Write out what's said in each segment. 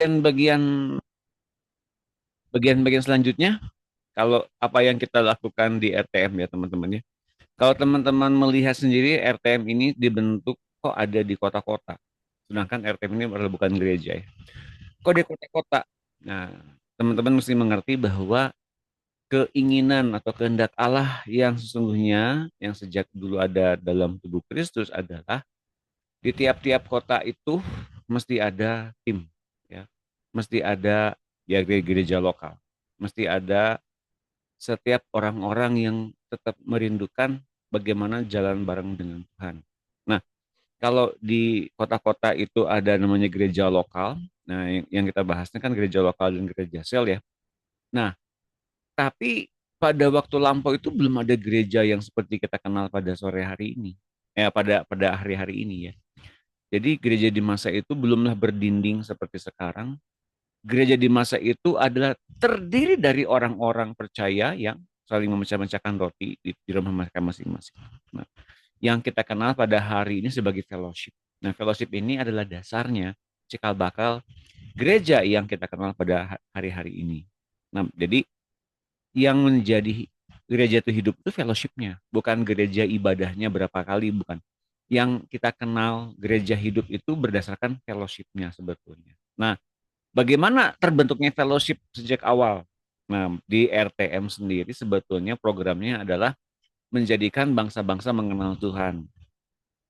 bagian bagian selanjutnya, kalau apa yang kita lakukan di RTM ya teman-teman ya. Kalau teman-teman melihat sendiri RTM ini dibentuk kok ada di kota-kota. Sedangkan RTM ini adalah bukan gereja ya. Kok di kota-kota? Nah, teman-teman mesti mengerti bahwa keinginan atau kehendak Allah yang sesungguhnya yang sejak dulu ada dalam tubuh Kristus adalah di tiap-tiap kota itu mesti ada tim ya. Mesti ada ya gereja lokal. Mesti ada setiap orang-orang yang tetap merindukan bagaimana jalan bareng dengan Tuhan. Nah, kalau di kota-kota itu ada namanya gereja lokal, nah yang kita bahasnya kan gereja lokal dan gereja sel ya. Nah, tapi pada waktu lampau itu belum ada gereja yang seperti kita kenal pada sore hari ini. Pada hari-hari ini ya. Jadi gereja di masa itu belumlah berdinding seperti sekarang. Gereja di masa itu adalah terdiri dari orang-orang percaya yang saling memecah-mecahkan roti di rumah mereka masing-masing. Nah, yang kita kenal pada hari ini sebagai fellowship. Nah, fellowship ini adalah dasarnya cikal bakal gereja yang kita kenal pada hari-hari ini. Nah, jadi yang menjadi gereja itu hidup itu fellowshipnya, bukan gereja ibadahnya berapa kali, bukan. Yang kita kenal gereja hidup itu berdasarkan fellowshipnya sebetulnya. Nah, bagaimana terbentuknya fellowship sejak awal? Nah, di RTM sendiri sebetulnya programnya adalah menjadikan bangsa-bangsa mengenal Tuhan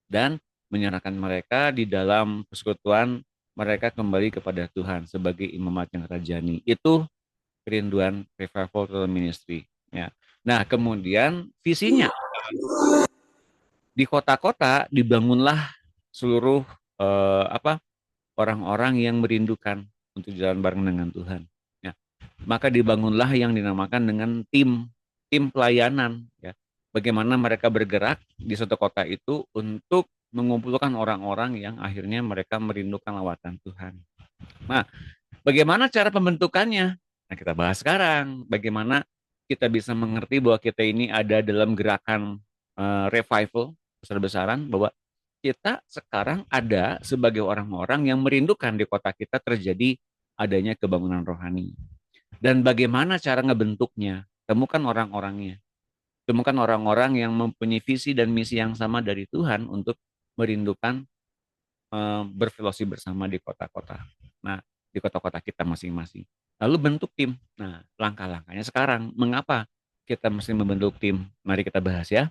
dan menyerahkan mereka di dalam persekutuan mereka kembali kepada Tuhan sebagai imamat yang rajani. Itu kerinduan Revival Total Ministry. Ya. Nah, kemudian visinya di kota-kota dibangunlah seluruh apa orang-orang yang merindukan untuk jalan bareng dengan Tuhan. Ya. Maka dibangunlah yang dinamakan dengan tim pelayanan. Ya. Bagaimana mereka bergerak di suatu kota itu untuk mengumpulkan orang-orang yang akhirnya mereka merindukan lawatan Tuhan. Nah, bagaimana cara pembentukannya? Nah, kita bahas sekarang. Bagaimana kita bisa mengerti bahwa kita ini ada dalam gerakan revival besar-besaran, bahwa kita sekarang ada sebagai orang-orang yang merindukan di kota kita terjadi adanya kebangunan rohani. Dan bagaimana cara ngebentuknya? Temukan orang-orangnya. Temukan orang-orang yang mempunyai visi dan misi yang sama dari Tuhan untuk merindukan berfilosofis bersama di kota-kota. Nah, di kota-kota kita masing-masing. Lalu bentuk tim. Nah, langkah-langkahnya sekarang. Mengapa kita mesti membentuk tim? Mari kita bahas ya.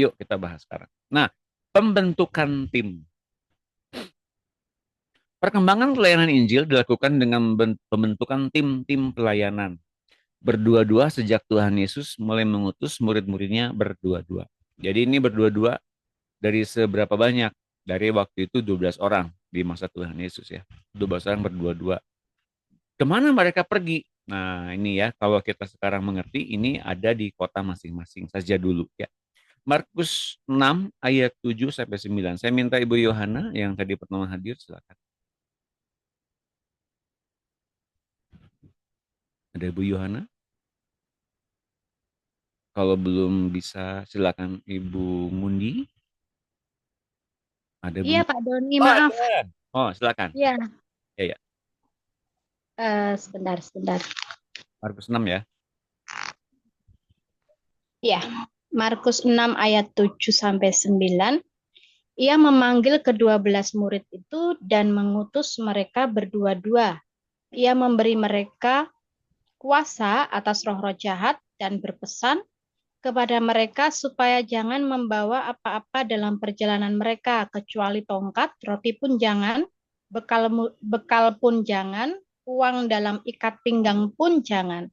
Yuk kita bahas sekarang. Nah, pembentukan tim. Perkembangan pelayanan Injil dilakukan dengan pembentukan tim-tim pelayanan. Berdua-dua sejak Tuhan Yesus mulai mengutus murid-muridnya berdua-dua. Jadi ini berdua-dua dari seberapa banyak? Dari waktu itu 12 orang di masa Tuhan Yesus ya. 12 orang berdua-dua. Kemana mereka pergi? Nah ini ya, kalau kita sekarang mengerti, ini ada di kota masing-masing saja dulu ya. Markus 6 ayat 7 sampai 9. Saya minta Ibu Yohana yang tadi pertama hadir, silakan. Ada Ibu Yohana? Kalau belum bisa, silakan Ibu Mundi. Ada Iya Bu. Pak Doni, Oh, maaf. ada. Oh, silakan. Ya, Ya, ya. sebentar. Markus 6 ya. Ya, Markus 6 ayat 7 sampai 9. Ia memanggil kedua belas murid itu dan mengutus mereka berdua-dua. Ia memberi mereka kuasa atas roh-roh jahat dan berpesan kepada mereka supaya jangan membawa apa-apa dalam perjalanan mereka kecuali tongkat, roti pun jangan, bekal pun jangan, uang dalam ikat pinggang pun jangan.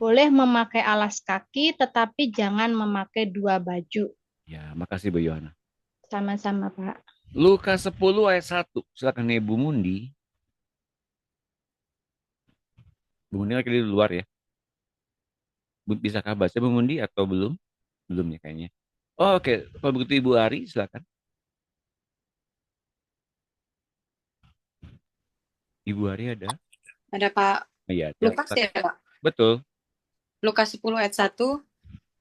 Boleh memakai alas kaki, tetapi jangan memakai dua baju. Ya, makasih Bu Yohana. Sama-sama, Pak. Lukas 10 ayat 1. Silakan Ibu Mundi. Bu Mundi lagi di luar ya. Bisakah baca Bu Mundi atau belum? Belum ya kayaknya. Oh, oke. Kalau begitu Ibu Ari, silakan. Ibu Ari ada? Ada Pak Oh, iya, ada. Lukas ya Pak? Betul. Lukas 10 ayat 1.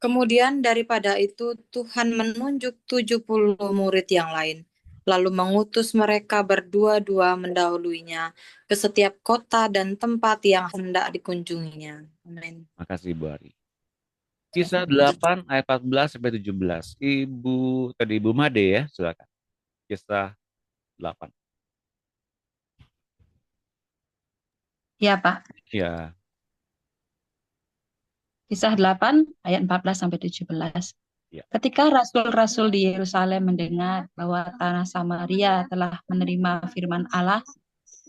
Kemudian daripada itu Tuhan menunjuk 70 murid yang lain. lalu mengutus mereka berdua-dua mendahuluinya ke setiap kota dan tempat yang hendak dikunjunginya. Amin. Makasih Bu Ari. Kisah 8 ayat 14 sampai 17. Ibu Made ya, silakan. Kisah 8. Ya, Pak. Ya, Kisah 8 ayat 14 sampai 17. ya. Ketika rasul-rasul di Yerusalem mendengar bahwa tanah Samaria telah menerima firman Allah,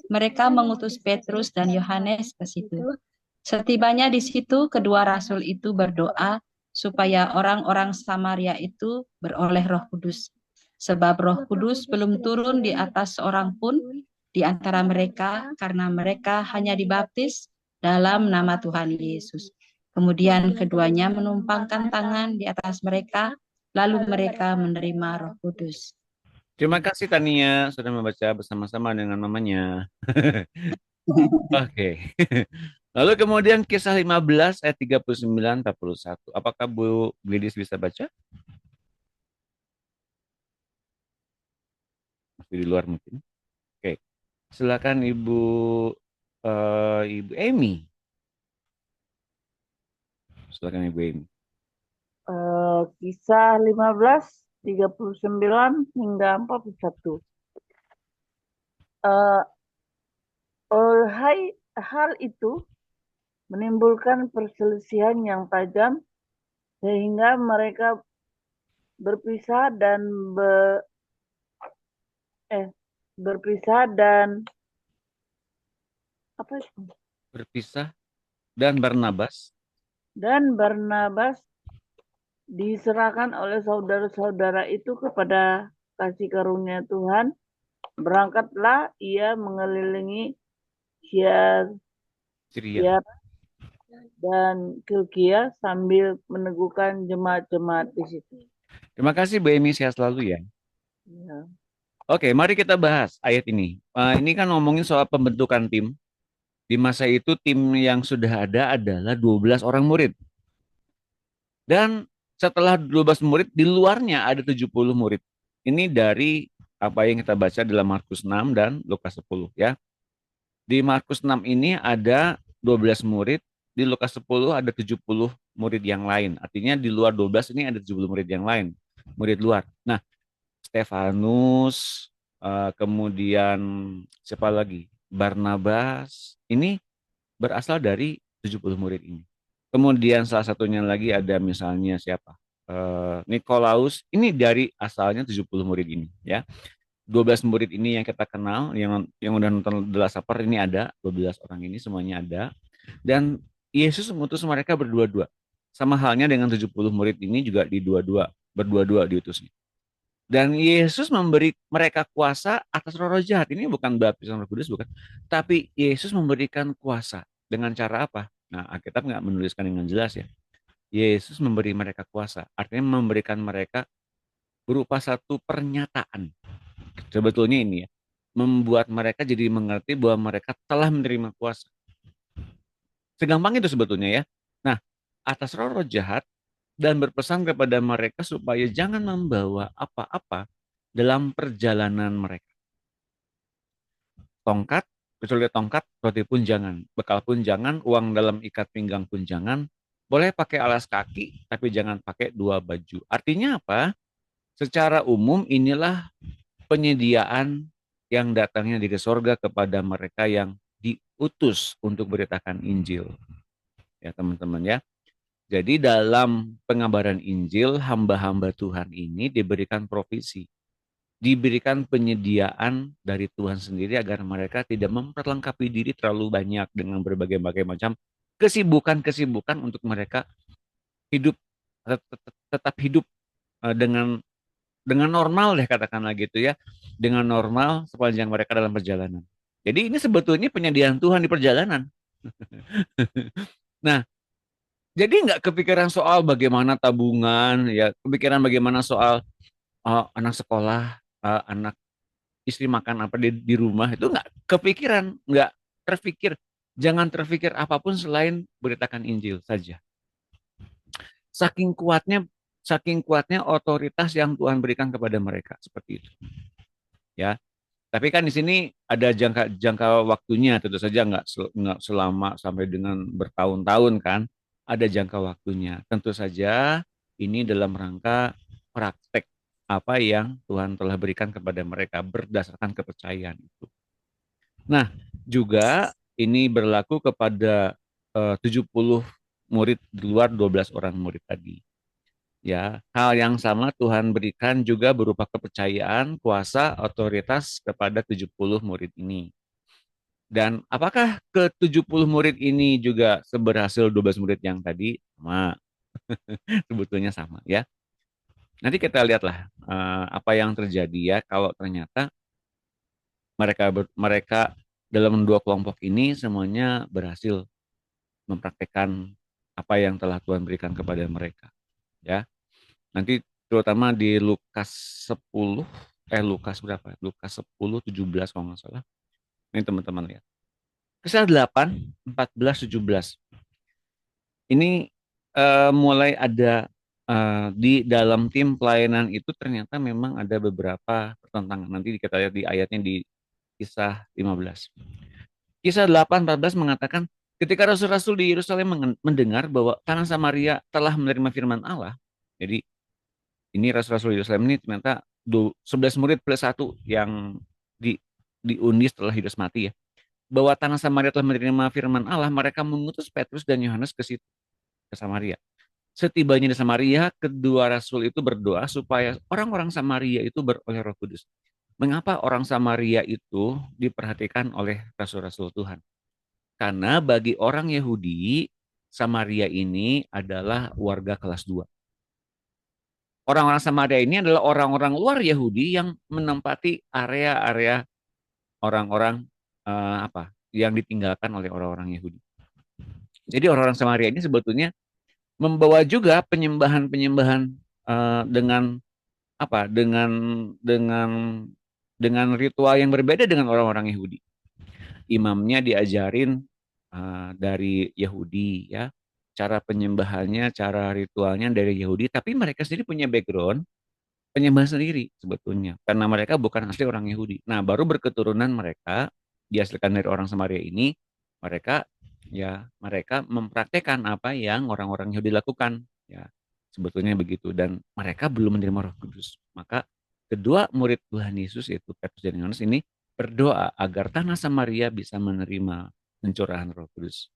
mereka mengutus Petrus dan Yohanes ke situ. Setibanya di situ, kedua rasul itu berdoa supaya orang-orang Samaria itu beroleh Roh Kudus. Sebab Roh Kudus belum turun di atas seorang pun di antara mereka karena mereka hanya dibaptis dalam nama Tuhan Yesus. Kemudian keduanya menumpangkan tangan di atas mereka, lalu mereka menerima Roh Kudus. Terima kasih Tania sudah membaca bersama-sama dengan mamanya. Oke. Lalu kemudian kisah 15 ayat 39 41. Apakah Bu Gladys bisa baca? Masih di luar mungkin. Oke. Silakan Ibu Emi. Silakan Ibu Emi. Kisah 15, 39 hingga 41. Hal itu menimbulkan perselisihan yang tajam sehingga mereka berpisah dan Berpisah dan Barnabas diserahkan oleh saudara-saudara itu kepada kasih karunia Tuhan. Berangkatlah ia mengelilingi Syria. Dan Kilkia sambil meneguhkan jemaat-jemaat di situ. Terima kasih Bu Emi, sehat selalu ya. Ya. Oke, mari kita bahas ayat ini. Ini kan ngomongin soal pembentukan tim. Di masa itu tim yang sudah ada adalah 12 orang murid. Dan setelah 12 murid, di luarnya ada 70 murid. Ini dari apa yang kita baca dalam Markus 6 dan Lukas 10 ya. Di Markus 6 ini ada 12 murid, di Lukas 10 ada 70 murid yang lain. Artinya di luar 12 ini ada 70 murid yang lain, murid luar. Nah, Stefanus, kemudian siapa lagi? Barnabas, ini berasal dari 70 murid ini. Kemudian salah satunya lagi ada misalnya siapa? Nikolaus, ini dari asalnya 70 murid ini ya. 12 murid ini yang kita kenal, yang udah nonton The Last Supper ini ada, 12 orang ini semuanya ada. Dan Yesus mengutus mereka berdua-dua. Sama halnya dengan 70 murid ini juga berdua-dua diutusnya. Dan Yesus memberi mereka kuasa atas roh-roh jahat. Ini bukan baptisan Roh Kudus, bukan. Tapi Yesus memberikan kuasa. Dengan cara apa? Nah, Alkitab nggak menuliskan dengan jelas ya. Yesus memberi mereka kuasa. Artinya memberikan mereka berupa satu pernyataan. Sebetulnya ini ya. Membuat mereka jadi mengerti bahwa mereka telah menerima kuasa. Segampang itu sebetulnya ya. Nah, atas roh-roh jahat, dan berpesan kepada mereka supaya jangan membawa apa-apa dalam perjalanan mereka. Tongkat, kecuali tongkat, roti pun jangan, bekal pun jangan, uang dalam ikat pinggang pun jangan, boleh pakai alas kaki, tapi jangan pakai 2 baju. Artinya apa? Secara umum inilah penyediaan yang datangnya dari sorga kepada mereka yang diutus untuk beritakan Injil. Ya teman-teman ya. Jadi dalam pengabaran Injil, hamba-hamba Tuhan ini diberikan provisi, diberikan penyediaan dari Tuhan sendiri agar mereka tidak memperlengkapi diri terlalu banyak dengan berbagai-bagai macam kesibukan-kesibukan untuk mereka hidup, tetap hidup dengan normal deh katakanlah gitu ya, dengan normal sepanjang mereka dalam perjalanan. Jadi ini sebetulnya penyediaan Tuhan di perjalanan. Nah, jadi nggak kepikiran soal bagaimana tabungan, ya kepikiran bagaimana soal anak sekolah, anak istri makan apa di rumah, itu nggak kepikiran, nggak terpikir. Jangan terpikir apapun selain beritakan Injil saja. Saking kuatnya otoritas yang Tuhan berikan kepada mereka seperti itu. ya. Tapi kan di sini ada jangka waktunya, tentu saja nggak selama sampai dengan bertahun-tahun kan. Ada jangka waktunya. Tentu saja ini dalam rangka praktek apa yang Tuhan telah berikan kepada mereka berdasarkan kepercayaan itu. Nah, juga ini berlaku kepada 70 murid di luar 12 orang murid tadi. Ya, hal yang sama Tuhan berikan juga berupa kepercayaan, kuasa, otoritas kepada 70 murid ini. Dan apakah ke 70 murid ini juga seberhasil 12 murid yang tadi? Sama, sebetulnya sama ya. Nanti kita lihatlah apa yang terjadi ya kalau ternyata mereka dalam dua kelompok ini semuanya berhasil mempraktekkan apa yang telah Tuhan berikan kepada mereka. Ya, nanti terutama di Lukas 10, Lukas berapa? Lukas 10, 17 kalau nggak salah. Ini teman-teman lihat. Kisah 8, 14, 17. Ini mulai ada di dalam tim pelayanan itu ternyata memang ada beberapa pertentangan. Nanti kita lihat di ayatnya di kisah 15. Kisah 8, 14 mengatakan ketika rasul-rasul di Yerusalem mendengar bahwa tanah Samaria telah menerima firman Allah. Jadi ini rasul-rasul Yerusalem ini ternyata 11 murid plus 1 yang diundi setelah Yudas mati ya. Bahwa tanah Samaria telah menerima firman Allah, mereka mengutus Petrus dan Yohanes ke situ, ke Samaria. Setibanya di Samaria, kedua rasul itu berdoa supaya orang-orang Samaria itu beroleh Roh Kudus. Mengapa orang Samaria itu diperhatikan oleh rasul-rasul Tuhan? Karena bagi orang Yahudi, Samaria ini adalah warga kelas 2. Orang-orang Samaria ini adalah orang-orang luar Yahudi yang menempati area-area orang-orang yang ditinggalkan oleh orang-orang Yahudi. Jadi orang-orang Samaria ini sebetulnya membawa juga penyembahan-penyembahan dengan apa? Dengan ritual yang berbeda dengan orang-orang Yahudi. Imamnya diajarin dari Yahudi ya, cara penyembahannya, cara ritualnya dari Yahudi, tapi mereka sendiri punya background penyembah sendiri sebetulnya karena mereka bukan asli orang Yahudi. Nah, baru berketurunan mereka dihasilkan dari orang Samaria ini, mereka mempraktekkan apa yang orang-orang Yahudi lakukan ya. Sebetulnya begitu dan mereka belum menerima Roh Kudus. Maka kedua murid Tuhan Yesus yaitu Petrus dan Yohanes ini berdoa agar tanah Samaria bisa menerima pencurahan Roh Kudus.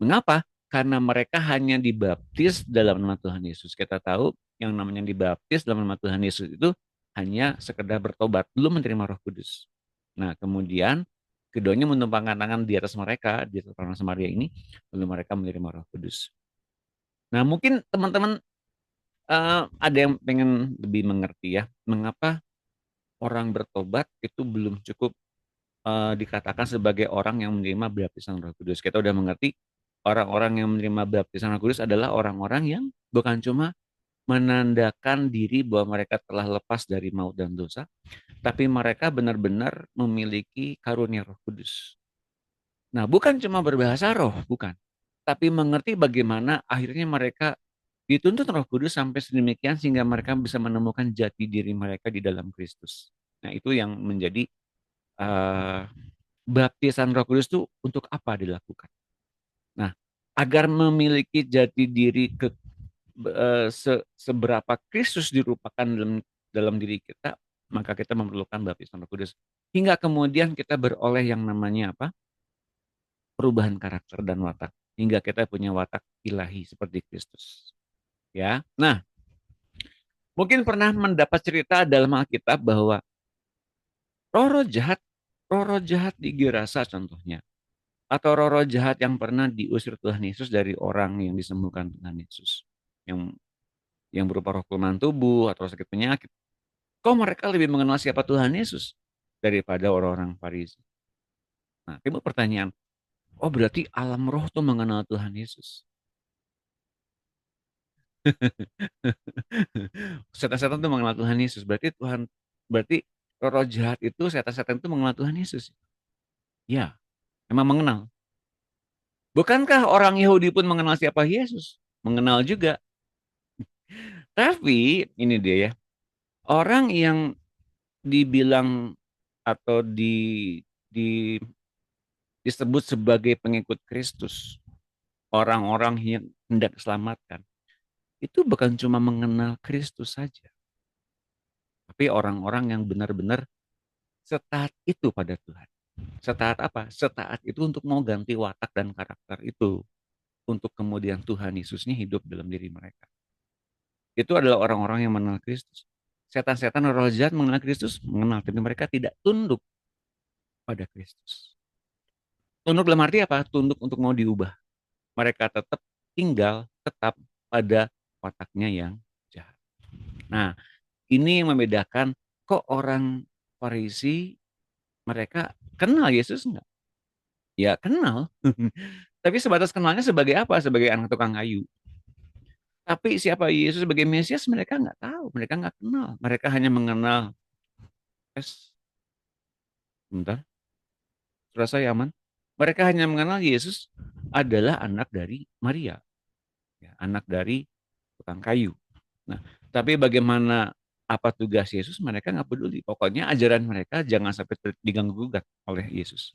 Mengapa? Karena mereka hanya dibaptis dalam nama Tuhan Yesus. Kita tahu yang namanya dibaptis dalam nama Tuhan Yesus itu hanya sekedar bertobat, belum menerima Roh Kudus. Nah, kemudian keduanya menumpangkan tangan di atas mereka, di atas orang Samaria ini, lalu mereka menerima Roh Kudus. Nah, mungkin teman-teman ada yang pengen lebih mengerti ya, mengapa orang bertobat itu belum cukup dikatakan sebagai orang yang menerima baptisan Roh Kudus. Kita udah mengerti orang-orang yang menerima baptisan Roh Kudus adalah orang-orang yang bukan cuma menandakan diri bahwa mereka telah lepas dari maut dan dosa, tapi mereka benar-benar memiliki karunia Roh Kudus. Nah, bukan cuma berbahasa roh, bukan. Tapi mengerti bagaimana akhirnya mereka dituntut Roh Kudus sampai sedemikian sehingga mereka bisa menemukan jati diri mereka di dalam Kristus. Nah, itu yang menjadi baptisan Roh Kudus itu untuk apa dilakukan? Nah, agar memiliki jati diri seberapa Kristus dirupakan dalam diri kita, maka kita memerlukan baptisan Roh Kudus. Hingga kemudian kita beroleh yang namanya apa? Perubahan karakter dan watak. Hingga kita punya watak ilahi seperti Kristus. Ya. Nah, mungkin pernah mendapat cerita dalam Alkitab bahwa roh-roh jahat di Gerasa contohnya. Atau roh-roh jahat yang pernah diusir Tuhan Yesus dari orang yang disembuhkan Tuhan Yesus. Yang berupa roh kelemahan tubuh atau sakit penyakit. Kok mereka lebih mengenal siapa Tuhan Yesus daripada orang-orang Farisi? Nah, timbul pertanyaan, oh berarti alam roh tuh mengenal Tuhan Yesus. Setan-setan itu mengenal Tuhan Yesus. Berarti roh jahat itu, setan-setan itu mengenal Tuhan Yesus. Ya, memang mengenal. Bukankah orang Yahudi pun mengenal siapa Yesus? Mengenal juga. Tapi ini dia ya. Orang yang dibilang atau di disebut sebagai pengikut Kristus, orang-orang yang hendak diselamatkan, itu bukan cuma mengenal Kristus saja, tapi orang-orang yang benar-benar setaat itu pada Tuhan. Setaat apa? Setaat itu untuk mau ganti watak dan karakter itu, untuk kemudian Tuhan Yesusnya hidup dalam diri mereka. Itu adalah orang-orang yang mengenal Kristus. Setan-setan roh jahat mengenal Kristus, mengenal, tapi mereka tidak tunduk pada Kristus. Tunduk dalam arti apa? Tunduk untuk mau diubah. Mereka tetap tinggal tetap pada wataknya yang jahat. Nah, ini yang membedakan kok orang Farisi mereka kenal Yesus enggak? Ya kenal. Tapi sebatas kenalnya sebagai apa? Sebagai anak tukang kayu. Tapi siapa Yesus sebagai Mesias mereka nggak tahu. Mereka nggak kenal. Mereka hanya mengenal. Bentar. Suara saya aman. Mereka hanya mengenal Yesus adalah anak dari Maria. Ya, anak dari tukang kayu. Nah, tapi bagaimana apa tugas Yesus mereka nggak peduli. Pokoknya ajaran mereka jangan sampai diganggu-gugat oleh Yesus.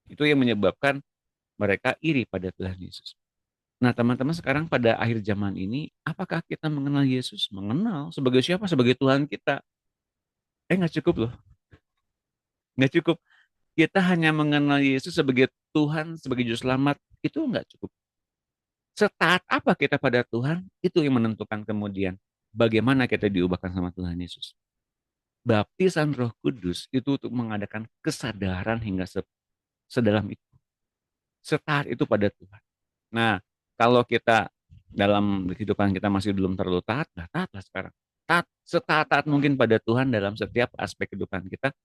Itu yang menyebabkan mereka iri pada Tuhan Yesus. Nah, teman-teman sekarang pada akhir zaman ini, apakah kita mengenal Yesus? Mengenal sebagai siapa? Sebagai Tuhan kita. Nggak cukup loh. Nggak cukup. Kita hanya mengenal Yesus sebagai Tuhan, sebagai Juru Selamat. Itu nggak cukup. Setaat apa kita pada Tuhan, itu yang menentukan kemudian bagaimana kita diubahkan sama Tuhan Yesus. Baptisan Roh Kudus itu untuk mengadakan kesadaran hingga sedalam itu. Setaat itu pada Tuhan. Nah, kalau kita dalam kehidupan kita masih belum terlalu taat, nah taatlah sekarang. Taat, setaat mungkin pada Tuhan dalam setiap aspek kehidupan kita,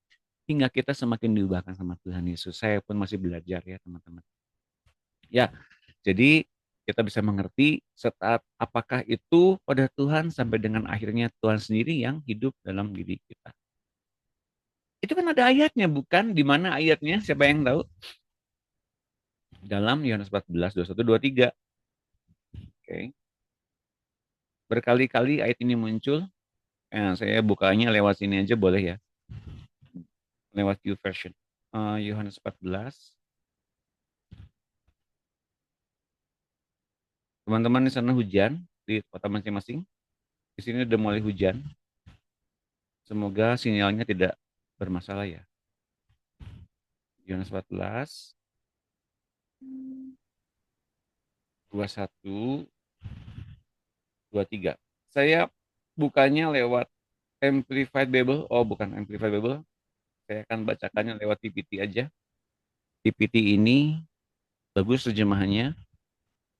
hingga kita semakin diubahkan sama Tuhan Yesus. Saya pun masih belajar ya teman-teman. Ya, jadi kita bisa mengerti setaat apakah itu pada Tuhan sampai dengan akhirnya Tuhan sendiri yang hidup dalam diri kita. Itu kan ada ayatnya bukan? Di mana ayatnya? Siapa yang tahu? Dalam Yohanes 14, 21, 23. Oke. Berkali-kali ayat ini muncul. Saya bukanya lewat sini aja boleh ya. Lewat YouVersion. Yohanes 14. Teman-teman di sana hujan di kota masing-masing. Di sini udah mulai hujan. Semoga sinyalnya tidak bermasalah ya. Yohanes 14 21 23. Saya bukanya lewat Amplified Bible. Oh, bukan Amplified Bible. Saya akan bacakannya lewat TPT aja. TPT ini bagus terjemahannya.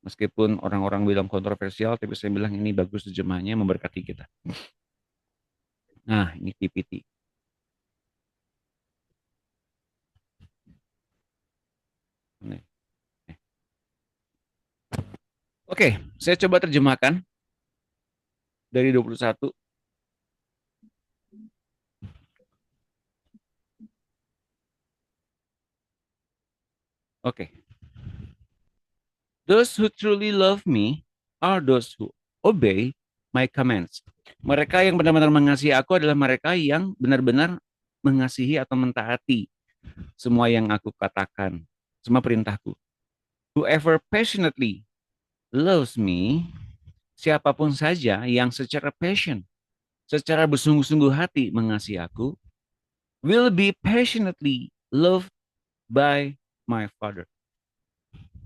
Meskipun orang-orang bilang kontroversial, tapi saya bilang ini bagus terjemahannya, memberkati kita. Nah, ini TPT. Oke, saya coba terjemahkan dari 21. Oke. Those who truly love me are those who obey my commands. Mereka yang benar-benar mengasihi aku adalah mereka yang benar-benar mengasihi atau mentaati semua yang aku katakan, semua perintahku. Whoever passionately loves me, siapapun saja yang secara passion, secara bersungguh-sungguh hati mengasihi aku, will be passionately loved by my Father.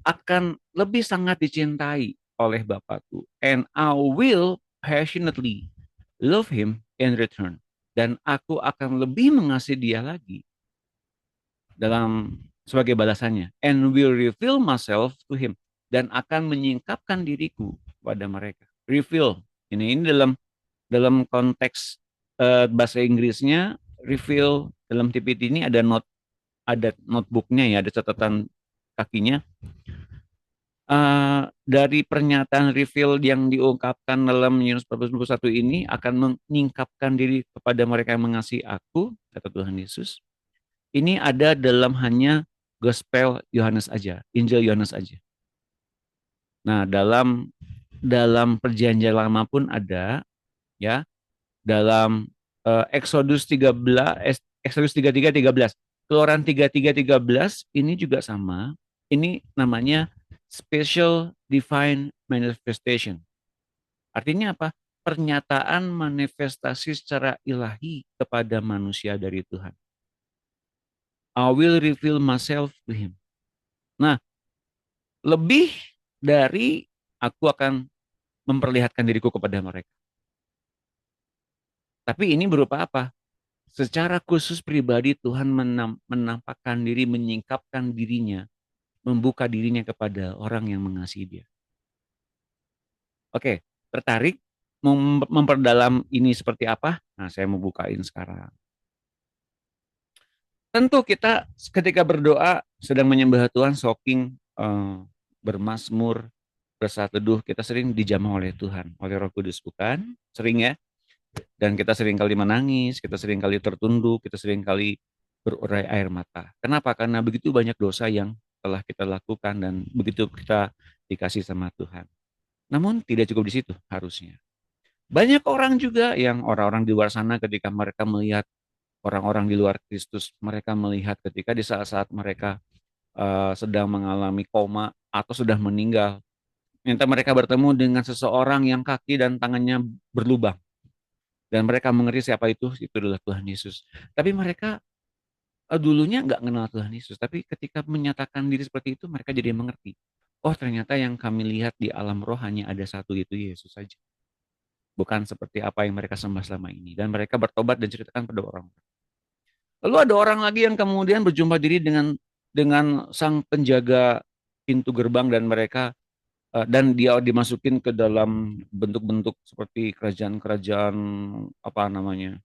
Akan lebih sangat dicintai oleh Bapakku. And I will passionately love him in return. Dan aku akan lebih mengasihi dia lagi dalam sebagai balasannya. And will reveal myself to him. Dan akan menyingkapkan diriku pada mereka. Reveal. Ini dalam konteks bahasa Inggrisnya, reveal dalam TPT ini ada notebooknya ya, ada catatan kakinya. Dari pernyataan reveal yang diungkapkan dalam Yohanes 14:21 ini akan menyingkapkan diri kepada mereka yang mengasihi aku, kata Tuhan Yesus. Ini ada dalam hanya Gospel Yohanes aja, Injil Yohanes aja. Nah, dalam perjanjian lama pun ada, ya, dalam Exodus 13, Exodus 33:13. Keluaran 33:13 ini juga sama. Ini namanya special divine manifestation. Artinya apa? Pernyataan manifestasi secara ilahi kepada manusia dari Tuhan. I will reveal myself to him. Nah, lebih dari aku akan memperlihatkan diriku kepada mereka. Tapi ini berupa apa? Secara khusus pribadi Tuhan menampakkan diri, menyingkapkan dirinya, membuka dirinya kepada orang yang mengasihi dia. Oke, tertarik memperdalam ini seperti apa? Nah, saya mau bukain sekarang. Tentu kita ketika berdoa sedang menyembah Tuhan, soking bermazmur, bersaat teduh, kita sering dijamah oleh Tuhan, oleh Roh Kudus, bukan? Sering ya? Dan kita sering kali menangis, kita sering kali tertunduk, kita sering kali berurai air mata. Kenapa? Karena begitu banyak dosa yang telah kita lakukan dan begitu kita dikasih sama Tuhan. Namun tidak cukup di situ harusnya. Banyak orang juga yang orang-orang di luar sana ketika mereka melihat orang-orang di luar Kristus, mereka melihat ketika di saat-saat mereka sedang mengalami koma atau sudah meninggal, minta mereka bertemu dengan seseorang yang kaki dan tangannya berlubang. Dan mereka mengerti siapa itu adalah Tuhan Yesus. Tapi mereka dulunya nggak kenal Tuhan Yesus, tapi ketika menyatakan diri seperti itu, mereka jadi mengerti. Oh, ternyata yang kami lihat di alam roh hanya ada satu, itu Yesus saja. Bukan seperti apa yang mereka sembah selama ini. Dan mereka bertobat dan ceritakan pada orang. Lalu ada orang lagi yang kemudian berjumpa diri dengan sang penjaga pintu gerbang dan mereka dan dia dimasukin ke dalam bentuk-bentuk seperti kerajaan-kerajaan apa namanya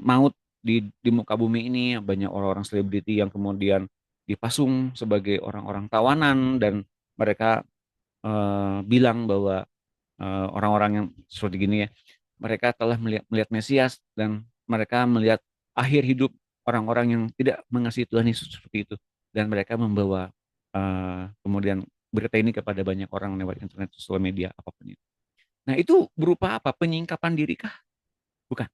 maut di muka bumi ini. Banyak orang-orang selebriti yang kemudian dipasung sebagai orang-orang tawanan dan mereka bilang bahwa orang-orang yang seperti gini ya, mereka telah melihat Mesias dan mereka melihat akhir hidup orang-orang yang tidak mengasihi Tuhan Yesus seperti itu, dan mereka membawa kemudian berita ini kepada banyak orang lewat internet, sosial media, apapun itu. Nah, itu berupa apa? Penyingkapan diri kah? Bukan.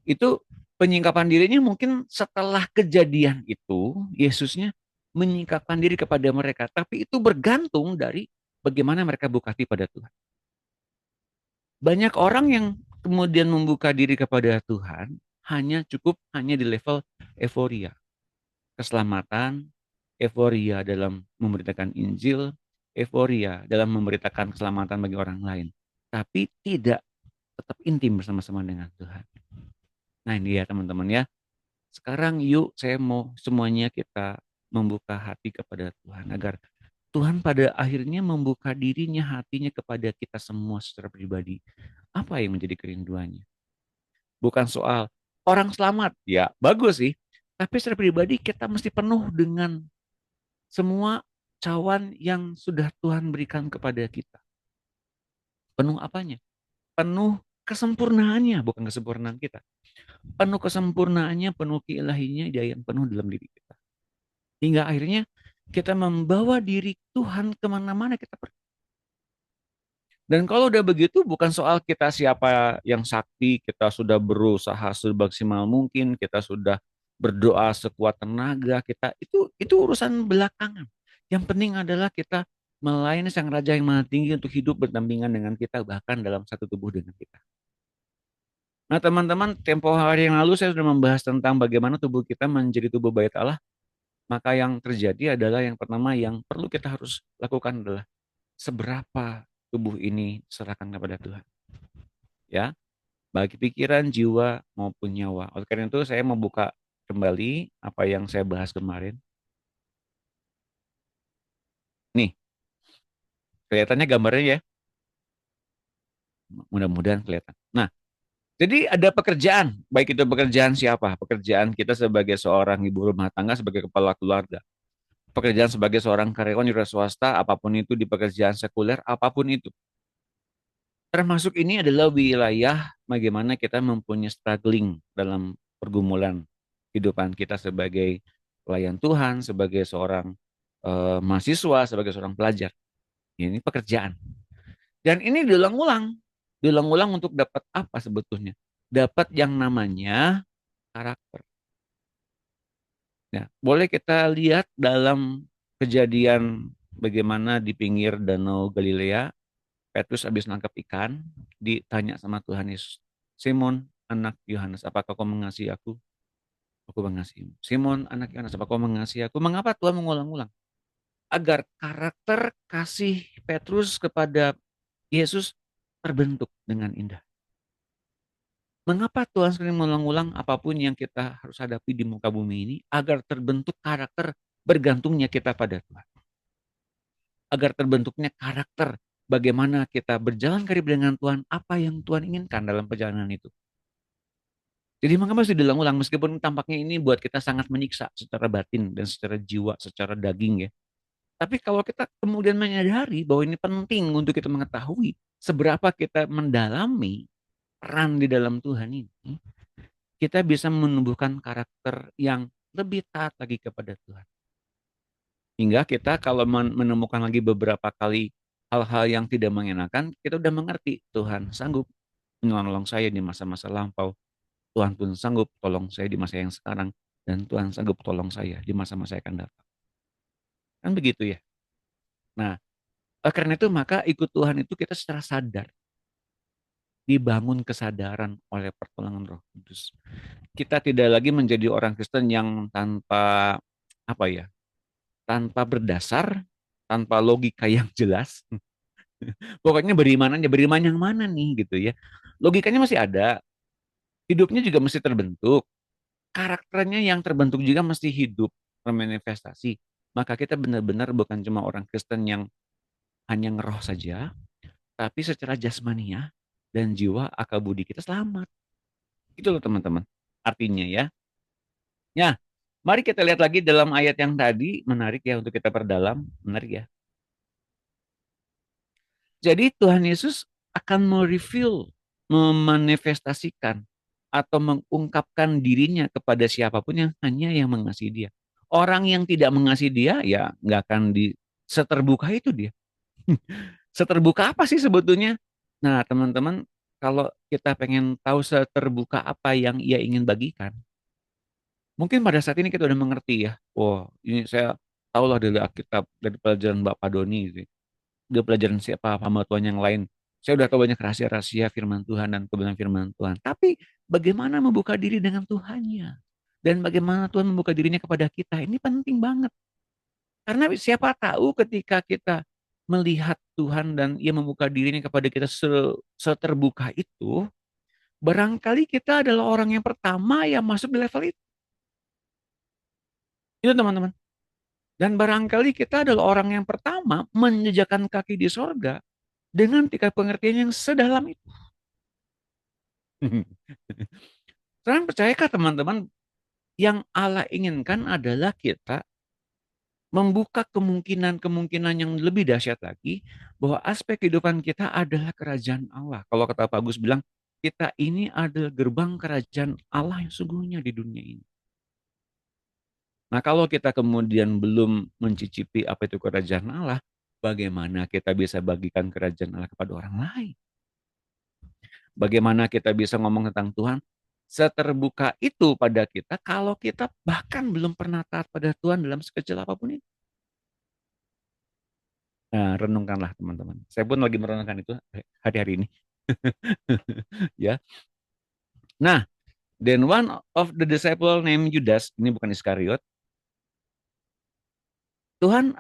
Itu penyingkapan dirinya mungkin setelah kejadian itu, Yesusnya menyingkapkan diri kepada mereka. Tapi itu bergantung dari bagaimana mereka buka hati pada Tuhan. Banyak orang yang kemudian membuka diri kepada Tuhan hanya di level euforia. Keselamatan, euforia dalam memberitakan Injil, euforia dalam memberitakan keselamatan bagi orang lain. Tapi tidak tetap intim bersama-sama dengan Tuhan. Nah, ini ya teman-teman ya. Sekarang yuk saya mau semuanya kita membuka hati kepada Tuhan agar Tuhan pada akhirnya membuka dirinya, hatinya kepada kita semua secara pribadi. Apa yang menjadi kerinduannya? Bukan soal orang selamat, ya bagus sih. Tapi secara pribadi kita mesti penuh dengan semua cawan yang sudah Tuhan berikan kepada kita. Penuh apanya? Penuh kesempurnaannya, bukan kesempurnaan kita. Penuh kesempurnaannya, penuh keilahinya, dia yang penuh dalam diri kita. Hingga akhirnya kita membawa diri Tuhan kemana-mana kita pergi. Dan kalau udah begitu bukan soal kita siapa yang sakti, kita sudah berusaha semaksimal mungkin, kita sudah berdoa sekuat tenaga, kita itu urusan belakangan. Yang penting adalah kita melayani Sang Raja yang Maha Tinggi untuk hidup berdampingan dengan kita, bahkan dalam satu tubuh dengan kita. Nah teman-teman, tempo hari yang lalu saya sudah membahas tentang bagaimana tubuh kita menjadi tubuh bait Allah. Maka yang terjadi adalah yang pertama yang perlu kita harus lakukan adalah seberapa tubuh ini serahkan kepada Tuhan. Ya, bagi pikiran, jiwa maupun nyawa. Oleh karena itu saya membuka kembali apa yang saya bahas kemarin. Nih, kelihatannya gambarnya ya. Mudah-mudahan kelihatan. Nah, jadi ada pekerjaan, baik itu pekerjaan siapa? Pekerjaan kita sebagai seorang ibu rumah tangga, sebagai kepala keluarga. Pekerjaan sebagai seorang karyawan di swasta, apapun itu, di pekerjaan sekuler, apapun itu. Termasuk ini adalah wilayah bagaimana kita mempunyai struggling dalam pergumulan kehidupan kita sebagai pelayan Tuhan, sebagai seorang mahasiswa, sebagai seorang pelajar. Ini pekerjaan. Dan ini diulang-ulang untuk dapat apa sebetulnya? dapat yang namanya karakter. Ya, boleh kita lihat dalam kejadian bagaimana di pinggir Danau Galilea, Petrus habis nangkap ikan, ditanya sama Tuhan Yesus, Simon, anak Yohanes, apakah kau mengasihi aku? Aku mengasihimu. Simon, anak Yohanes, apakah kau mengasihi aku? Mengapa Tuhan mengulang-ulang? Agar karakter kasih Petrus kepada Yesus terbentuk dengan indah. Mengapa Tuhan sering mengulang-ulang apapun yang kita harus hadapi di muka bumi ini? Agar terbentuk karakter bergantungnya kita pada Tuhan. Agar terbentuknya karakter bagaimana kita berjalan karib dengan Tuhan, apa yang Tuhan inginkan dalam perjalanan itu. Jadi mengapa harus diulang-ulang meskipun tampaknya ini buat kita sangat menyiksa secara batin dan secara jiwa, secara daging ya. Tapi kalau kita kemudian menyadari bahwa ini penting untuk kita mengetahui seberapa kita mendalami peran di dalam Tuhan ini, kita bisa menumbuhkan karakter yang lebih taat lagi kepada Tuhan. Hingga kita kalau menemukan lagi beberapa kali hal-hal yang tidak mengenakan, kita udah mengerti Tuhan sanggup menolong saya di masa-masa lampau. Tuhan pun sanggup tolong saya di masa yang sekarang. Dan Tuhan sanggup tolong saya di masa-masa yang akan datang. Kan begitu ya. Nah, karena itu maka ikut Tuhan itu kita secara sadar. Dibangun kesadaran oleh pertolongan Roh Kudus. Kita tidak lagi menjadi orang Kristen yang tanpa apa ya, tanpa berdasar, tanpa logika yang jelas. Pokoknya beriman aja, beriman yang mana nih gitu ya. Logikanya masih ada, hidupnya juga mesti terbentuk, karakternya yang terbentuk juga mesti hidup, bermanifestasi. Maka kita benar-benar bukan cuma orang Kristen yang hanya ngeroh saja, tapi secara jasmania dan jiwa akal budi kita selamat. Itu loh teman-teman. Artinya ya. Ya, mari kita lihat lagi dalam ayat yang tadi, menarik ya untuk kita perdalam, menarik ya. Jadi Tuhan Yesus akan mereveal, memanifestasikan atau mengungkapkan dirinya kepada siapapun yang hanya yang mengasihi dia. Orang yang tidak mengasihi dia ya nggak akan seterbuka itu dia. Seterbuka apa sih sebetulnya? Nah teman-teman, kalau kita pengen tahu seterbuka apa yang ia ingin bagikan, mungkin pada saat ini kita udah mengerti ya. Oh ini saya tahu lah dari Alkitab, dari pelajaran Bapak Doni gitu. Udah pelajaran siapa hamba Tuhan yang lain. Saya udah tahu banyak rahasia-rahasia firman Tuhan dan kebenaran firman Tuhan. Tapi bagaimana membuka diri dengan Tuhannya? Dan bagaimana Tuhan membuka dirinya kepada kita? Ini penting banget. Karena siapa tahu ketika kita melihat Tuhan dan ia membuka dirinya kepada kita seterbuka itu, barangkali kita adalah orang yang pertama yang masuk di level itu. Itu teman-teman. Dan barangkali kita adalah orang yang pertama menjejakkan kaki di sorga dengan tingkat pengertian yang sedalam itu. Kalian percayakah teman-teman, yang Allah inginkan adalah kita membuka kemungkinan-kemungkinan yang lebih dahsyat lagi, bahwa aspek kehidupan kita adalah kerajaan Allah. Kalau kata Pak Agus bilang, kita ini adalah gerbang kerajaan Allah yang sungguhnya di dunia ini. Nah kalau kita kemudian belum mencicipi apa itu kerajaan Allah, bagaimana kita bisa bagikan kerajaan Allah kepada orang lain? Bagaimana kita bisa ngomong tentang Tuhan seterbuka itu pada kita kalau kita bahkan belum pernah taat pada Tuhan dalam sekecil apapun itu? Nah, renungkanlah teman-teman. Saya pun lagi merenungkan itu hari-hari ini. Ya. Nah, then one of the disciple named Judas, ini bukan Iskariot. Tuhan,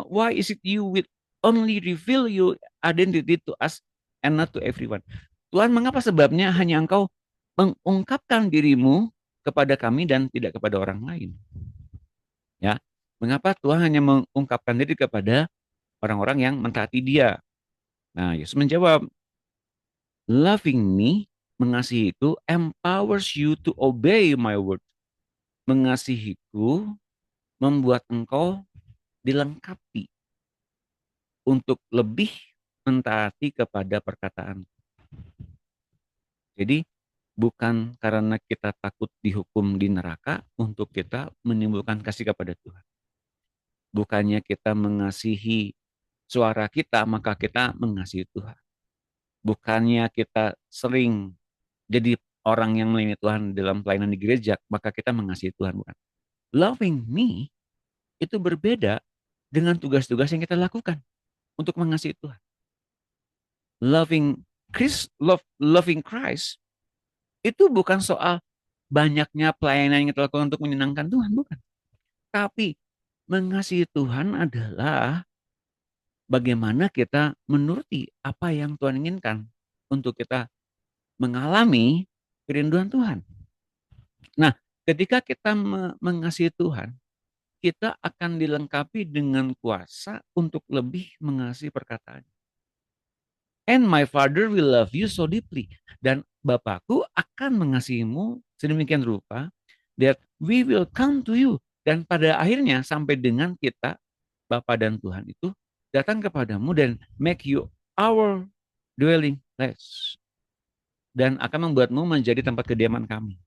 why is it you will only reveal your identity to us and not to everyone? Tuhan, mengapa sebabnya hanya Engkau mengungkapkan dirimu kepada kami dan tidak kepada orang lain? Ya, mengapa Tuhan hanya mengungkapkan diri kepada orang-orang yang mentaati Dia? Nah, Yesus menjawab, loving me, mengasihiku, empowers you to obey my word. Mengasihiku membuat engkau dilengkapi untuk lebih mentaati kepada perkataan. Jadi bukan karena kita takut dihukum di neraka untuk kita menimbulkan kasih kepada Tuhan. Bukannya kita mengasihi suara kita, maka kita mengasihi Tuhan. Bukannya kita sering jadi orang yang melayani Tuhan dalam pelayanan di gereja, maka kita mengasihi Tuhan, bukan. Loving me itu berbeda dengan tugas-tugas yang kita lakukan untuk mengasihi Tuhan. Loving Christ itu bukan soal banyaknya pelayanan yang kita lakukan untuk menyenangkan Tuhan, bukan. Tapi mengasihi Tuhan adalah bagaimana kita menuruti apa yang Tuhan inginkan untuk kita mengalami kerinduan Tuhan. Nah, ketika kita mengasihi Tuhan, kita akan dilengkapi dengan kuasa untuk lebih mengasihi perkataan. And my Father will love you so deeply. Dan Bapakku akan mengasihimu sedemikian rupa that we will come to you. Dan pada akhirnya sampai dengan kita, Bapa dan Tuhan itu datang kepadamu dan make you our dwelling place. Dan akan membuatmu menjadi tempat kediaman kami.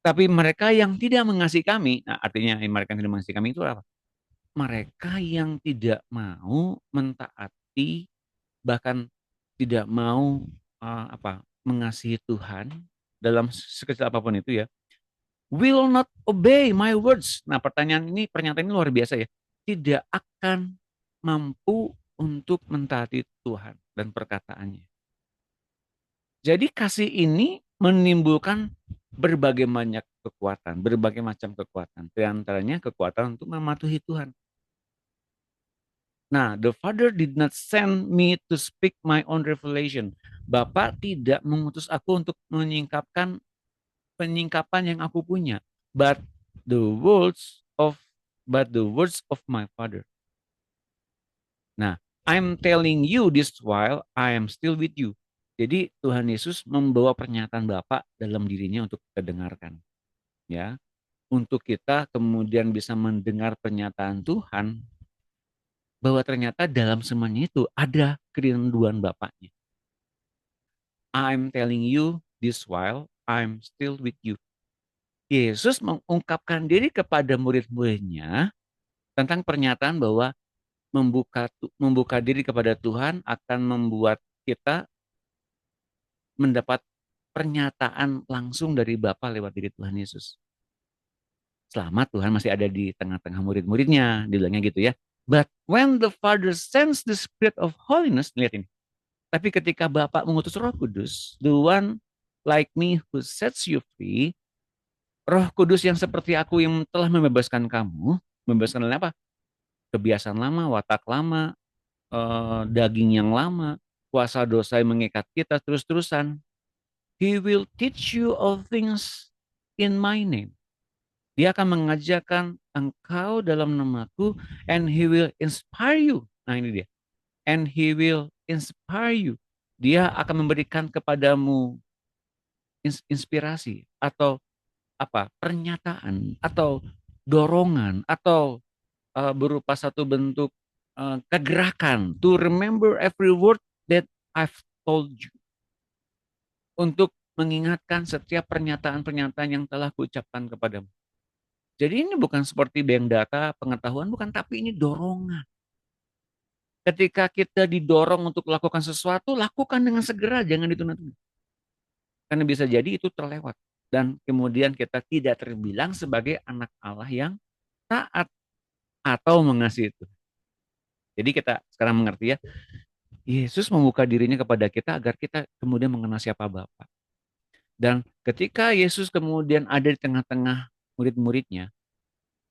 Tapi mereka yang tidak mengasihi kami, nah artinya mereka yang tidak mengasihi kami itu apa? Mereka yang tidak mau mentaati, bahkan tidak mau mengasihi Tuhan dalam sekecil apapun itu ya, will not obey my words. Nah pernyataan ini luar biasa ya. Tidak akan mampu untuk mentaati Tuhan dan perkataannya. Jadi kasih ini menimbulkan berbagai banyak kekuatan, berbagai macam kekuatan. Di antaranya kekuatan untuk mematuhi Tuhan. Nah, the Father did not send me to speak my own revelation. Bapa tidak mengutus aku untuk menyingkapkan penyingkapan yang aku punya, but the words of my Father. Nah, I'm telling you this while I am still with you. Jadi Tuhan Yesus membawa pernyataan Bapa dalam dirinya untuk kita dengarkan. Ya, untuk kita kemudian bisa mendengar pernyataan Tuhan bahwa ternyata dalam semuanya itu ada kerinduan Bapaknya. I'm telling you this while I'm still with you. Yesus mengungkapkan diri kepada murid-muridnya tentang pernyataan bahwa membuka diri kepada Tuhan akan membuat kita mendapat pernyataan langsung dari Bapa lewat diri Tuhan Yesus. Selama Tuhan masih ada di tengah-tengah murid-muridnya, dibilangnya gitu ya. But when the Father sends the Spirit of holiness, lihat ini. Tapi ketika Bapa mengutus Roh Kudus, the one like me who sets you free, Roh Kudus yang seperti aku yang telah membebaskan kamu, membebaskan dari apa? Kebiasaan lama, watak lama, daging yang lama, kuasa dosa yang mengikat kita terus-terusan. He will teach you all things in my name. Dia akan mengajarkan engkau dalam namaku, and he will inspire you. Nah ini dia. And he will inspire you. Dia akan memberikan kepadamu inspirasi atau pernyataan atau dorongan atau berupa satu bentuk kegerakan to remember every word that I've told you. Untuk mengingatkan setiap pernyataan-pernyataan yang telah kuucapkan kepadamu. Jadi ini bukan seperti bank data, pengetahuan, bukan, tapi ini dorongan. Ketika kita didorong untuk melakukan sesuatu, lakukan dengan segera, jangan ditunda-tunda. Karena bisa jadi itu terlewat. Dan kemudian kita tidak terbilang sebagai anak Allah yang taat atau mengasihi itu. Jadi kita sekarang mengerti ya, Yesus membuka dirinya kepada kita agar kita kemudian mengenal siapa Bapa. Dan ketika Yesus kemudian ada di tengah-tengah murid-muridnya,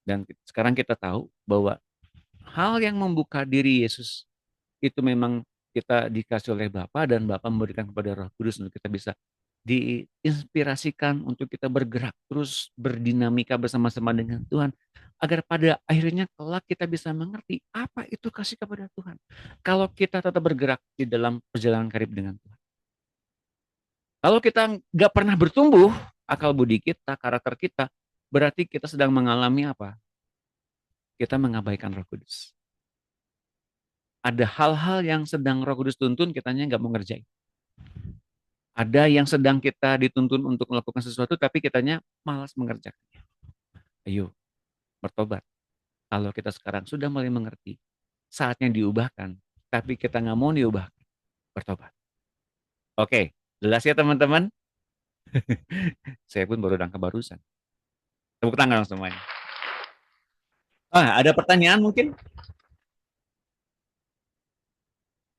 dan sekarang kita tahu bahwa hal yang membuka diri Yesus itu memang kita dikasih oleh Bapa, dan Bapa memberikan kepada Roh Kudus untuk kita bisa diinspirasikan untuk kita bergerak terus berdinamika bersama-sama dengan Tuhan, agar pada akhirnya kelak kita bisa mengerti apa itu kasih kepada Tuhan. Kalau kita tetap bergerak di dalam perjalanan karib dengan Tuhan. Kalau kita nggak pernah bertumbuh akal budi kita, karakter kita, berarti kita sedang mengalami apa? Kita mengabaikan Roh Kudus. Ada hal-hal yang sedang Roh Kudus tuntun, kitanya nggak mau ngerjain. Ada yang sedang kita dituntun untuk melakukan sesuatu, tapi kitanya malas mengerjakannya. Ayo, bertobat. Kalau kita sekarang sudah mulai mengerti, saatnya diubahkan, tapi kita nggak mau diubahkan, bertobat. Oke, jelas ya teman-teman? Saya pun baru nangkap barusan. Tepuk tangan semuanya. Ada pertanyaan mungkin?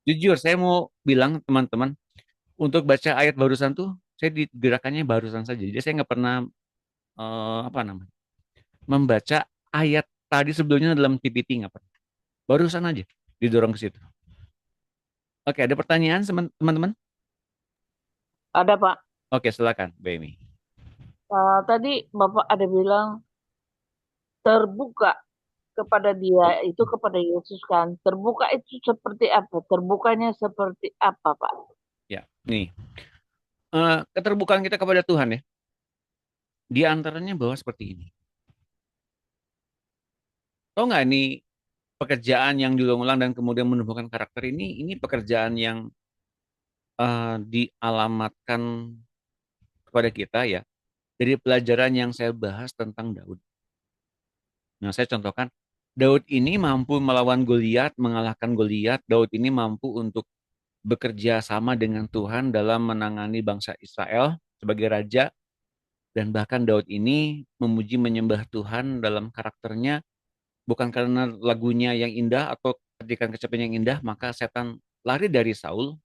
Jujur, saya mau bilang teman-teman, untuk baca ayat barusan tuh, saya digerakannya barusan saja. Jadi saya nggak pernah apa namanya membaca ayat tadi sebelumnya dalam TPT, nggak pernah. Barusan aja didorong ke situ. Oke, ada pertanyaan teman-teman? Ada Pak. Oke, silakan, Bemi. Tadi Bapak ada bilang terbuka kepada dia itu kepada Yesus kan. Terbuka itu seperti apa? Terbukanya seperti apa Pak? Ya, nih. Keterbukaan kita kepada Tuhan ya. Di antaranya bahwa seperti ini. Tahu nggak ini pekerjaan yang diulang-ulang dan kemudian menumbuhkan karakter ini pekerjaan yang dialamatkan kepada kita ya dari pelajaran yang saya bahas tentang Daud. Nah, saya contohkan Daud ini mampu melawan Goliat, mengalahkan Goliat. Daud ini mampu untuk bekerja sama dengan Tuhan dalam menangani bangsa Israel sebagai raja. Dan bahkan Daud ini memuji menyembah Tuhan dalam karakternya bukan karena lagunya yang indah atau ketikan kecapian yang indah, maka setan lari dari Saul,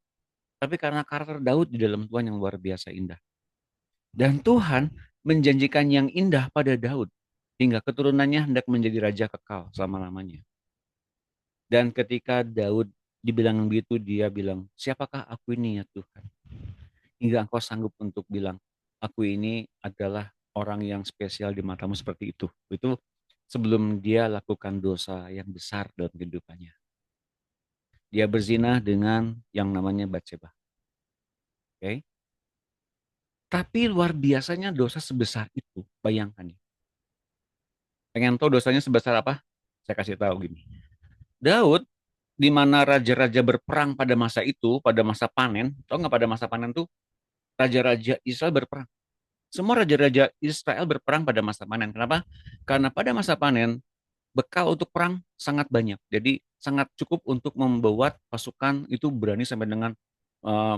tapi karena karakter Daud di dalam Tuhan yang luar biasa indah. Dan Tuhan menjanjikan yang indah pada Daud, hingga keturunannya hendak menjadi raja kekal selama-lamanya. Dan ketika Daud dibilang begitu, dia bilang, siapakah aku ini ya Tuhan? Hingga engkau sanggup untuk bilang, aku ini adalah orang yang spesial di matamu seperti itu. Itu sebelum dia lakukan dosa yang besar dalam kehidupannya. Dia berzina dengan yang namanya Batseba. Oke. Tapi luar biasanya dosa sebesar itu, bayangkan ya. Pengen tahu dosanya sebesar apa? Saya kasih tahu gini. Daud, di mana raja-raja berperang pada masa itu, pada masa panen, tahu nggak pada masa panen tuh raja-raja Israel berperang. Semua raja-raja Israel berperang pada masa panen. Kenapa? Karena pada masa panen bekal untuk perang sangat banyak. Jadi sangat cukup untuk membuat pasukan itu berani sampai dengan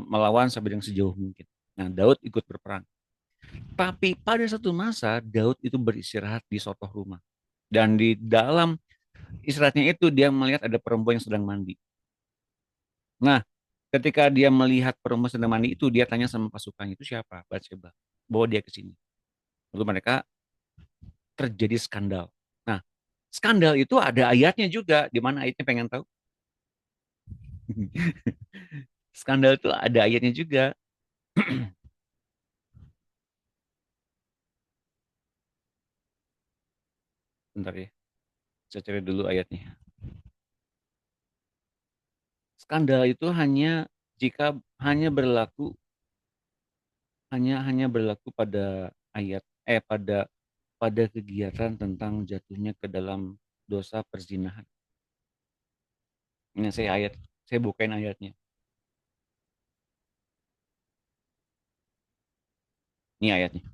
melawan sampai dengan sejauh mungkin. Nah, Daud ikut berperang. Tapi pada satu masa Daud itu beristirahat di sotoh rumah. Dan di dalam istirahatnya itu dia melihat ada perempuan yang sedang mandi. Nah, ketika dia melihat perempuan sedang mandi itu, dia tanya sama pasukan itu siapa? Batseba. Bawa dia ke sini. Lalu mereka terjadi skandal. Nah, skandal itu ada ayatnya juga. Di mana ayatnya pengen tahu? Skandal itu ada ayatnya juga. Bentar ya. Saya cari dulu ayatnya. Skandal itu hanya jika hanya berlaku pada ayat pada kegiatan tentang jatuhnya ke dalam dosa perzinahan. Ini saya bukain ayatnya. Ini ayatnya.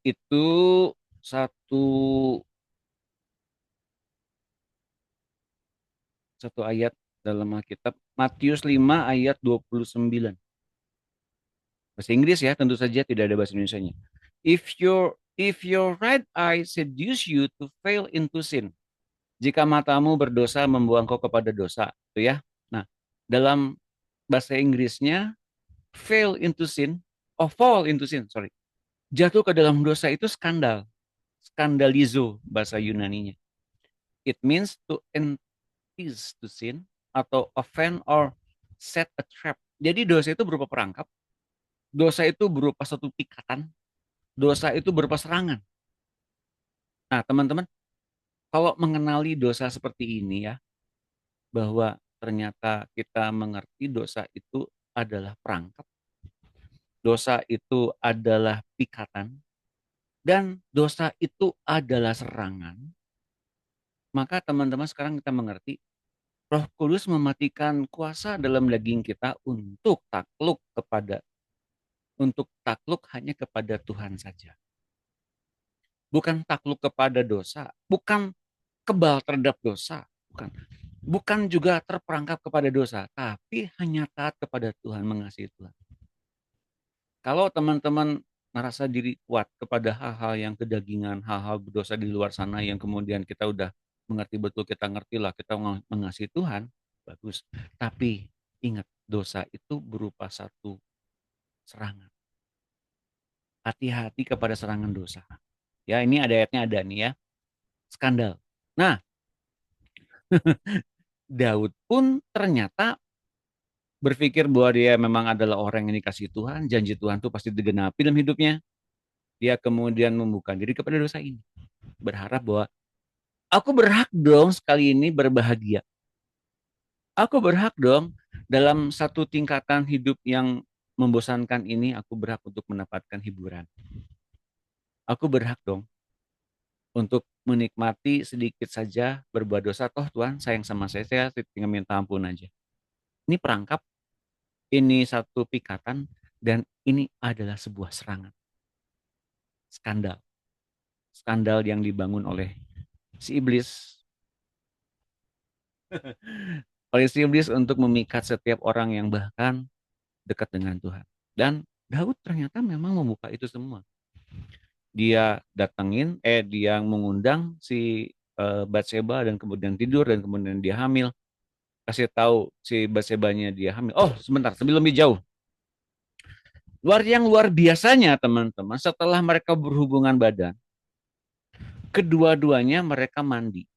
Itu satu ayat dalam Alkitab, Matius 5 ayat 29. Bahasa Inggris ya, tentu saja tidak ada bahasa Indonesianya. If your right eye seduce you to fail into sin. Jika matamu berdosa membawa engkau kepada dosa, itu ya. Nah, dalam bahasa Inggrisnya fail into sin, fall into sin, sorry. Jatuh ke dalam dosa itu skandal. Skandalizo bahasa Yunaninya. It means to entice to sin atau offend or set a trap. Jadi dosa itu berupa perangkap, dosa itu berupa satu pikatan, dosa itu berupa serangan. Nah, teman-teman, kalau mengenali dosa seperti ini ya, bahwa ternyata kita mengerti dosa itu adalah perangkap, dosa itu adalah pikatan, dan dosa itu adalah serangan, maka teman-teman sekarang kita mengerti Roh Kudus mematikan kuasa dalam daging kita untuk takluk hanya kepada Tuhan saja. Bukan takluk kepada dosa, bukan kebal terhadap dosa, bukan juga terperangkap kepada dosa, tapi hanya taat kepada Tuhan, mengasihi Tuhan. Kalau teman-teman merasa diri kuat kepada hal-hal yang kedagingan, hal-hal berdosa di luar sana yang kemudian kita udah mengerti betul, kita ngerti lah, kita mengasihi Tuhan, bagus. Tapi ingat, dosa itu berupa satu serangan. Hati-hati kepada serangan dosa. Ya, ini ada ayatnya ada nih ya. Skandal. Nah, Daud pun ternyata berpikir bahwa dia memang adalah orang yang dikasih Tuhan, janji Tuhan itu pasti digenapi dalam hidupnya. Dia kemudian membuka diri kepada dosa ini. Berharap bahwa aku berhak dong sekali ini berbahagia. Aku berhak dong dalam satu tingkatan hidup yang membosankan ini, aku berhak untuk mendapatkan hiburan. Aku berhak dong untuk menikmati sedikit saja berbuat dosa. Toh Tuhan sayang sama saya tinggal minta ampun aja. Ini perangkap, ini satu pikatan, dan ini adalah sebuah serangan. Skandal. Skandal yang dibangun oleh si iblis. Oleh si iblis untuk memikat setiap orang yang bahkan dekat dengan Tuhan. Dan Daud ternyata memang membuka itu semua. Dia dia mengundang si Batseba dan kemudian tidur dan kemudian dia hamil. Kasih tahu si Batsebanya dia hamil. Oh, sebentar, sebelum lebih jauh. Luar biasanya teman-teman, setelah mereka berhubungan badan, kedua-duanya mereka mandi.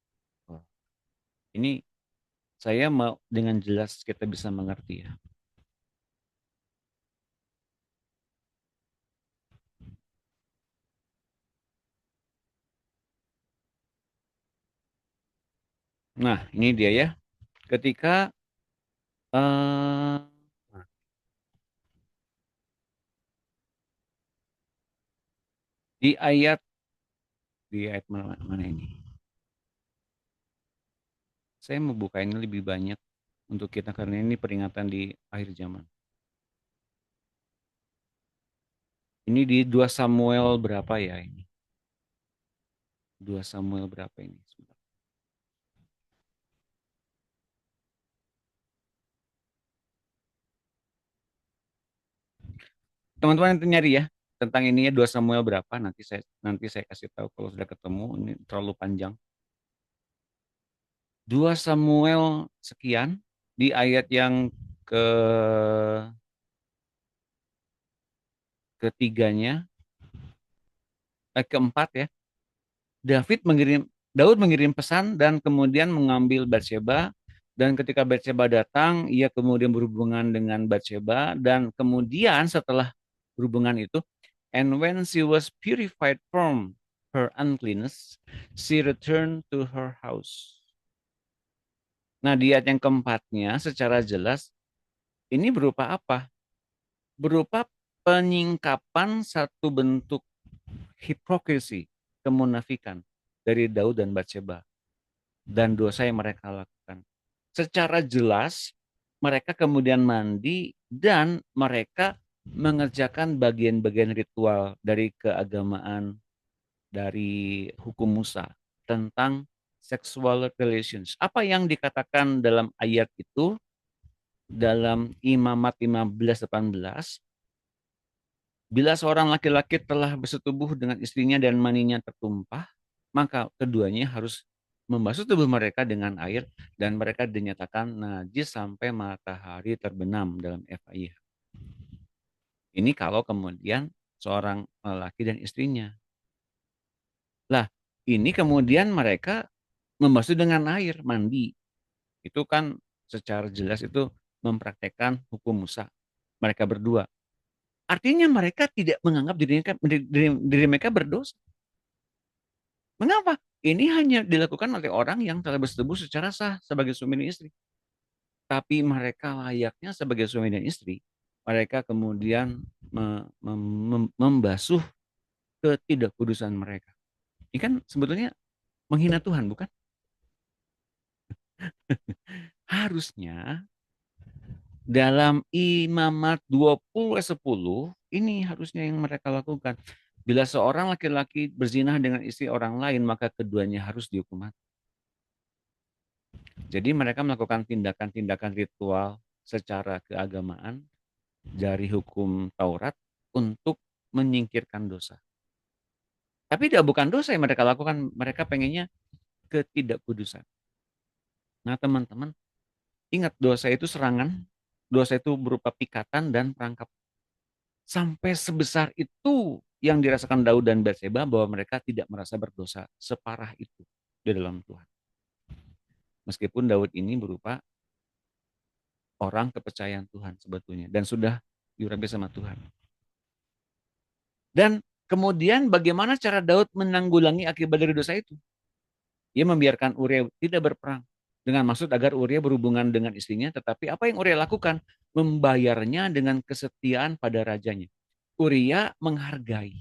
Ini saya mau dengan jelas kita bisa mengerti ya. Nah, ini dia ya. Ketika di ayat mana ini? Saya mau buka ini lebih banyak untuk kita karena ini peringatan di akhir zaman. Ini di 2 Samuel berapa ya ini? 2 Samuel berapa ini? Teman-teman yang nyari ya tentang ini ya 2 Samuel berapa, nanti saya kasih tahu kalau sudah ketemu, ini terlalu panjang. 2 Samuel sekian di ayat yang ketiganya, keempat ya. Daud mengirim pesan dan kemudian mengambil Batseba, dan ketika Batseba datang, ia kemudian berhubungan dengan Batseba, dan kemudian setelah berhubungan itu, and when she was purified from her uncleanness, she returned to her house. Nah, di ayat yang keempatnya secara jelas ini berupa apa? Berupa penyingkapan satu bentuk hipokrisi, kemunafikan dari Daud dan Batseba dan dosa yang mereka lakukan. Secara jelas mereka kemudian mandi dan mereka mengerjakan bagian-bagian ritual dari keagamaan, dari hukum Musa tentang sexual relations. Apa yang dikatakan dalam ayat itu dalam Imamat 15:18, bila seorang laki-laki telah bersetubuh dengan istrinya dan maninya tertumpah, maka keduanya harus membasuh tubuh mereka dengan air dan mereka dinyatakan najis sampai matahari terbenam dalam FIH. Ini kalau kemudian seorang laki dan istrinya. Lah, ini kemudian mereka membasuh dengan air, mandi. Itu kan secara jelas itu mempraktekkan hukum Musa. Mereka berdua. Artinya mereka tidak menganggap diri mereka berdosa. Mengapa? Ini hanya dilakukan oleh orang yang telah bersetubuh secara sah sebagai suami dan istri. Tapi mereka layaknya sebagai suami dan istri, mereka kemudian membasuh ketidakkudusan mereka. Ini kan sebetulnya menghina Tuhan, bukan? Harusnya dalam Imamat 20:10 ini harusnya yang mereka lakukan. Bila seorang laki-laki berzinah dengan istri orang lain, maka keduanya harus dihukum mati. Jadi mereka melakukan tindakan-tindakan ritual secara keagamaan dari hukum Taurat untuk menyingkirkan dosa. Tapi bukan dosa yang mereka lakukan, mereka pengennya ketidakkudusan. Nah teman-teman, ingat dosa itu serangan, dosa itu berupa pikatan dan perangkap. Sampai sebesar itu yang dirasakan Daud dan Batseba bahwa mereka tidak merasa berdosa separah itu di dalam Tuhan. Meskipun Daud ini berupa orang kepercayaan Tuhan sebetulnya dan sudah diurapi sama Tuhan. Dan kemudian bagaimana cara Daud menanggulangi akibat dari dosa itu? Ia membiarkan Uria tidak berperang dengan maksud agar Uria berhubungan dengan istrinya, tetapi apa yang Uria lakukan? Membayarnya dengan kesetiaan pada rajanya. Uria menghargai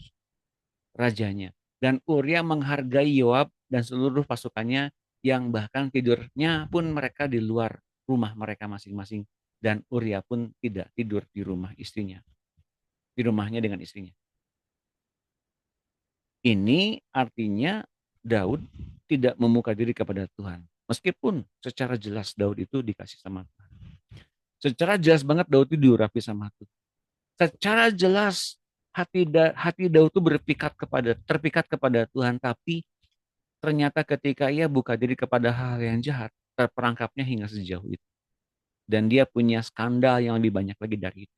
rajanya dan Uria menghargai Yoab dan seluruh pasukannya yang bahkan tidurnya pun mereka di luar rumah mereka masing-masing dan Uria pun tidak tidur di rumah istrinya, di rumahnya dengan istrinya. Ini artinya Daud tidak membuka diri kepada Tuhan. Meskipun secara jelas Daud itu dikasih sama Tuhan. Secara jelas banget Daud itu diurapi sama Tuhan. Secara jelas hati Daud itu terpikat kepada Tuhan. Tapi ternyata ketika ia buka diri kepada hal yang jahat, terperangkapnya hingga sejauh itu. Dan dia punya skandal yang lebih banyak lagi dari itu.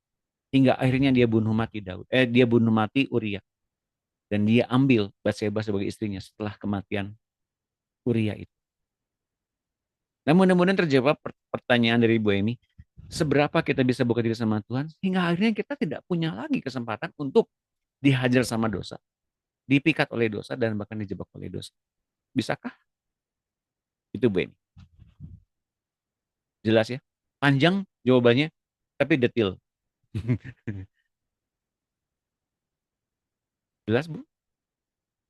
Hingga akhirnya dia bunuh mati Uria. Dan dia ambil Batseba sebagai istrinya setelah kematian Uria itu. Nah mudah-mudahan terjawab pertanyaan dari Bu Emi. Seberapa kita bisa buka diri sama Tuhan hingga akhirnya kita tidak punya lagi kesempatan untuk dihajar sama dosa, dipikat oleh dosa dan bahkan dijebak oleh dosa. Bisakah? Itu Bu Emi. Jelas ya? Panjang jawabannya, tapi detail. Jelas Bu?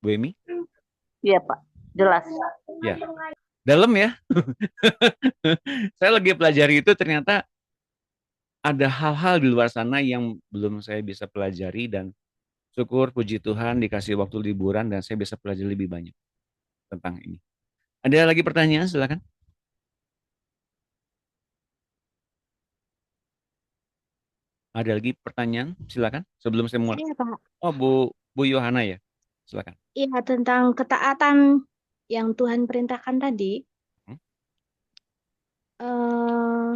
Bu Emi? Iya Pak, jelas. Ya. Dalam ya. Saya lagi pelajari itu ternyata ada hal-hal di luar sana yang belum saya bisa pelajari dan syukur puji Tuhan dikasih waktu liburan dan saya bisa pelajari lebih banyak tentang ini. Ada lagi pertanyaan? Silakan. Ada lagi pertanyaan? Silakan. Sebelum saya mulai. Iya, Pak. Oh, Bu Yohana ya. Silakan. Iya, tentang ketaatan yang Tuhan perintahkan tadi. Eh,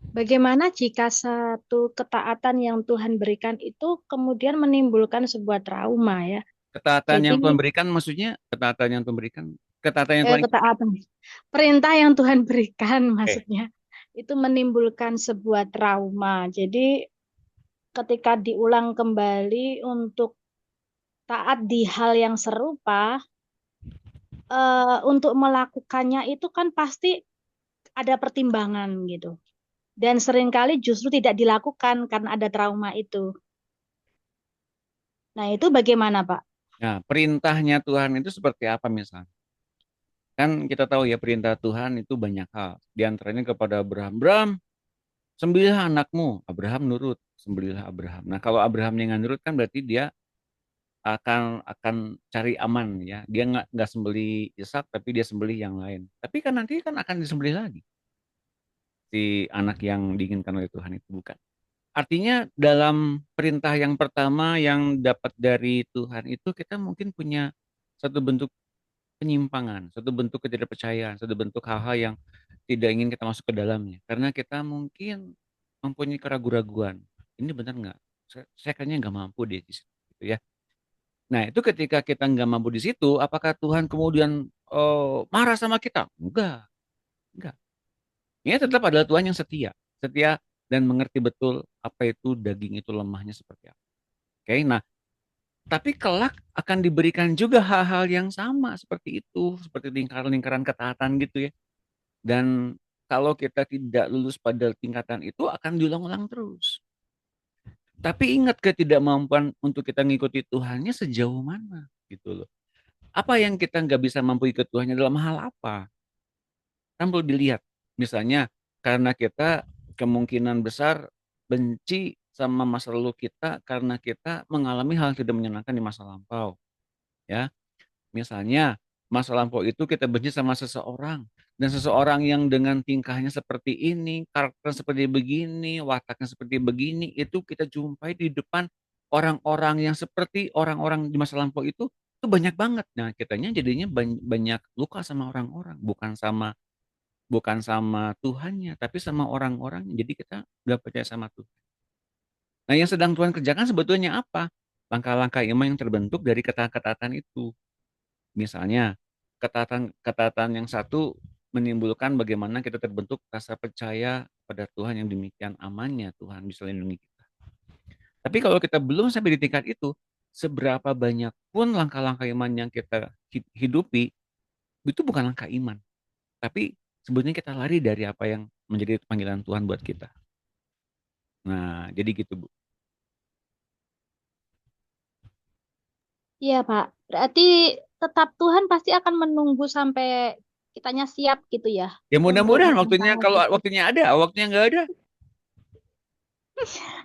Bagaimana jika satu ketaatan yang Tuhan berikan itu kemudian menimbulkan sebuah trauma ya? Ketaatan Jadi yang Tuhan berikan maksudnya ketaatan yang Tuhan berikan, ketaatan yang Tuhan ketaatan, perintah yang Tuhan berikan Oke. maksudnya itu menimbulkan sebuah trauma. Jadi ketika diulang kembali untuk taat di hal yang serupa, untuk melakukannya itu kan pasti ada pertimbangan gitu. Dan seringkali justru tidak dilakukan karena ada trauma itu. Nah, itu bagaimana, Pak? Nah, perintahnya Tuhan itu seperti apa misalnya? Kan kita tahu ya perintah Tuhan itu banyak hal. Di antaranya kepada Abraham, sembelihlah anakmu. Abraham nurut, sembelihlah Abraham. Nah, kalau Abraham yang nggak nurut kan berarti dia akan cari aman ya. Dia nggak sembelih Ishak tapi dia sembelih yang lain. Tapi kan nanti kan akan disembelih lagi si anak yang diinginkan oleh Tuhan itu, bukan? Artinya dalam perintah yang pertama yang dapat dari Tuhan itu kita mungkin punya satu bentuk penyimpangan, satu bentuk ketidakpercayaan, satu bentuk hal-hal yang tidak ingin kita masuk ke dalamnya. Karena kita mungkin mempunyai keraguan-raguan. Ini benar nggak? Saya kayaknya nggak mampu deh di situ, gitu ya. Nah itu ketika kita nggak mampu di situ, apakah Tuhan kemudian marah sama kita? Enggak. Ini tetap adalah Tuhan yang setia, setia dan mengerti betul apa itu daging itu lemahnya seperti apa. Oke, nah tapi kelak akan diberikan juga hal-hal yang sama seperti itu, seperti lingkaran-lingkaran ketaatan gitu ya. Dan kalau kita tidak lulus pada tingkatan itu akan diulang-ulang terus. Tapi ingat ketidakmampuan untuk kita ngikuti Tuhannya sejauh mana gitu loh. Apa yang kita nggak bisa mampu ikut Tuhannya dalam hal apa? Kan perlu dilihat. Misalnya karena kita kemungkinan besar benci sama masa lalu kita karena kita mengalami hal yang tidak menyenangkan di masa lampau. Ya, misalnya masa lampau itu kita benci sama seseorang dan seseorang yang dengan tingkahnya seperti ini, karakter seperti begini, wataknya seperti begini, itu kita jumpai di depan orang-orang yang seperti orang-orang di masa lampau itu banyak banget. Nah, kitanya jadinya banyak luka sama orang-orang, bukan sama Tuhannya, tapi sama orang-orang. Jadi kita nggak percaya sama Tuhan. Nah, yang sedang Tuhan kerjakan sebetulnya apa? Langkah-langkah iman yang terbentuk dari ketaatan-ketaatan itu. Misalnya, ketaatan yang satu menimbulkan bagaimana kita terbentuk rasa percaya pada Tuhan yang demikian amannya Tuhan bisa lindungi kita. Tapi kalau kita belum sampai di tingkat itu, seberapa banyak pun langkah-langkah iman yang kita hidupi, itu bukan langkah iman. Tapi sebetulnya kita lari dari apa yang menjadi panggilan Tuhan buat kita. Nah, jadi gitu, Bu. Iya, Pak. Berarti tetap Tuhan pasti akan menunggu sampai kitanya siap gitu ya Ya untuk mudah-mudahan waktunya, melangkah kalau gitu. waktunya ada, waktunya nggak ada.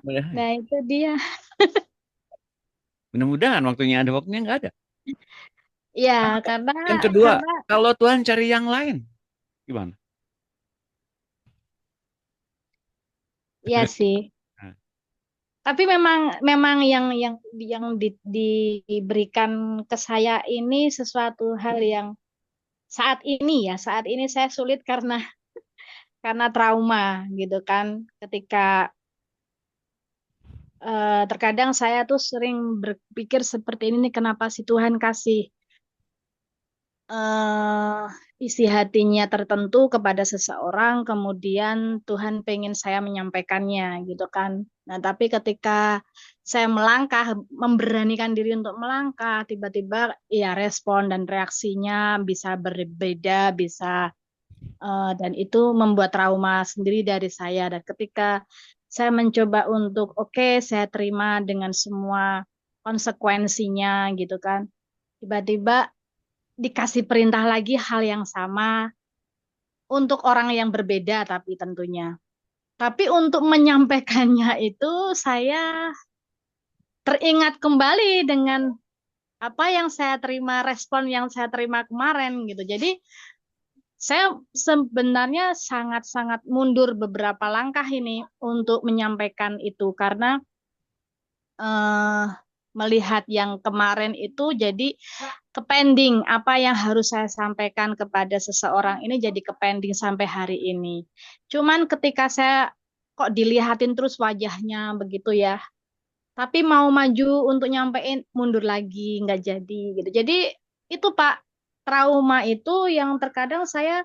Nah, itu dia. Mudah-mudahan waktunya ada, waktunya nggak ada. Ya, karena Yang kedua, karena kalau Tuhan cari yang lain, gimana? ya sih. Nah, Tapi memang memang yang diberikan ke saya ini sesuatu hal yang saat ini saya sulit karena trauma gitu kan. Ketika terkadang saya tuh sering berpikir seperti ini nih, kenapa sih Tuhan kasih eh isi hatinya tertentu kepada seseorang, kemudian Tuhan pengen saya menyampaikannya gitu kan. Nah, tapi ketika saya melangkah, memberanikan diri untuk melangkah, tiba-tiba ya respon dan reaksinya bisa berbeda, bisa dan itu membuat trauma sendiri dari saya. Dan ketika saya mencoba untuk oke, saya terima dengan semua konsekuensinya gitu kan. Tiba-tiba dikasih perintah lagi hal yang sama untuk orang yang berbeda tapi tentunya. Tapi untuk menyampaikannya itu saya teringat kembali dengan apa yang saya terima, respon yang saya terima kemarin gitu. Jadi saya sebenarnya sangat-sangat mundur beberapa langkah ini untuk menyampaikan itu karena eh, melihat yang kemarin itu jadi kepending apa yang harus saya sampaikan kepada seseorang ini jadi kepending sampai hari ini. Cuman ketika saya kok dilihatin terus wajahnya begitu ya, tapi mau maju untuk nyampein mundur lagi nggak jadi gitu. Jadi itu Pak, trauma itu yang terkadang saya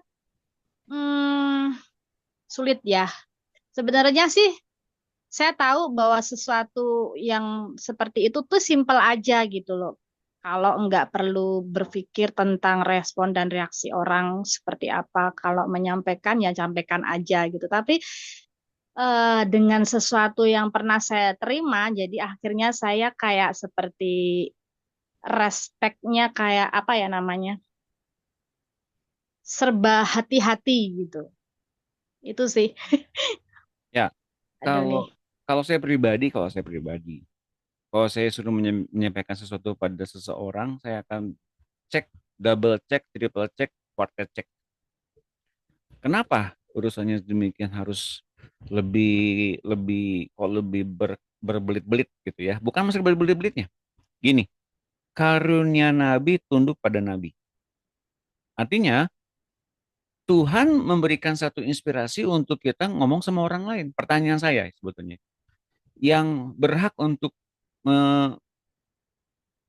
hmm, sulit ya. Sebenarnya sih saya tahu bahwa sesuatu yang seperti itu tuh simpel aja gitu loh. Kalau nggak perlu berpikir tentang respon dan reaksi orang seperti apa, kalau menyampaikan ya sampaikan aja gitu. Tapi dengan sesuatu yang pernah saya terima, jadi akhirnya saya kayak seperti respeknya kayak apa ya namanya, serba hati-hati gitu. Itu sih. ya, Aduh kalau deh. kalau saya suruh menyampaikan sesuatu pada seseorang, saya akan cek, double cek, triple cek, quartet cek. Kenapa urusannya demikian harus lebih lebih kok lebih berbelit-belit gitu ya? Bukan masalah berbelit-belitnya. Gini, karunia nabi tunduk pada nabi. Artinya Tuhan memberikan satu inspirasi untuk kita ngomong sama orang lain. Pertanyaan saya sebetulnya, yang berhak untuk me-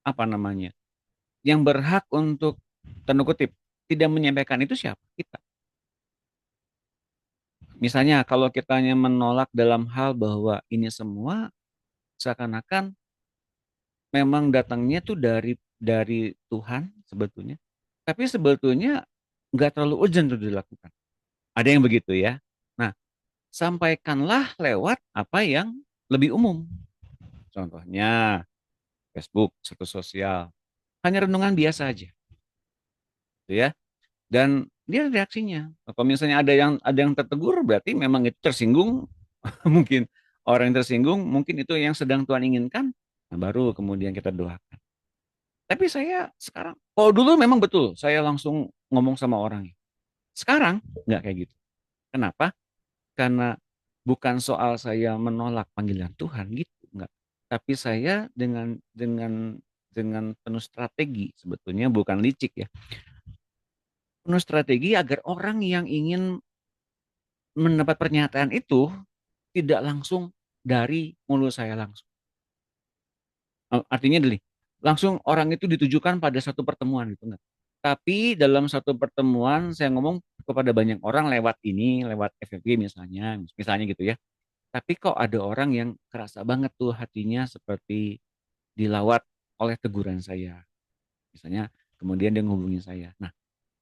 apa namanya? Yang berhak untuk tanda kutip tidak menyampaikan itu siapa? Kita. Misalnya kalau kitanya menolak dalam hal bahwa ini semua seakan-akan memang datangnya tuh dari Tuhan sebetulnya. Tapi sebetulnya nggak terlalu urgent untuk dilakukan. Ada yang begitu ya. Nah, sampaikanlah lewat apa yang lebih umum. Contohnya Facebook, status sosial. Hanya renungan biasa aja, gitu ya. Dan dia reaksinya. Kalau misalnya ada yang tertegur, berarti memang itu tersinggung. Mungkin orang yang tersinggung, mungkin itu yang sedang Tuhan inginkan. Nah, baru kemudian kita doakan. Tapi saya sekarang, kalau dulu memang betul, saya langsung ngomong sama orang. Sekarang nggak kayak gitu. Kenapa? Karena bukan soal saya menolak panggilan Tuhan gitu, nggak. Tapi saya dengan penuh strategi, sebetulnya bukan licik ya. Penuh strategi agar orang yang ingin mendapat pernyataan itu tidak langsung dari mulut saya langsung. Artinya gini, langsung orang itu ditujukan pada satu pertemuan gitu enggak. Tapi dalam satu pertemuan saya ngomong kepada banyak orang lewat ini, lewat FFG misalnya gitu ya. Tapi kok ada orang yang kerasa banget tuh hatinya seperti dilawat oleh teguran saya. Misalnya kemudian dia ngehubungin saya. Nah,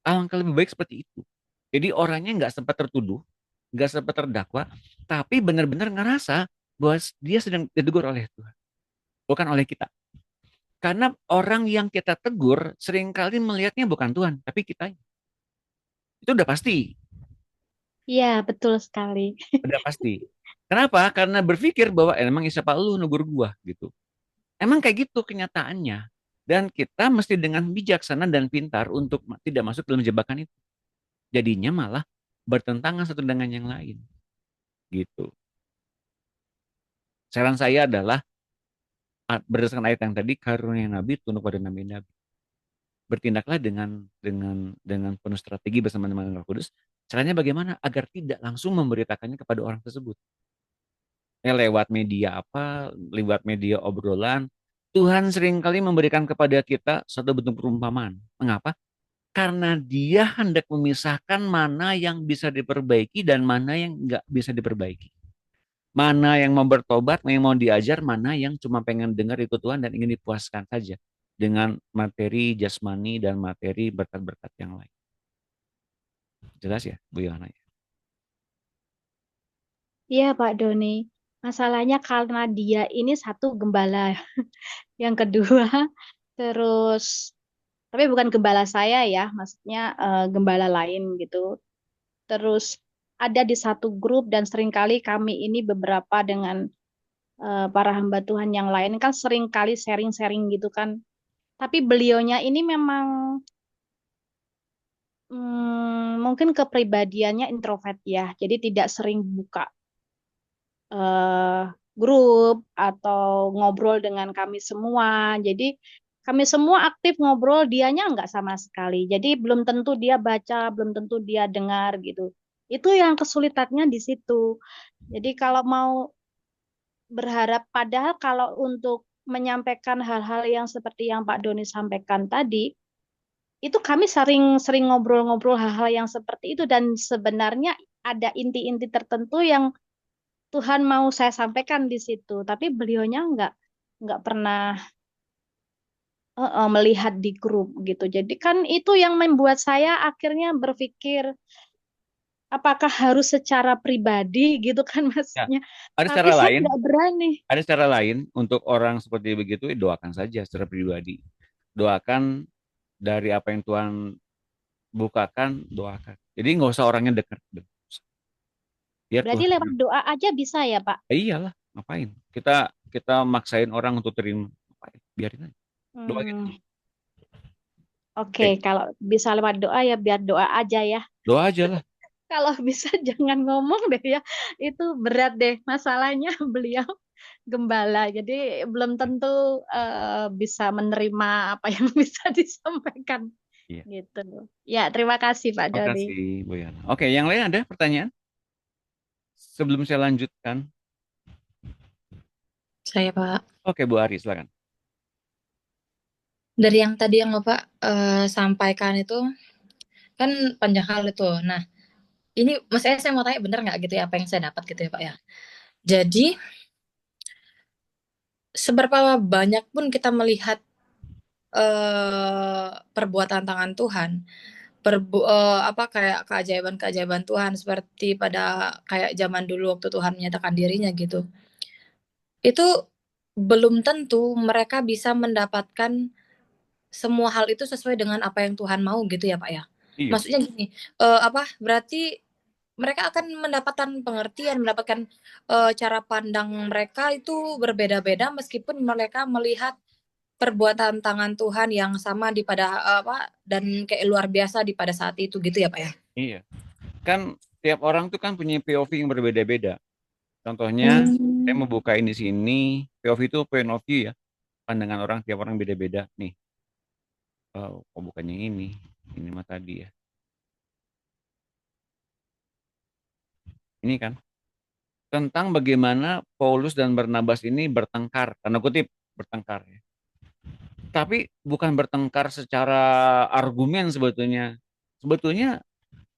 alangkah lebih baik seperti itu. Jadi orangnya nggak sempat tertuduh, nggak sempat terdakwa, tapi benar-benar ngerasa bahwa dia sedang ditegur oleh Tuhan, bukan oleh kita. Karena orang yang kita tegur seringkali melihatnya bukan Tuhan, tapi kita. Itu udah pasti, Iya, betul sekali. udah pasti. Kenapa? Karena berpikir bahwa emang siapa lu negur gua gitu. Emang kayak gitu kenyataannya. Dan kita mesti dengan bijaksana dan pintar untuk tidak masuk dalam jebakan itu. Jadinya malah bertentangan satu dengan yang lain. Gitu. Saran saya adalah berdasarkan ayat yang tadi, karunia Nabi tunduk pada Nabi-Nabi. Bertindaklah dengan penuh strategi bersama dengan Roh Kudus. Caranya bagaimana? Agar tidak langsung memberitakannya kepada orang tersebut. Lewat media apa, lewat media obrolan, Tuhan seringkali memberikan kepada kita suatu bentuk perumpamaan. Mengapa? Karena dia hendak memisahkan mana yang bisa diperbaiki dan mana yang nggak bisa diperbaiki. Mana yang mau bertobat, mana yang mau diajar, mana yang cuma pengen dengar ikut Tuhan dan ingin dipuaskan saja dengan materi jasmani dan materi berkat-berkat yang lain. Jelas ya, Bu Yohana? Iya, Pak Doni. Masalahnya karena dia ini satu gembala. Yang kedua, terus, tapi bukan gembala saya ya, maksudnya gembala lain gitu. Terus ada di satu grup dan seringkali kami ini beberapa dengan para hamba Tuhan yang lain kan seringkali sharing-sharing gitu kan. Tapi beliaunya ini memang mungkin kepribadiannya introvert ya, jadi tidak sering buka eh, grup atau ngobrol dengan kami semua. Jadi kami semua aktif ngobrol, dianya nggak sama sekali. Jadi belum tentu dia baca, belum tentu dia dengar gitu. Itu yang kesulitannya di situ. Jadi kalau mau berharap, padahal kalau untuk menyampaikan hal-hal yang seperti yang Pak Doni sampaikan tadi, itu kami sering-sering ngobrol-ngobrol hal-hal yang seperti itu dan sebenarnya ada inti-inti tertentu yang Tuhan mau saya sampaikan di situ, tapi beliaunya nggak pernah melihat di grup gitu. Jadi kan itu yang membuat saya akhirnya berpikir apakah harus secara pribadi gitu kan Ya, maksudnya. ada Tapi cara saya lain, nggak berani. ada cara lain untuk orang seperti begitu, doakan saja secara pribadi. Doakan dari apa yang Tuhan bukakan, doakan. Jadi nggak usah orangnya dekat. Biar Berarti Tuhan. lewat doa aja bisa ya, Pak? Iyalah, ngapain? Kita kita maksain orang untuk terima. Ngapain? Biarin aja. Doa gitu. Hmm, Oke, Oke, kalau bisa lewat doa ya biar doa aja ya. doa aja lah. Kalau bisa jangan ngomong deh ya. Itu berat deh masalahnya beliau gembala. Jadi belum tentu bisa menerima apa yang bisa disampaikan Iya. gitu. Ya, terima kasih Pak Doni. Makasih, Bu Yana. Oke, yang lain ada pertanyaan? Sebelum saya lanjutkan. Saya, Pak. Oke, Bu Ari, silakan. Dari yang tadi yang Bapak sampaikan itu kan panjang hal itu. Nah, ini maksudnya saya mau tanya bener nggak gitu ya apa yang saya dapat gitu ya Pak ya. Jadi seberapa banyak pun kita melihat perbuatan tangan Tuhan, apa kayak keajaiban-keajaiban Tuhan seperti pada kayak zaman dulu waktu Tuhan menyatakan dirinya gitu. Itu belum tentu mereka bisa mendapatkan semua hal itu sesuai dengan apa yang Tuhan mau gitu ya Pak ya. Iya. Maksudnya gini, berarti mereka akan mendapatkan pengertian, mendapatkan cara pandang mereka itu berbeda-beda meskipun mereka melihat perbuatan tangan Tuhan yang sama di pada dan kayak luar biasa di pada saat itu gitu ya Pak ya. Iya. Kan tiap orang tuh kan punya POV yang berbeda-beda. Contohnya Saya mau bukain di sini. POV itu point of view ya. Pandangan orang, tiap orang beda-beda. Nih, oh, kok bukannya ini? Ini mah tadi ya. Ini kan tentang bagaimana Paulus dan Barnabas ini bertengkar, tanda kutip bertengkar ya. Tapi bukan bertengkar secara argumen sebetulnya. Sebetulnya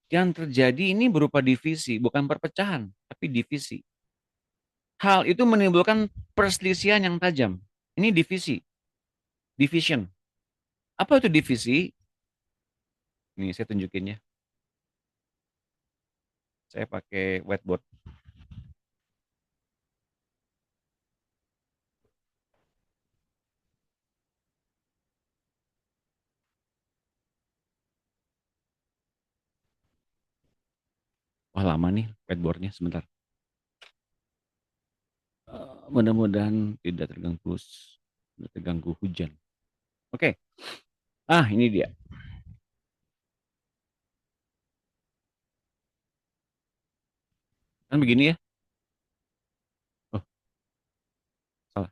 yang terjadi ini berupa divisi, bukan perpecahan, tapi divisi. Hal itu menimbulkan perselisihan yang tajam. Ini divisi, division. Apa itu divisi? Nih saya tunjukin ya. Saya pakai whiteboard. Wah lama nih whiteboardnya, sebentar. Mudah-mudahan tidak terganggu hujan. Oke. Ini dia. Kan begini ya. Oh, salah.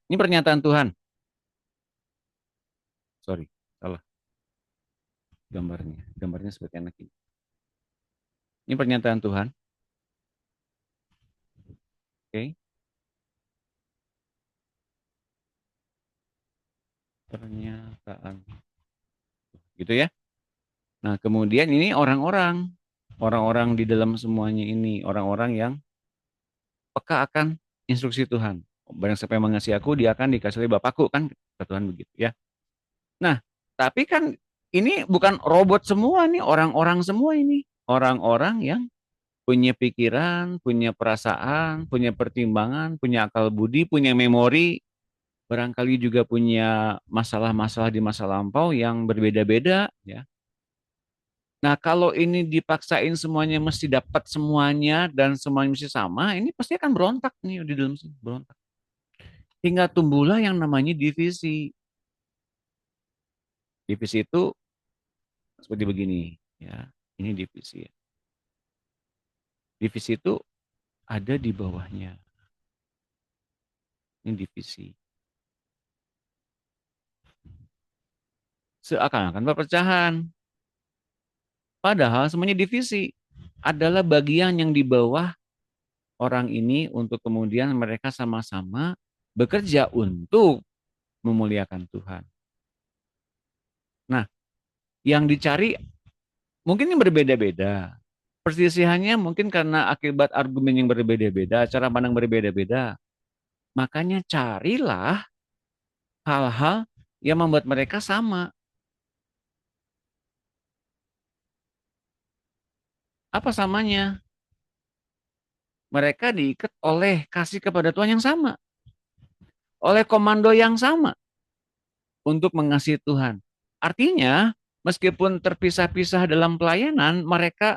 Ini pernyataan Tuhan. Sorry, salah. Gambarnya seperti anak ini. Ini pernyataan Tuhan. Oke. Pernyataan. Gitu ya. Nah, kemudian ini orang-orang di dalam semuanya ini, orang-orang yang peka akan instruksi Tuhan. Barang siapa yang mengasihi aku, dia akan dikasihi oleh Bapakku, kan kata Tuhan begitu ya. Nah, tapi kan ini bukan robot semua nih, orang-orang semua ini. Orang-orang yang punya pikiran, punya perasaan, punya pertimbangan, punya akal budi, punya memori, barangkali juga punya masalah-masalah di masa lampau yang berbeda-beda ya. Nah, kalau ini dipaksain semuanya mesti dapat semuanya dan semuanya mesti sama, ini pasti akan berontak nih di dalam sini, berontak. Hingga tumbuhlah yang namanya divisi. Divisi itu seperti begini ya. Ini divisi ya. Divisi itu ada di bawahnya. Ini divisi. Seakan-akan perpecahan. Padahal semuanya divisi. Adalah bagian yang di bawah orang ini untuk kemudian mereka sama-sama bekerja untuk memuliakan Tuhan. Nah, yang dicari mungkin yang berbeda-beda. Perselisihannya mungkin karena akibat argumen yang berbeda-beda, cara pandang berbeda-beda. Makanya carilah hal-hal yang membuat mereka sama. Apa samanya? Mereka diikat oleh kasih kepada Tuhan yang sama. Oleh komando yang sama untuk mengasihi Tuhan. Artinya, meskipun terpisah-pisah dalam pelayanan, mereka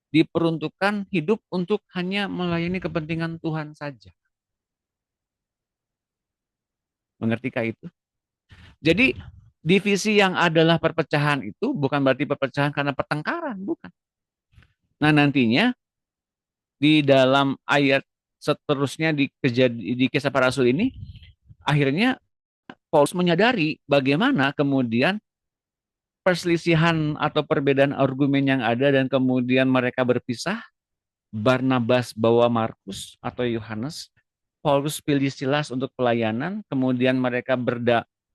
diperuntukkan hidup untuk hanya melayani kepentingan Tuhan saja. Mengertikah itu? Jadi divisi yang adalah perpecahan itu bukan berarti perpecahan karena pertengkaran, bukan. Nah nantinya di dalam ayat seterusnya di Kisah Para Rasul ini, akhirnya Paulus menyadari bagaimana kemudian perselisihan atau perbedaan argumen yang ada dan kemudian mereka berpisah. Barnabas bawa Markus atau Yohanes, Paulus pilih Silas untuk pelayanan, kemudian mereka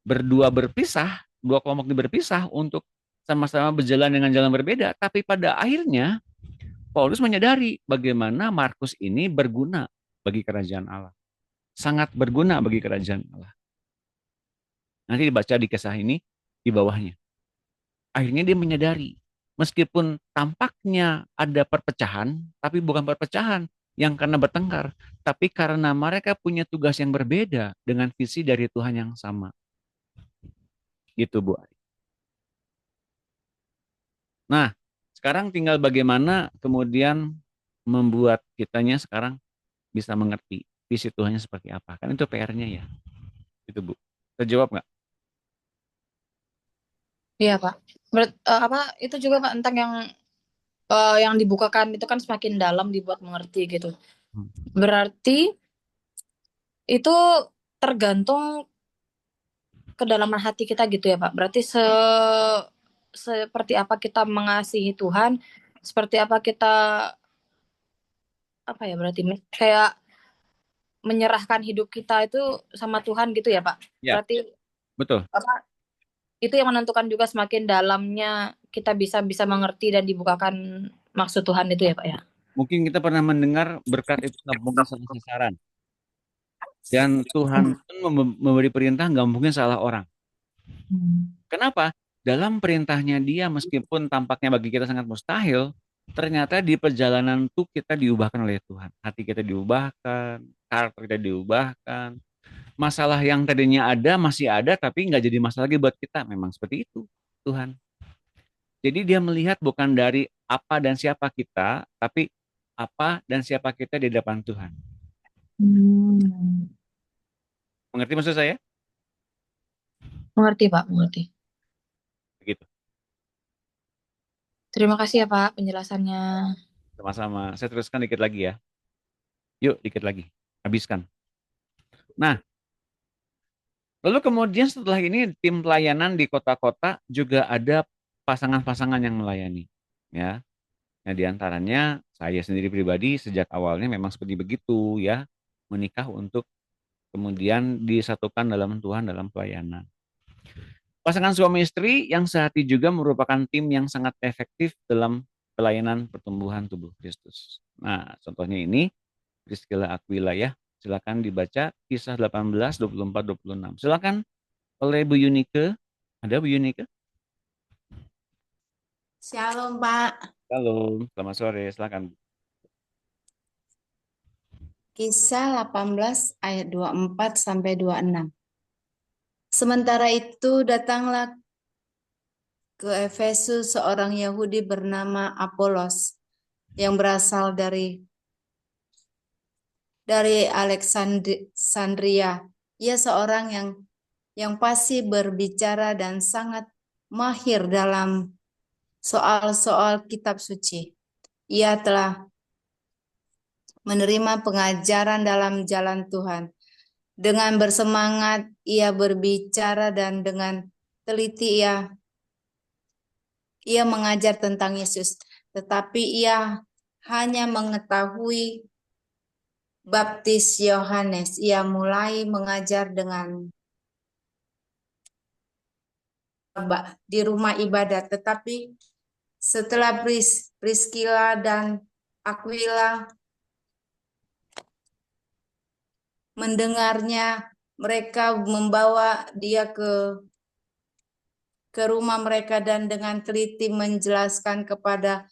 berdua berpisah, dua kelompok ini berpisah untuk sama-sama berjalan dengan jalan berbeda, tapi pada akhirnya Paulus menyadari bagaimana Markus ini berguna bagi kerajaan Allah. Sangat berguna bagi kerajaan Allah. Nanti dibaca di kisah ini di bawahnya. Akhirnya dia menyadari, meskipun tampaknya ada perpecahan, tapi bukan perpecahan yang karena bertengkar, tapi karena mereka punya tugas yang berbeda dengan visi dari Tuhan yang sama. Gitu Bu. Nah, sekarang tinggal bagaimana kemudian membuat kitanya sekarang bisa mengerti visi Tuhannya seperti apa. Kan itu PR-nya ya. Itu Bu. Terjawab nggak? Iya, Pak. Apa itu juga Pak tentang yang dibukakan itu kan semakin dalam dibuat mengerti gitu. Hmm. Berarti itu tergantung kedalaman hati kita gitu ya, Pak. Berarti seperti apa kita mengasihi Tuhan, seperti apa kita apa ya berarti kayak menyerahkan hidup kita itu sama Tuhan gitu ya, Pak. Ya, Berarti betul. apa itu yang menentukan juga semakin dalamnya kita bisa mengerti dan dibukakan maksud Tuhan itu ya, Pak ya. Mungkin kita pernah mendengar berkat itu nggak mungkin salah sasaran. Dan Tuhan pun memberi perintah nggak mungkin salah orang. Kenapa? Dalam perintahnya dia meskipun tampaknya bagi kita sangat mustahil, ternyata di perjalanan itu kita diubahkan oleh Tuhan. Hati kita diubahkan, karakter kita diubahkan. Masalah yang tadinya ada masih ada tapi nggak jadi masalah lagi buat kita. Memang seperti itu Tuhan. Jadi dia melihat bukan dari apa dan siapa kita, tapi apa dan siapa kita di depan Tuhan. Mengerti maksud saya? Mengerti, Pak, mengerti. Begitu. Terima kasih ya, Pak, penjelasannya. Sama-sama. Saya teruskan dikit lagi ya. Yuk, dikit lagi. Habiskan. Nah, lalu kemudian setelah ini tim pelayanan di kota-kota juga ada pasangan-pasangan yang melayani. Ya. Nah, di antaranya saya sendiri pribadi sejak awalnya memang seperti begitu ya. Menikah untuk kemudian disatukan dalam Tuhan dalam pelayanan. Pasangan suami istri yang sehati juga merupakan tim yang sangat efektif dalam pelayanan pertumbuhan tubuh Kristus. Nah, contohnya ini Priscilla Aquila ya. Silakan dibaca kisah 18, 24, 26. Silakan oleh Bu Yunike. Ada Bu Yunike? Shalom, Pak. Halo, selamat sore. Silakan. Kisah 18 ayat 24 sampai 26. Sementara itu datanglah ke Efesus seorang Yahudi bernama Apolos yang berasal dari Alexandria. Ia seorang yang pasti berbicara dan sangat mahir dalam soal-soal kitab suci. Ia telah menerima pengajaran dalam jalan Tuhan. Dengan bersemangat ia berbicara dan dengan teliti ia mengajar tentang Yesus. Tetapi ia hanya mengetahui baptis Yohanes. Ia mulai mengajar di rumah ibadat. Tetapi setelah Priscilla dan Aquila mendengarnya, mereka membawa dia ke rumah mereka dan dengan teliti menjelaskan kepada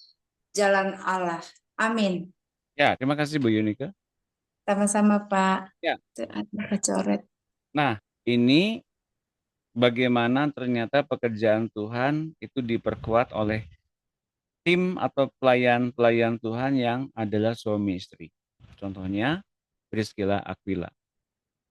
jalan Allah. Amin. Ya, terima kasih Bu Yunike. Sama-sama, Pak. Ya. Ada coret. Nah, ini bagaimana ternyata pekerjaan Tuhan itu diperkuat oleh tim atau pelayan-pelayan Tuhan yang adalah suami istri. Contohnya Priscilla Aquila.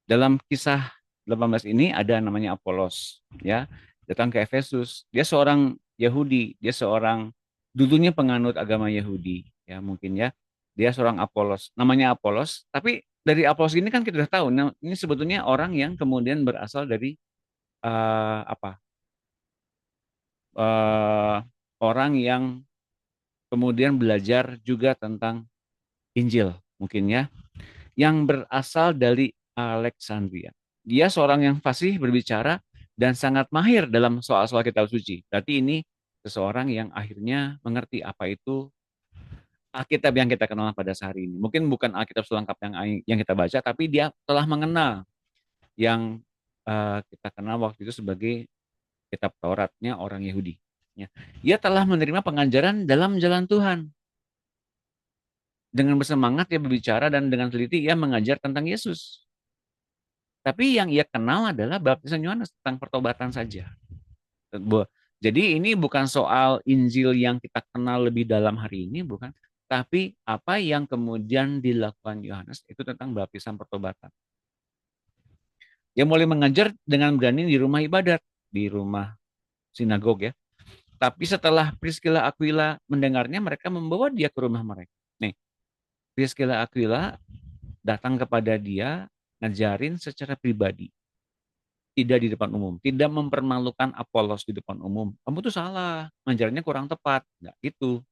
Dalam kisah 18 ini ada namanya Apolos, ya, datang ke Efesus. Dia seorang Yahudi, dia seorang dulunya penganut agama Yahudi, ya mungkin ya. Dia seorang Apolos, namanya Apolos. Tapi dari Apolos ini kan kita sudah tahu, nah, ini sebetulnya orang yang kemudian berasal dari orang yang kemudian belajar juga tentang Injil, mungkin ya, yang berasal dari Alexandria. Dia seorang yang fasih berbicara dan sangat mahir dalam soal-soal kitab suci. Berarti ini seseorang yang akhirnya mengerti apa itu Alkitab yang kita kenal pada hari ini. Mungkin bukan Alkitab selengkap yang kita baca, tapi dia telah mengenal yang kita kenal waktu itu sebagai kitab Tauratnya orang Yahudi. Dia telah menerima pengajaran dalam jalan Tuhan. Dengan bersemangat ia berbicara dan dengan teliti ia mengajar tentang Yesus. Tapi yang ia kenal adalah baptisan Yohanes tentang pertobatan saja. Jadi ini bukan soal Injil yang kita kenal lebih dalam hari ini, bukan. Tapi apa yang kemudian dilakukan Yohanes itu tentang baptisan pertobatan. Dia mulai mengajar dengan berani di rumah ibadat, di rumah sinagog ya. Tapi setelah Priscilla Aquila mendengarnya, mereka membawa dia ke rumah mereka. Nih, Priscilla Aquila datang kepada dia, ngajarin secara pribadi. Tidak di depan umum. Tidak mempermalukan Apolos di depan umum. Kamu tuh salah, ngajarnya kurang tepat. Nggak gitu.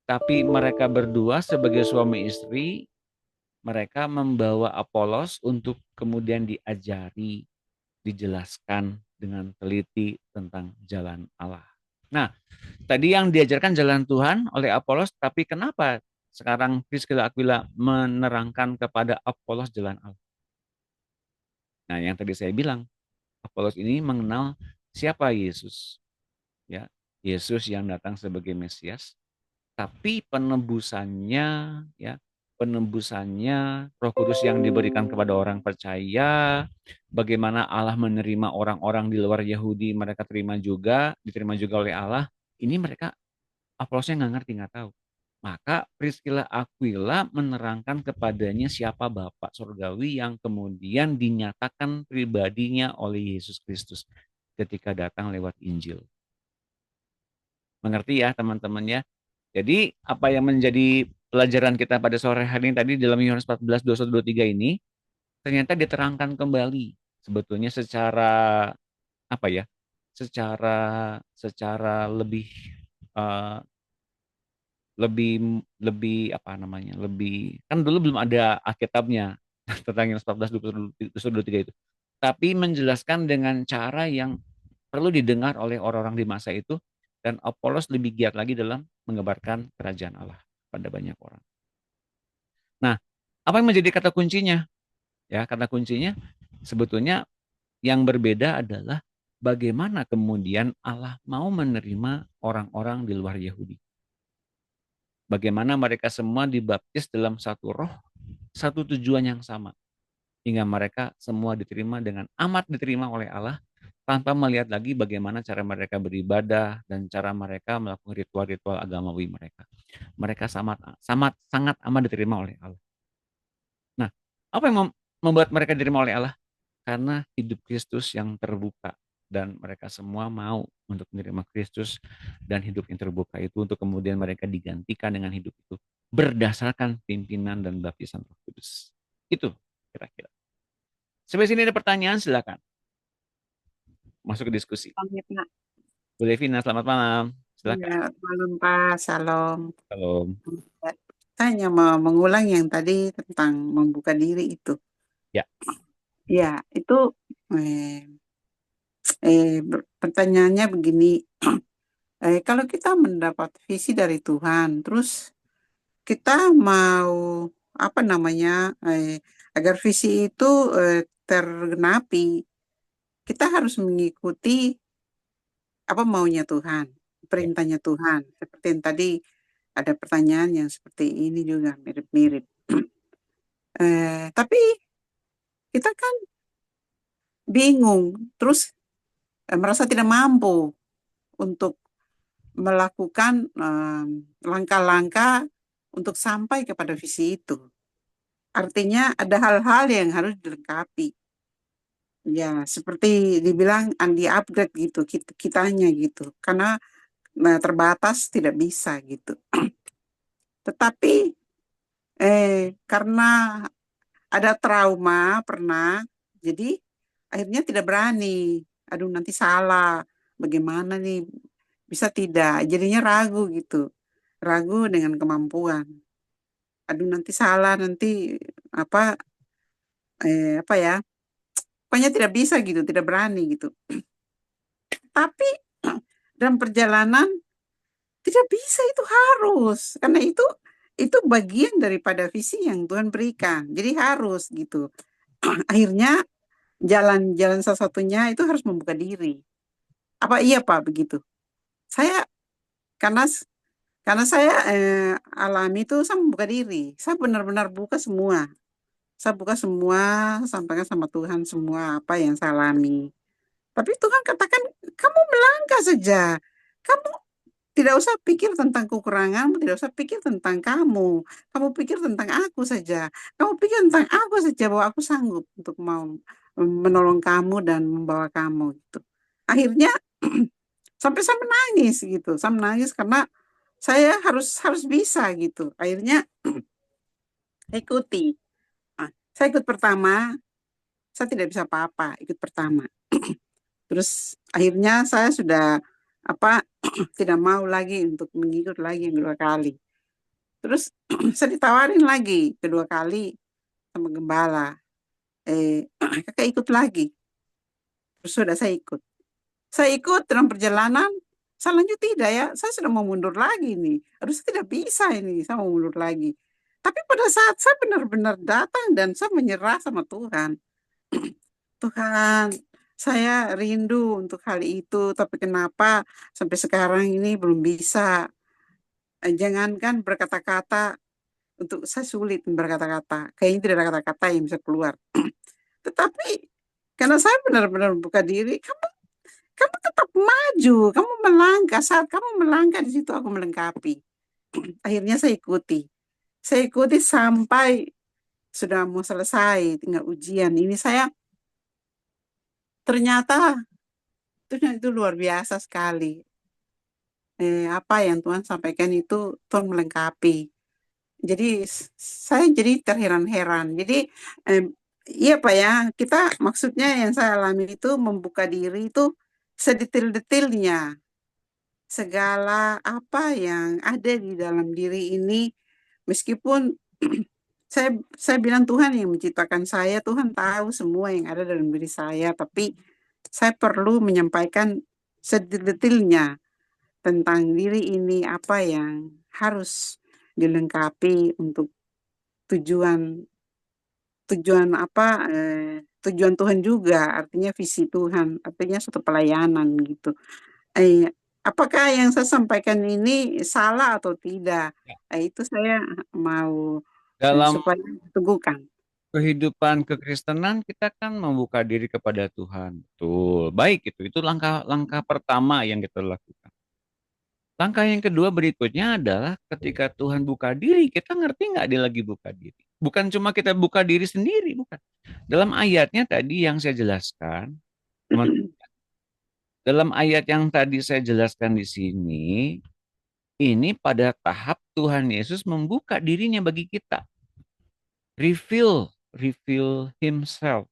Tapi mereka berdua sebagai suami istri, mereka membawa Apolos untuk kemudian diajari, dijelaskan dengan teliti tentang jalan Allah. Nah, tadi yang diajarkan jalan Tuhan oleh Apolos, tapi kenapa sekarang Priscilla Aquila menerangkan kepada Apolos jalan Allah? Nah, yang tadi saya bilang, Apolos ini mengenal siapa Yesus. Ya, Yesus yang datang sebagai Mesias, tapi penebusannya Roh Kudus yang diberikan kepada orang percaya, bagaimana Allah menerima orang-orang di luar Yahudi, mereka diterima juga oleh Allah. Ini mereka Apolosnya nggak ngerti, nggak tahu. Maka Priscilla Aquila menerangkan kepadanya siapa Bapak Surgawi yang kemudian dinyatakan pribadinya oleh Yesus Kristus ketika datang lewat Injil. Mengerti ya teman-teman ya? Jadi apa yang menjadi pelajaran kita pada sore hari ini tadi dalam Yohanes 14, 21, 23 ini ternyata diterangkan kembali sebetulnya secara apa ya? Secara lebih uh, lebih lebih apa namanya? Lebih kan dulu belum ada Alkitabnya tentang Yohanes 14, 21, 23 itu. Tapi menjelaskan dengan cara yang perlu didengar oleh orang-orang di masa itu, dan Apolos lebih giat lagi dalam mengabarkan kerajaan Allah pada banyak orang. Nah, apa yang menjadi kata kuncinya? Ya, kata kuncinya sebetulnya yang berbeda adalah bagaimana kemudian Allah mau menerima orang-orang di luar Yahudi. Bagaimana mereka semua dibaptis dalam satu roh, satu tujuan yang sama. Hingga mereka semua diterima dengan amat diterima oleh Allah, tanpa melihat lagi bagaimana cara mereka beribadah dan cara mereka melakukan ritual-ritual agamawi mereka. Mereka sangat amat diterima oleh Allah. Nah, apa yang membuat mereka diterima oleh Allah? Karena hidup Kristus yang terbuka, dan mereka semua mau untuk menerima Kristus, dan hidup yang terbuka itu untuk kemudian mereka digantikan dengan hidup itu berdasarkan pimpinan dan baptisan Roh Kudus. Itu kira-kira. Sampai sini ada pertanyaan, silakan masuk ke diskusi. Bu Devina, selamat malam. Silakan. Ya, malam Pak, salam. Salam. Saya hanya mau mengulang yang tadi tentang membuka diri itu. Ya. Ya, itu pertanyaannya begini. Kalau kita mendapat visi dari Tuhan, terus kita mau apa namanya agar visi itu tergenapi, kita harus mengikuti apa maunya Tuhan, perintahnya Tuhan. Seperti yang tadi ada pertanyaan yang seperti ini juga mirip-mirip. Tapi kita kan bingung, terus merasa tidak mampu untuk melakukan langkah-langkah untuk sampai kepada visi itu. Artinya ada hal-hal yang harus dilengkapi. Ya, seperti dibilang di-upgrade gitu, kitanya gitu. Karena terbatas tidak bisa gitu. Tetapi karena ada trauma pernah, jadi akhirnya tidak berani. Aduh, nanti salah. Bagaimana nih? Bisa tidak? Jadinya ragu gitu. Ragu dengan kemampuan. Aduh, nanti salah, nanti apa ya? Pokoknya tidak bisa gitu, tidak berani gitu. Tapi dalam perjalanan tidak bisa, itu harus. Karena itu bagian daripada visi yang Tuhan berikan. Jadi harus gitu. Akhirnya jalan salah satunya itu harus membuka diri. Apa iya Pak begitu? Saya karena saya alami itu, saya membuka diri. Saya benar-benar buka semua. Saya buka semua, sampaikan sama Tuhan semua apa yang saya alami. Tapi Tuhan katakan, kamu melangkah saja. Kamu tidak usah pikir tentang kekuranganmu, tidak usah pikir tentang kamu. Kamu pikir tentang aku saja. Kamu pikir tentang aku saja, bahwa aku sanggup untuk mau menolong kamu dan membawa kamu. Gitu. Akhirnya Sampai saya menangis gitu. Saya menangis karena saya harus bisa gitu. Akhirnya ikuti. Nah, saya ikut pertama, saya tidak bisa apa-apa, ikut pertama. Terus akhirnya saya sudah apa tidak mau lagi untuk mengikut lagi yang kedua kali. Terus saya ditawarin lagi kedua kali sama gembala. Kakak ikut lagi. Terus sudah saya ikut. Saya ikut dalam perjalanan, saya lanjut tidak ya, saya sudah mau mundur lagi nih. Harus tidak bisa ini, saya mau mundur lagi. Tapi pada saat saya benar-benar datang dan saya menyerah sama Tuhan. Tuhan, saya rindu untuk hal itu, tapi kenapa sampai sekarang ini belum bisa. Jangankan berkata-kata, untuk saya sulit berkata-kata. Kayaknya tidak ada kata-kata yang bisa keluar. Tetapi karena saya benar-benar buka diri, kamu tetap maju, kamu melangkah. Saat kamu melangkah di situ aku melengkapi. Akhirnya saya ikuti. Saya ikuti sampai sudah mau selesai, tinggal ujian. Ini saya ternyata itu luar biasa sekali. Apa yang Tuhan sampaikan itu Tuhan melengkapi. Jadi saya jadi terheran-heran. Jadi iya Pak ya, kita maksudnya yang saya alami itu membuka diri itu sedetil-detilnya. Segala apa yang ada di dalam diri ini, meskipun saya bilang Tuhan yang menciptakan saya, Tuhan tahu semua yang ada dalam diri saya, tapi saya perlu menyampaikan sedetil-detilnya tentang diri ini, apa yang harus dilengkapi untuk tujuan tujuan Tuhan juga, artinya visi Tuhan, artinya suatu pelayanan gitu. Apakah yang saya sampaikan ini salah atau tidak? Itu saya mau Dalam supaya diteguhkan. kehidupan kekristenan kita kan membuka diri kepada Tuhan. Betul. Baik itu langkah pertama yang kita lakukan. Langkah yang kedua berikutnya adalah ketika Tuhan buka diri, kita ngerti nggak dia lagi buka diri. Bukan cuma kita buka diri sendiri, bukan. Dalam ayatnya tadi yang saya jelaskan, teman, dalam ayat yang tadi saya jelaskan di sini, ini pada tahap Tuhan Yesus membuka dirinya bagi kita. Reveal himself.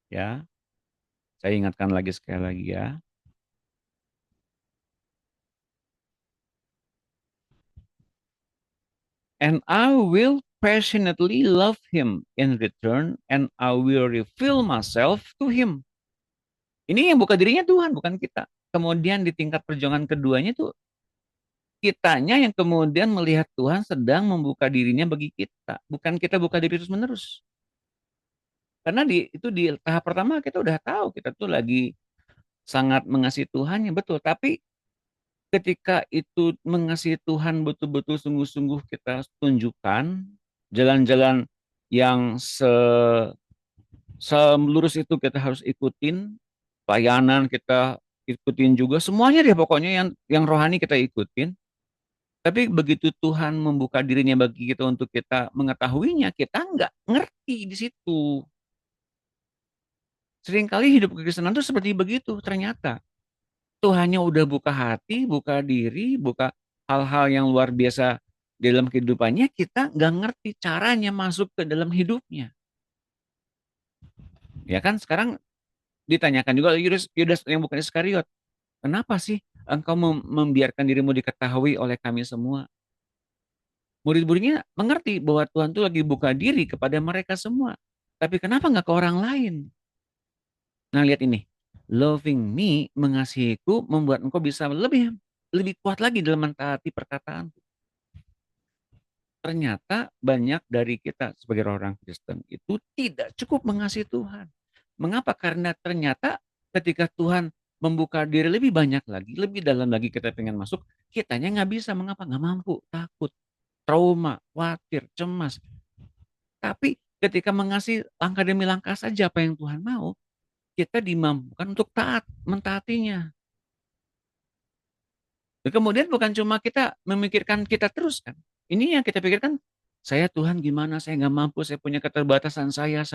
Ya, saya ingatkan lagi sekali lagi ya. And I will passionately love him in return, and I will reveal myself to him. Ini yang buka dirinya Tuhan, bukan kita. Kemudian di tingkat perjuangan keduanya tuh kitanya yang kemudian melihat Tuhan sedang membuka dirinya bagi kita, bukan kita buka diri terus-menerus. Karena di tahap pertama kita udah tahu kita tuh lagi sangat mengasihi Tuhan, ya betul. Tapi ketika itu mengasihi Tuhan betul-betul sungguh-sungguh kita tunjukkan, jalan-jalan yang selurus itu kita harus ikutin, pelayanan kita ikutin juga, semuanya deh pokoknya yang rohani kita ikutin. Tapi begitu Tuhan membuka dirinya bagi kita untuk kita mengetahuinya, kita nggak ngerti di situ. Seringkali hidup kekristenan itu seperti begitu ternyata. Tuhannya udah buka hati, buka diri, buka hal-hal yang luar biasa dalam kehidupannya, kita nggak ngerti caranya masuk ke dalam hidupnya. Ya kan sekarang ditanyakan juga Yudas yang bukan Iskariot, kenapa sih engkau membiarkan dirimu diketahui oleh kami semua? Murid-muridnya mengerti bahwa Tuhan itu lagi buka diri kepada mereka semua. Tapi kenapa nggak ke orang lain? Nah lihat ini, loving me, mengasihiku, membuat engkau bisa lebih kuat lagi dalam mentaati perkataan. Ternyata banyak dari kita sebagai orang Kristen itu tidak cukup mengasihi Tuhan. Mengapa? Karena ternyata ketika Tuhan membuka diri lebih banyak lagi, lebih dalam lagi kita pengen masuk, kitanya nggak bisa. Mengapa? Nggak mampu, takut, trauma, khawatir, cemas. Tapi ketika mengasihi langkah demi langkah saja apa yang Tuhan mau, kita dimampukan untuk taat, mentaatinya. Dan kemudian bukan cuma kita memikirkan kita terus kan. Ini yang kita pikirkan, saya Tuhan gimana, saya nggak mampu, saya punya keterbatasan, saya.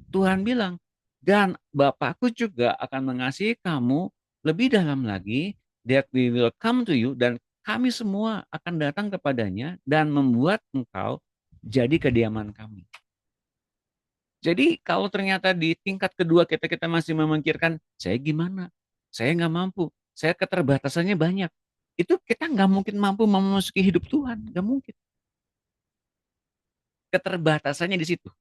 Tuhan bilang, dan Bapakku juga akan mengasihi kamu Lebih dalam lagi, that we will come to you, dan kami semua akan datang kepadanya dan membuat engkau jadi kediaman kami. Jadi kalau ternyata di tingkat kedua kita masih memikirkan, saya gimana? Saya nggak mampu. Saya keterbatasannya banyak. Itu kita nggak mungkin mampu memasuki hidup Tuhan. Nggak mungkin. Keterbatasannya di situ.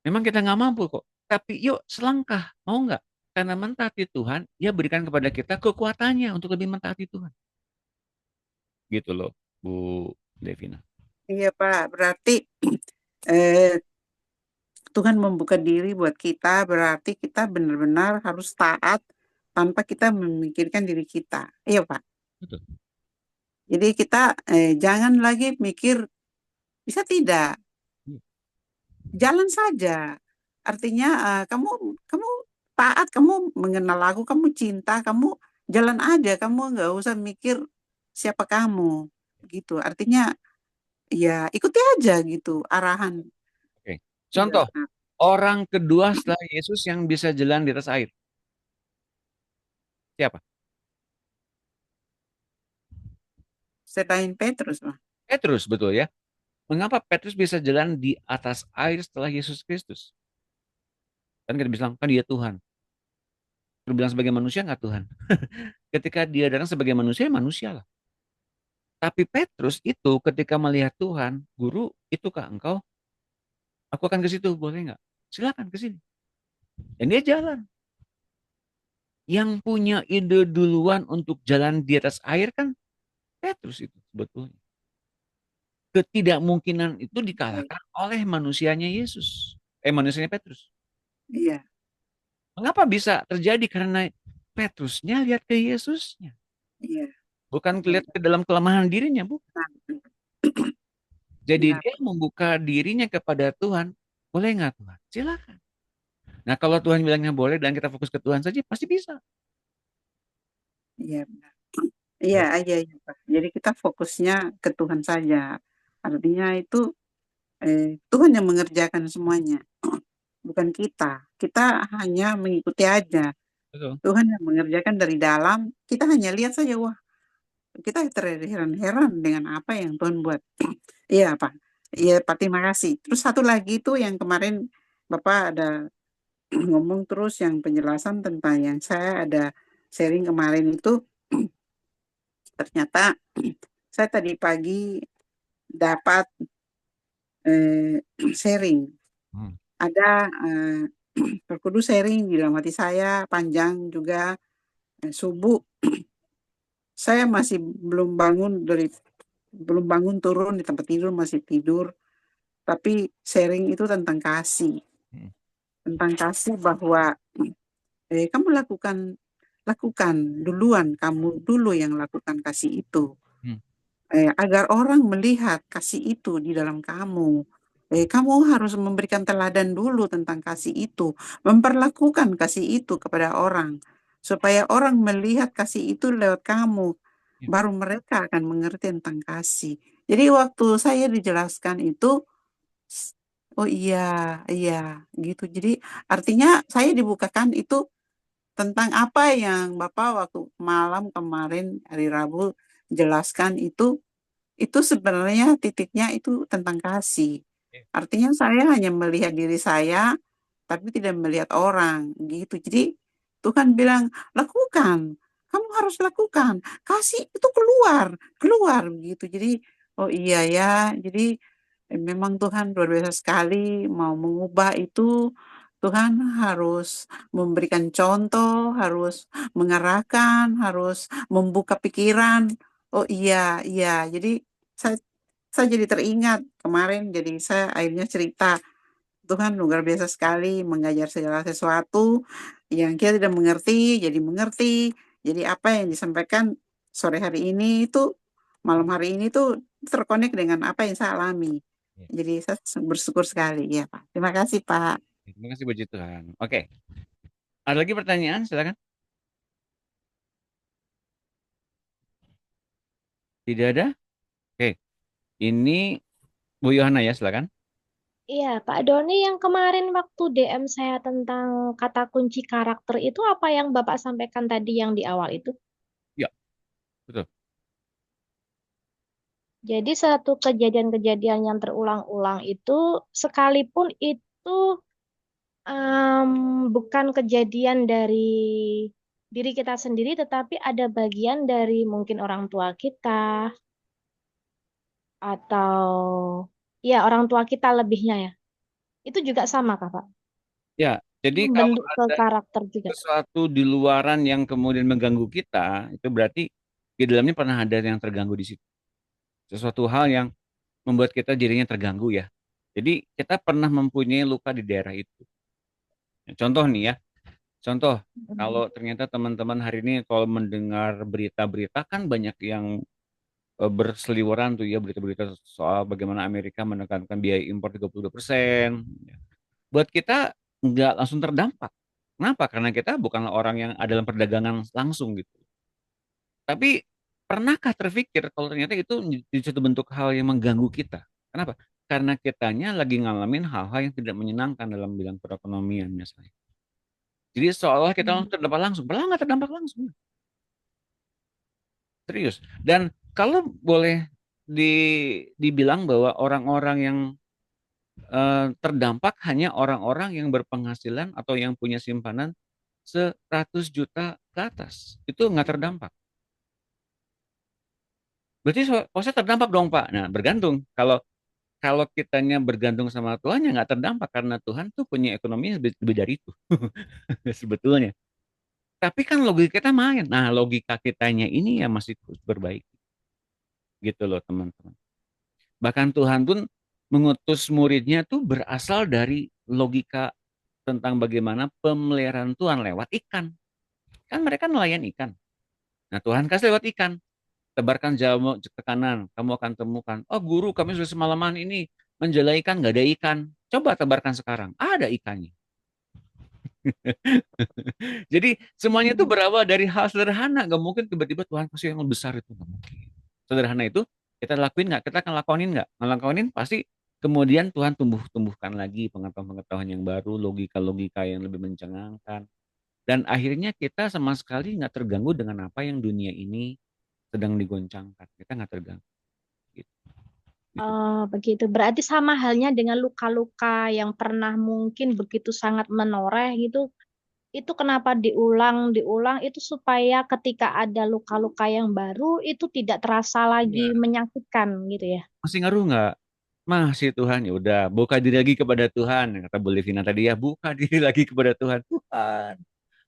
Memang kita nggak mampu kok. Tapi yuk selangkah. Mau nggak? Karena mentaati Tuhan, dia berikan kepada kita kekuatannya untuk lebih mentaati Tuhan. Gitu loh, Bu Devina. Iya Pak, berarti eh, Tuhan membuka diri buat kita, berarti kita benar-benar harus taat tanpa kita memikirkan diri kita. Iya Pak. Betul. Jadi kita jangan lagi mikir bisa tidak, jalan saja. Artinya kamu kamu taat, kamu mengenal aku, kamu cinta, kamu jalan aja, kamu nggak usah mikir siapa kamu, gitu. Artinya ya ikuti aja gitu arahan. Oke. Iya, Contoh, orang kedua setelah Yesus yang bisa jalan di atas air. Siapa? selain Petrus, Pak. Petrus, betul ya. Mengapa Petrus bisa jalan di atas air setelah Yesus Kristus? Kan kita bilang, kan dia Tuhan. Terus bilang sebagai manusia nggak Tuhan? Ketika dia datang sebagai manusia, manusia lah. Tapi Petrus itu ketika melihat Tuhan, guru, itukah engkau? Aku akan ke situ, boleh nggak? Silakan ke sini. Dan dia jalan. Yang punya ide duluan untuk jalan di atas air kan Petrus itu sebetulnya. Ketidakmungkinan itu dikalahkan oleh manusianya Yesus. Manusianya Petrus. Iya, Mengapa bisa terjadi? Karena Petrusnya lihat ke Yesusnya. iya. Bukan lihat ke dalam kelemahan dirinya, Bu. Jadi Benar. dia membuka dirinya kepada Tuhan. Boleh nggak Tuhan? Silakan. Nah kalau Tuhan bilangnya boleh dan kita fokus ke Tuhan saja, pasti bisa. Iya, benar. Iya, iya, iya, Pak. Jadi kita fokusnya ke Tuhan saja. Artinya itu Tuhan yang mengerjakan semuanya, bukan kita. Kita hanya mengikuti aja. Betul. Tuhan yang mengerjakan dari dalam, kita hanya lihat saja, wah, kita terheran-heran dengan apa yang Tuhan buat. Iya, Pak. Iya, Pak, terima kasih. Terus satu lagi itu yang kemarin Bapak ada ngomong terus yang penjelasan tentang yang saya ada sharing kemarin itu, ternyata saya tadi pagi dapat sharing. Ada Roh Kudus sharing di dalam hati saya panjang juga subuh. Saya masih belum bangun turun di tempat tidur, masih tidur. Tapi sharing itu tentang kasih. Tentang kasih bahwa kamu lakukan duluan, kamu dulu yang lakukan kasih itu. Agar orang melihat kasih itu di dalam kamu. Kamu harus memberikan teladan dulu tentang kasih itu, memperlakukan kasih itu kepada orang, supaya orang melihat kasih itu lewat kamu, baru mereka akan mengerti tentang kasih. Jadi waktu saya dijelaskan itu, oh iya, iya, gitu. Jadi artinya saya dibukakan itu tentang apa yang Bapak waktu malam kemarin hari Rabu jelaskan itu sebenarnya titiknya itu tentang kasih. Artinya saya hanya melihat diri saya, tapi tidak melihat orang, gitu. Jadi Tuhan bilang, lakukan, kamu harus lakukan, kasih itu keluar, keluar, gitu. Jadi, oh iya ya, jadi memang Tuhan luar biasa sekali mau mengubah itu. Tuhan harus memberikan contoh, harus mengarahkan, harus membuka pikiran. Oh iya, iya. Jadi saya saya jadi teringat kemarin, jadi saya akhirnya cerita Tuhan luar biasa sekali mengajar segala sesuatu yang kita tidak mengerti, jadi mengerti. Jadi apa yang disampaikan sore hari ini itu, malam hari ini tuh terkonek dengan apa yang saya alami. Jadi saya bersyukur sekali, ya Pak. Terima kasih Pak. Terima kasih puji Tuhan. Oke. Ada lagi pertanyaan? Silakan. Tidak ada? Oke. Ini Bu Yohana ya, silakan. Iya, Pak Doni, yang kemarin waktu DM saya tentang kata kunci karakter itu apa yang Bapak sampaikan tadi yang di awal itu? Ya, betul. Jadi satu kejadian-kejadian yang terulang-ulang itu, sekalipun itu bukan kejadian dari diri kita sendiri, tetapi ada bagian dari mungkin orang tua kita atau ya orang tua kita lebihnya ya. Itu juga sama, Kak, Pak. Ya, jadi kalau Membentuk ke ada karakter juga. sesuatu di luaran yang kemudian mengganggu kita, itu berarti di dalamnya pernah ada yang terganggu di situ. Sesuatu hal yang membuat kita dirinya terganggu ya. Jadi kita pernah mempunyai luka di daerah itu. Contoh nih ya, contoh kalau ternyata teman-teman hari ini kalau mendengar berita-berita kan banyak yang berseliweran tuh ya berita-berita soal bagaimana Amerika menekankan biaya impor 32%. Buat kita nggak langsung terdampak. Kenapa? Karena kita bukanlah orang yang ada dalam perdagangan langsung gitu. Tapi pernahkah terpikir kalau ternyata itu jadi suatu bentuk hal yang mengganggu kita? Kenapa? Karena kitanya lagi ngalamin hal-hal yang tidak menyenangkan dalam bidang perekonomian misalnya. Jadi seolah kita langsung terdampak langsung, padahal nggak terdampak langsung. Serius. Dan kalau boleh dibilang bahwa orang-orang yang terdampak hanya orang-orang yang berpenghasilan atau yang punya simpanan 100 juta ke atas. Itu nggak terdampak. Berarti kalau saya terdampak dong Pak. Nah bergantung. Kalau kalau kitanya bergantung sama Tuhan ya nggak terdampak karena Tuhan tuh punya ekonomi lebih dari itu sebetulnya. Tapi kan logika kita main. Nah logika kitanya ini ya masih terus berbaik gitu loh teman-teman. Bahkan Tuhan pun mengutus muridnya tuh berasal dari logika tentang bagaimana pemeliharaan Tuhan lewat ikan. Kan mereka nelayan ikan. Nah Tuhan kasih lewat ikan. Tebarkan jamu ke kanan, kamu akan temukan. Oh guru, kami sudah semalaman ini menjala ikan, nggak ada ikan. Coba tebarkan sekarang, ada ikannya. Jadi semuanya itu berawal dari hal sederhana. Gak mungkin tiba-tiba Tuhan kasih yang lebih besar itu. Gak mungkin. Sederhana itu kita lakuin nggak? Kita akan lakonin nggak? Ngelakonin pasti kemudian Tuhan tumbuhkan lagi pengetahuan-pengetahuan yang baru, logika-logika yang lebih mencengangkan. Dan akhirnya kita sama sekali nggak terganggu dengan apa yang dunia ini sedang digoncangkan. Kita nggak terganggu. Gitu. Gitu. Oh, begitu. Berarti sama halnya dengan luka-luka yang pernah mungkin begitu sangat menoreh gitu. Itu kenapa diulang-diulang itu supaya ketika ada luka-luka yang baru itu tidak terasa lagi Ya. menyakitkan gitu ya. Masih ngaruh nggak? Masih Tuhan, ya udah buka diri lagi kepada Tuhan. Kata Bu Levina tadi ya, buka diri lagi kepada Tuhan. Tuhan,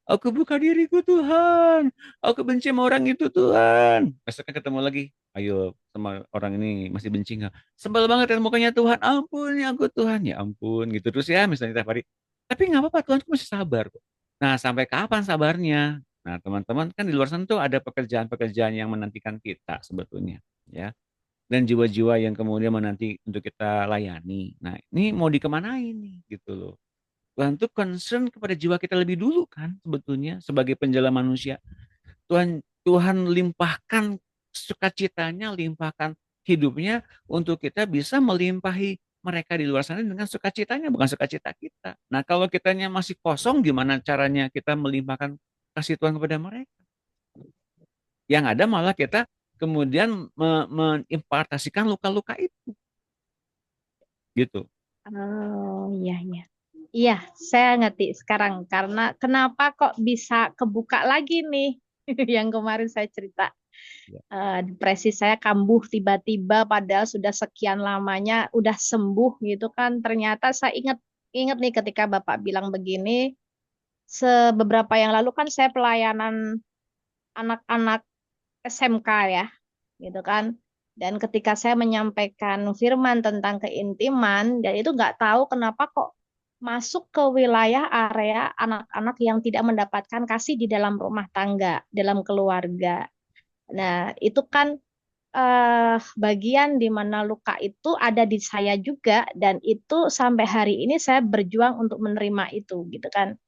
aku buka diriku Tuhan. Aku benci sama orang itu Tuhan. Besoknya ketemu lagi. Ayo sama orang ini masih benci nggak? Sebel banget ya mukanya Tuhan. Ampun ya aku Tuhan. Ya ampun gitu terus ya misalnya tiap hari. Tapi nggak apa-apa Tuhan aku masih sabar kok. Nah sampai kapan sabarnya? Nah teman-teman kan di luar sana tuh ada pekerjaan-pekerjaan yang menantikan kita sebetulnya. Ya dan jiwa-jiwa yang kemudian menanti untuk kita layani. Nah, ini mau dikemanain nih gitu loh. Tuhan tuh concern kepada jiwa kita lebih dulu kan sebetulnya sebagai penjala manusia. Tuhan limpahkan sukacitanya, limpahkan hidupnya untuk kita bisa melimpahi mereka di luar sana dengan sukacitanya, bukan sukacita kita. Nah, kalau kitanya masih kosong, gimana caranya kita melimpahkan kasih Tuhan kepada mereka? Yang ada malah kita kemudian mengimpartasikan luka-luka itu. Gitu. Oh, iya, iya. Iya, saya ngerti sekarang karena kenapa kok bisa kebuka lagi nih yang kemarin saya cerita. Ya. Depresi saya kambuh tiba-tiba padahal sudah sekian lamanya udah sembuh gitu kan. Ternyata saya ingat ingat nih ketika Bapak bilang begini, beberapa yang lalu kan saya pelayanan anak-anak SMK ya, gitu kan. Dan ketika saya menyampaikan firman tentang keintiman, dan itu nggak tahu kenapa kok masuk ke wilayah area anak-anak yang tidak mendapatkan kasih di dalam rumah tangga, dalam keluarga. Nah, itu kan bagian di mana luka itu ada di saya juga, dan itu sampai hari ini saya berjuang untuk menerima itu, gitu kan.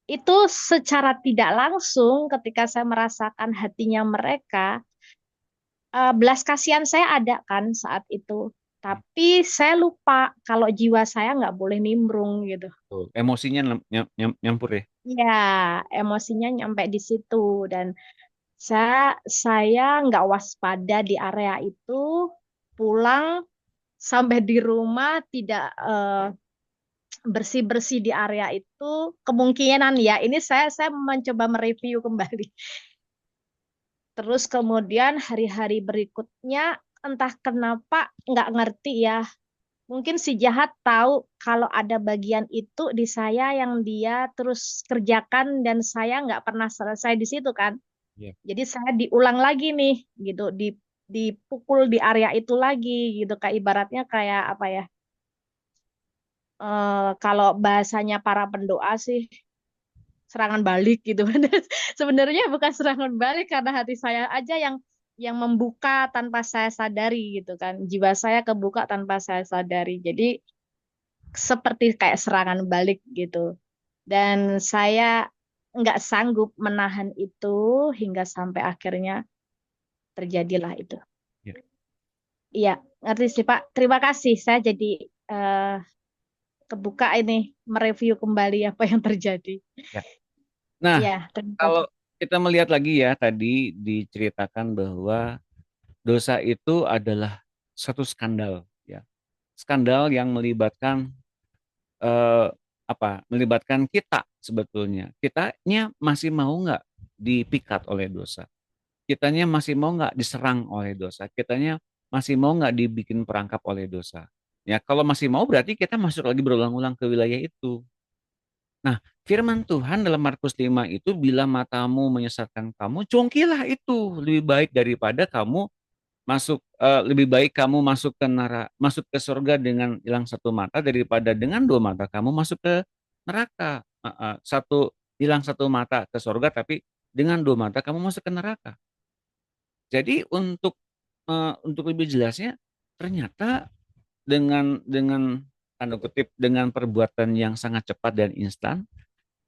Itu secara tidak langsung ketika saya merasakan hatinya mereka, belas kasihan saya ada kan saat itu. Tapi saya lupa kalau jiwa saya nggak boleh nimbrung gitu. Tuh, emosinya nyampur ya. Ya, emosinya nyampe di situ dan saya nggak waspada di area itu, pulang sampai di rumah tidak bersih-bersih di area itu, kemungkinan ya ini saya mencoba mereview kembali. Terus kemudian hari-hari berikutnya entah kenapa nggak ngerti ya. Mungkin si jahat tahu kalau ada bagian itu di saya yang dia terus kerjakan dan saya nggak pernah selesai di situ kan. Iya. Jadi saya diulang lagi nih gitu, dipukul di area itu lagi gitu, kayak ibaratnya kayak apa ya? Kalau bahasanya para pendoa sih serangan balik gitu kan. Sebenarnya bukan serangan balik karena hati saya aja yang membuka tanpa saya sadari gitu kan. Jiwa saya kebuka tanpa saya sadari. Jadi seperti kayak serangan balik gitu. Dan saya nggak sanggup menahan itu hingga sampai akhirnya terjadilah itu. Ya. Iya, ngerti sih Pak. Terima kasih. Saya jadi eh, kebuka ini mereview kembali apa yang terjadi. Ya. Nah, Iya, terima kalau kasih. kita melihat lagi ya, tadi diceritakan bahwa dosa itu adalah satu skandal, ya. Skandal yang melibatkan eh, melibatkan kita sebetulnya. Kitanya masih mau nggak dipikat oleh dosa? Kitanya masih mau nggak diserang oleh dosa? Kitanya masih mau nggak dibikin perangkap oleh dosa? Ya, kalau masih mau berarti kita masuk lagi berulang-ulang ke wilayah itu. Nah, firman Tuhan dalam Markus 5 itu, bila matamu menyesatkan kamu, cungkilah itu. Lebih baik daripada kamu lebih baik kamu masuk ke surga dengan hilang satu mata daripada dengan dua mata kamu masuk ke neraka. Hilang satu mata ke surga tapi dengan dua mata kamu masuk ke neraka. Jadi untuk lebih jelasnya, ternyata dengan tanda kutip dengan perbuatan yang sangat cepat dan instan,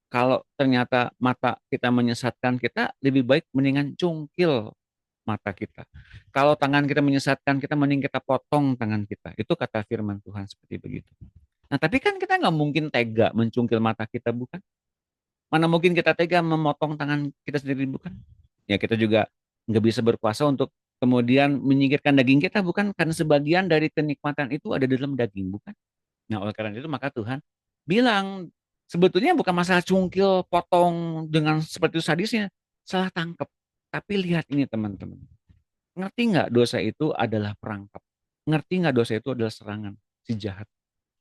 kalau ternyata mata kita menyesatkan kita, lebih baik mendingan cungkil mata kita. Kalau tangan kita menyesatkan kita, mending kita potong tangan kita. Itu kata firman Tuhan seperti begitu. Nah, tapi kan kita nggak mungkin tega mencungkil mata kita, bukan? Mana mungkin kita tega memotong tangan kita sendiri, bukan? Ya, kita juga nggak bisa berkuasa untuk kemudian menyingkirkan daging kita, bukan? Karena sebagian dari kenikmatan itu ada di dalam daging, bukan? Nah, oleh karena itu maka Tuhan bilang, sebetulnya bukan masalah cungkil, potong dengan seperti itu sadisnya, salah tangkap. Tapi lihat ini teman-teman, ngerti nggak dosa itu adalah perangkap? Ngerti nggak dosa itu adalah serangan si jahat?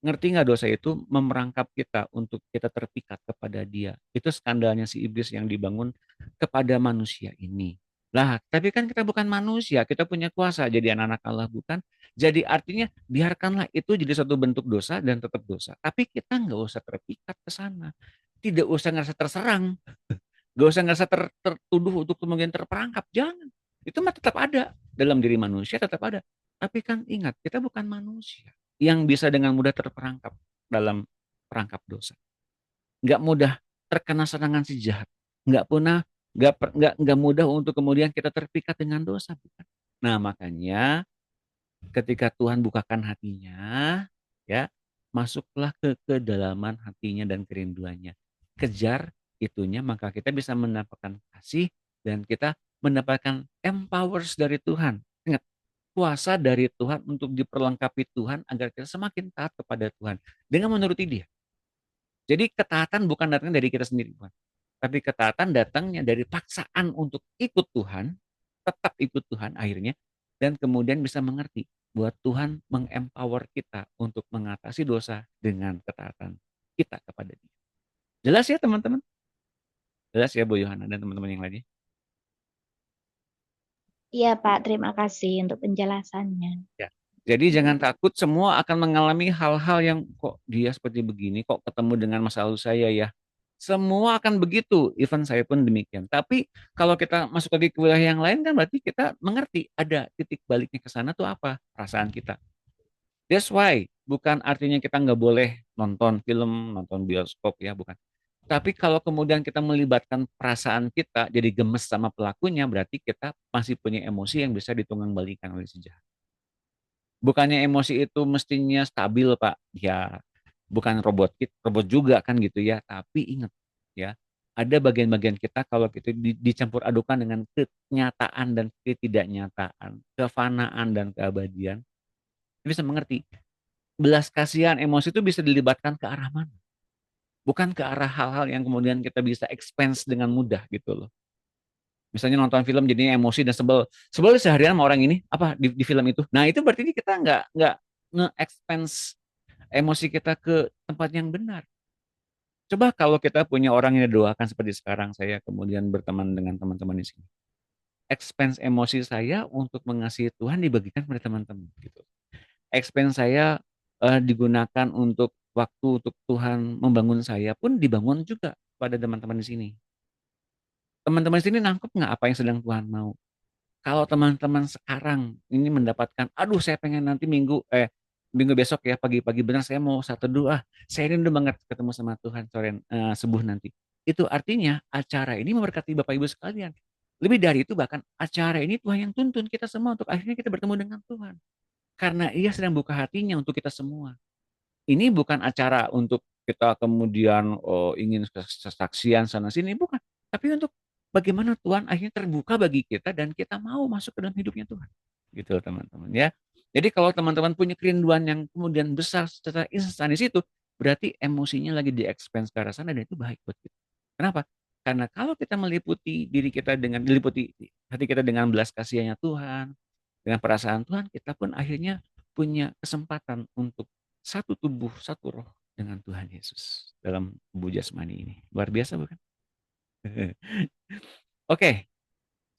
Ngerti nggak dosa itu memerangkap kita untuk kita terpikat kepada dia? Itu skandalnya si iblis yang dibangun kepada manusia ini. Lah, tapi kan kita bukan manusia, kita punya kuasa jadi anak-anak Allah, bukan? Jadi artinya biarkanlah itu jadi satu bentuk dosa dan tetap dosa. Tapi kita nggak usah terpikat ke sana. Tidak usah ngerasa terserang. Nggak usah ngerasa tertuduh untuk kemudian terperangkap. Jangan. Itu mah tetap ada. Dalam diri manusia tetap ada. Tapi kan ingat, kita bukan manusia yang bisa dengan mudah terperangkap dalam perangkap dosa. Nggak mudah terkena serangan si jahat. Nggak mudah untuk kemudian kita terpikat dengan dosa, bukan? Nah, makanya ketika Tuhan bukakan hatinya, ya, masuklah ke kedalaman hatinya dan kerinduannya. Kejar itunya, maka kita bisa mendapatkan kasih dan kita mendapatkan empowers dari Tuhan. Ingat, kuasa dari Tuhan untuk diperlengkapi Tuhan agar kita semakin taat kepada Tuhan dengan menuruti Dia. Jadi ketaatan bukan datang dari kita sendiri, Tuhan. Tapi ketaatan datangnya dari paksaan untuk ikut Tuhan, tetap ikut Tuhan akhirnya, dan kemudian bisa mengerti bahwa Tuhan mengempower kita untuk mengatasi dosa dengan ketaatan kita kepada Dia. Jelas ya teman-teman? Jelas ya Bu Yohana dan teman-teman yang lainnya? Iya Pak, terima kasih untuk penjelasannya. Ya. Jadi jangan takut, semua akan mengalami hal-hal yang kok dia seperti begini, kok ketemu dengan masa lalu saya ya. Semua akan begitu, even saya pun demikian. Tapi kalau kita masuk lagi ke wilayah yang lain kan berarti kita mengerti ada titik baliknya ke sana tuh apa? Perasaan kita. That's why bukan artinya kita nggak boleh nonton film, nonton bioskop ya, bukan. Tapi kalau kemudian kita melibatkan perasaan kita jadi gemes sama pelakunya, berarti kita masih punya emosi yang bisa ditunggang balikan oleh si jahat. Bukannya emosi itu mestinya stabil, Pak. Ya, bukan robot juga kan gitu ya. Tapi ingat ya, ada bagian-bagian kita kalau gitu dicampur adukan dengan kenyataan dan ketidaknyataan, kefanaan dan keabadian, kita bisa mengerti. Belas kasihan emosi itu bisa dilibatkan ke arah mana? Bukan ke arah hal-hal yang kemudian kita bisa expense dengan mudah gitu loh. Misalnya nonton film jadinya emosi dan sebel. Sebel seharian sama orang ini apa di film itu. Nah, itu berarti ini kita nggak nge-expense emosi kita ke tempat yang benar. Coba kalau kita punya orang yang didoakan seperti sekarang saya kemudian berteman dengan teman-teman di sini. Expense emosi saya untuk mengasihi Tuhan dibagikan pada teman-teman gitu. Expense saya digunakan untuk waktu untuk Tuhan membangun saya pun dibangun juga pada teman-teman di sini. Teman-teman di sini nangkep nggak apa yang sedang Tuhan mau? Kalau teman-teman sekarang ini mendapatkan, aduh saya pengen nanti minggu besok ya pagi-pagi benar saya mau satu doa, saya rindu banget ketemu sama Tuhan sore subuh nanti. Itu artinya acara ini memberkati Bapak Ibu sekalian. Lebih dari itu bahkan acara ini Tuhan yang tuntun kita semua untuk akhirnya kita bertemu dengan Tuhan. Karena Ia sedang buka hatinya untuk kita semua. Ini bukan acara untuk kita kemudian ingin kesaksian sana sini, bukan. Tapi untuk bagaimana Tuhan akhirnya terbuka bagi kita dan kita mau masuk ke dalam hidupnya Tuhan. Gitu teman-teman ya. Jadi kalau teman-teman punya kerinduan yang kemudian besar secara instan di situ, berarti emosinya lagi di-expense ke arah sana dan itu baik buat kita. Kenapa? Karena kalau kita meliputi diri kita dengan diliputi hati kita dengan belas kasihannya Tuhan, dengan perasaan Tuhan, kita pun akhirnya punya kesempatan untuk satu tubuh, satu roh dengan Tuhan Yesus dalam tubuh jasmani ini. Luar biasa bukan? Oke,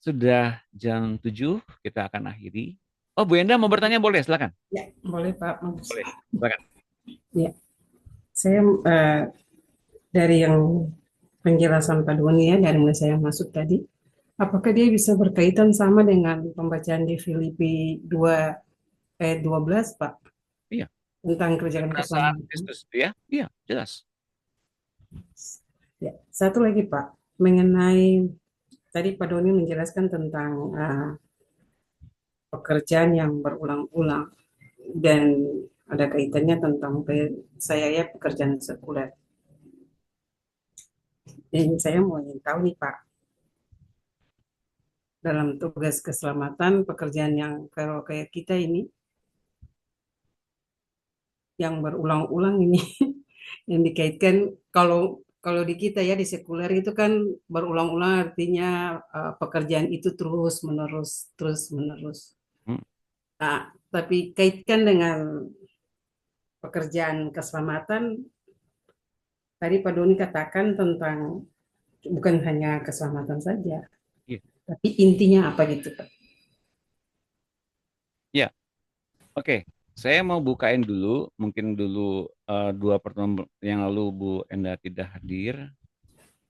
sudah jam 7, kita akan akhiri. Oh, Bu Enda mau bertanya boleh, silakan. Ya, boleh Pak. Boleh, silakan. Ya, saya dari yang penjelasan Pak Doni ya, dari mulai saya masuk tadi, apakah dia bisa berkaitan sama dengan pembacaan di Filipi 2 ayat 12, Pak? Iya. Tentang kerjaan Perasaan keselamatan. Kristus, ya? Iya, jelas. Ya, satu lagi Pak, mengenai tadi Pak Doni menjelaskan tentang pekerjaan yang berulang-ulang dan ada kaitannya tentang saya ya pekerjaan sekuler. Dan saya mau ingin tahu nih Pak, dalam tugas keselamatan pekerjaan yang kalau kayak kita ini yang berulang-ulang ini yang dikaitkan kalau di kita ya di sekuler itu kan berulang-ulang artinya pekerjaan itu terus menerus. Nah, tapi kaitkan dengan pekerjaan keselamatan tadi Pak Doni katakan tentang bukan hanya keselamatan saja, tapi intinya apa gitu Pak? Ya, oke. Saya mau bukain dulu, mungkin dulu 2 pertemuan yang lalu Bu Enda tidak hadir.